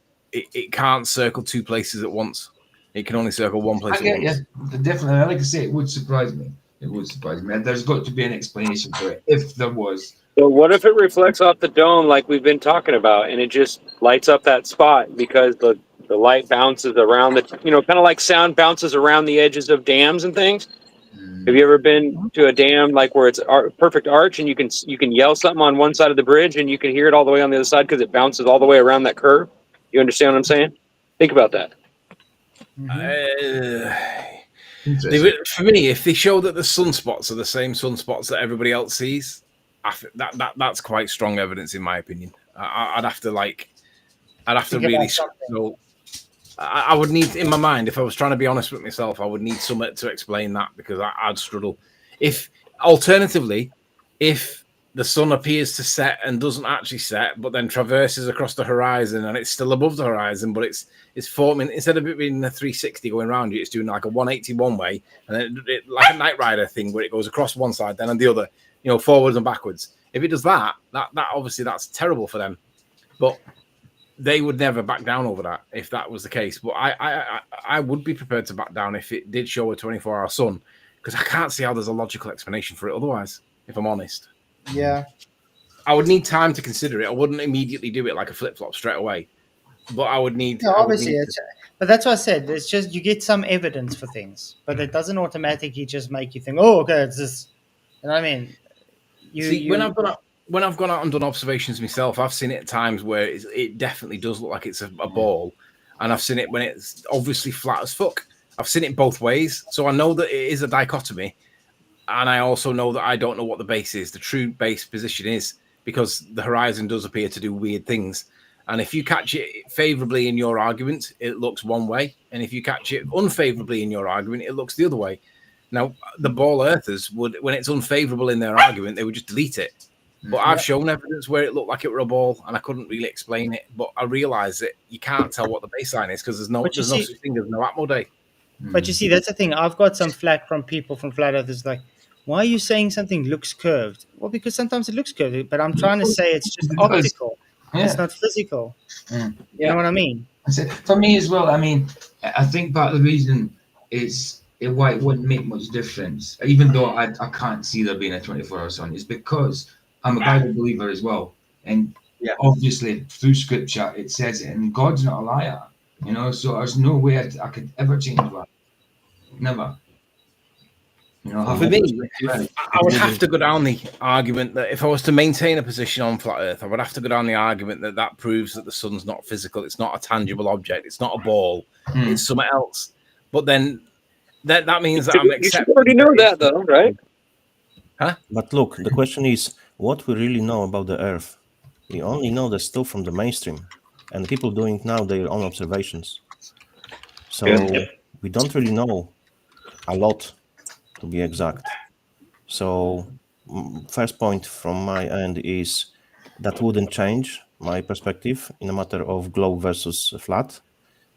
circle 2 places at once. It can only circle 1 place at once. Yeah, definitely. Like I say, it would surprise me. There's got to be an explanation for it if there was. So what if it reflects off the dome like we've been talking about, and it just lights up that spot because the light bounces around kind of like sound bounces around the edges of dams and things? Have you ever been to a dam like where it's perfect arch and you can yell something on one side of the bridge and you can hear it all the way on the other side because it bounces all the way around that curve? You understand what I'm saying? Think about that. For me, if they show that the sunspots are the same sunspots that everybody else sees, that's quite strong evidence in my opinion. I'd have to really. So I would need, in my mind, if I was trying to be honest with myself, I would need something to explain that, because I'd struggle. Alternatively, if the sun appears to set and doesn't actually set, but then traverses across the horizon and it's still above the horizon, but it's forming, instead of it being a 360 going around you, it's doing like a 180 one way, and then it like a Knight Rider thing where it goes across one side, then on the other, forwards and backwards. If it does that obviously that's terrible for them, but they would never back down over that if that was the case. But I would be prepared to back down if it did show a 24-hour sun, because I can't see how there's a logical explanation for it otherwise, if I'm honest. Yeah. I would need time to consider it. I wouldn't immediately do it like a flip-flop straight away. But I would need... No, obviously, But that's what I said. It's just you get some evidence for things, but it doesn't automatically just make you think, "Oh, okay, it's this." You know what I mean? When I've gone out and done observations myself, I've seen it at times where it definitely does look like it's a ball, and I've seen it when it's obviously flat as fuck. I've seen it both ways, so I know that it is a dichotomy, and I also know that I don't know what the base is, the true base position is, because the horizon does appear to do weird things. And if you catch it favorably in your argument, it looks one way. And if you catch it unfavorably in your argument, it looks the other way. Now, the ball earthers would, when it's unfavorable in their argument, they would just delete it. But I've shown evidence where it looked like it were a ball, and I couldn't really explain it. But I realised that you can't tell what the baseline is because there's no such thing as no Atmo day. But you see, that's the thing. I've got some flack from people from flat earthers like, why are you saying something looks curved? Well, because sometimes it looks curved, but I'm trying to say it's just optical. It's not physical. You know what I mean? For me as well, I mean, I think part of the reason is why it wouldn't make much difference, even though I can't see there being a 24-hour sun, is because I'm a Bible believer as well. And obviously through scripture, it says it, and God's not a liar, you know, so there's no way I could ever change that. Never. You know, for me, I would have to go down the argument that if I was to maintain a position on flat Earth, I would have to go down the argument that proves that the sun's not physical. It's not a tangible object. It's not a ball. It's something else. But then that means that I'm accepting. You should already know that, though, right? Huh? But look, the question is, what we really know about the Earth? We only know the stuff from the mainstream, and people doing now their own observations. So we don't really know a lot, to be exact. So first point from my end is that wouldn't change my perspective in a matter of globe versus flat.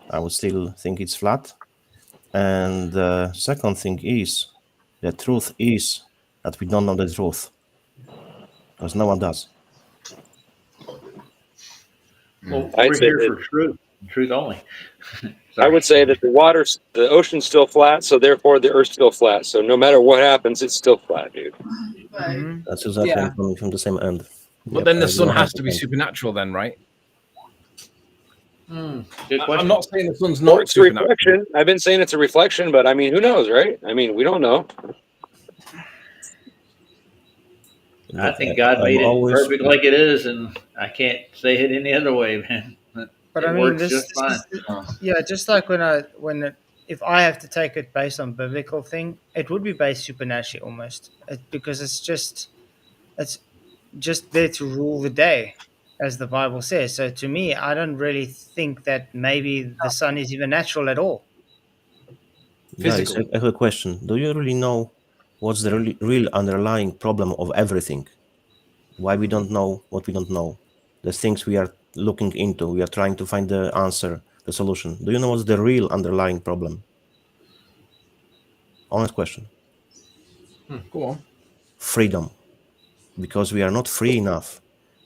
I would still think it's flat. And the second thing is, the truth is that we don't know the truth, because no one does. Well, we're here for truth only. I would say that the ocean's still flat, so therefore the Earth's still flat. So no matter what happens, it's still flat, dude. That's exactly coming from the same end. But then the sun has to be supernatural, then, right? Good question. I'm not saying the sun's not it's a reflection. I've been saying it's a reflection, but I mean, who knows, right? I mean, we don't know. I think God made it perfect like it is, and I can't say it any other way, man. But I mean, just like if I have to take it based on biblical thing, it would be based supernaturally almost, because it's just there to rule the day, as the Bible says. So to me, I don't really think that maybe the sun is even natural at all. Guys, I have a question. Do you really know what's the real underlying problem of everything? Why we don't know what we don't know? The things we are looking into, we are trying to find the answer, the solution. Do you know what's the real underlying problem? Honest question. Go on. Freedom. Because we are not free enough.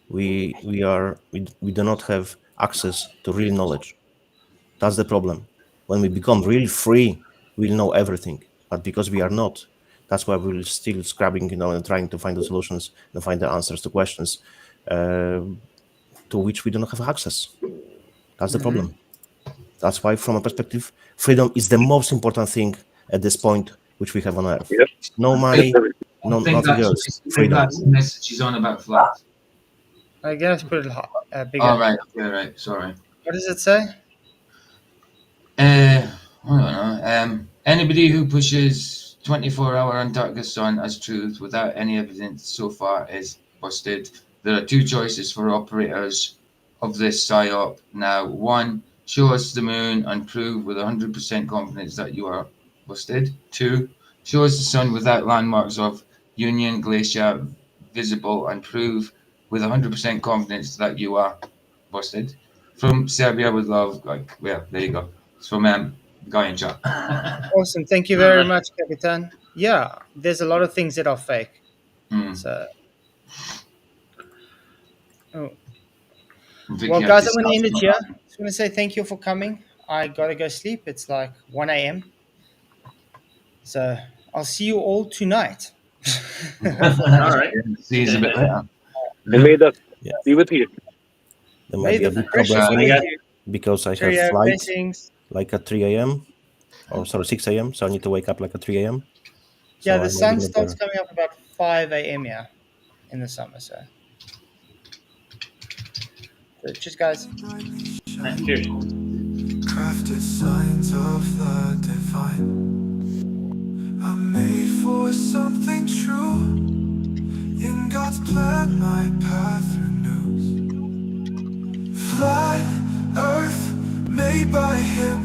We do not have access to real knowledge. That's the problem. When we become really free, we'll know everything. But because we are not, that's why we're still scrabbling, and trying to find the solutions and find the answers to questions to which we do not have access. That's the problem. That's why, from a perspective, freedom is the most important thing at this point which we have on Earth. Yep. No money, nothing else. Freedom. That's the message is on about flat. I guess put it bigger. All right. Yeah, right. Sorry. What does it say? I don't know. Anybody who pushes 24-hour Antarctica sun as truth without any evidence so far is busted. There are two choices for operators of this PSYOP now. One, show us the moon and prove with 100% confidence that you are busted. Two, show us the sun without landmarks of Union Glacier visible and prove with 100% confidence that you are busted. From Serbia with love. There you go. It's from Guy in chat. Awesome. Thank you very much, Capitan. Yeah, there's a lot of things that are fake. So, well, guys, I'm going to end it here. I just want to say thank you for coming. I got to go sleep. It's like 1 a.m. So I'll see you all tonight. All right. See you a bit later. And may the be with you. There might be a big problem for me because I have flight like at 3 a.m. or sorry 6 a.m. So I need to wake up like at 3 a.m. So Yeah, the I'm sun leaving it starts there. coming up about 5 a.m. here in the summer. So cheers, guys. Cheers. Crafted signs of the divine. I'm made for something true. In God's plan, my path renews. Flat earth made by Him.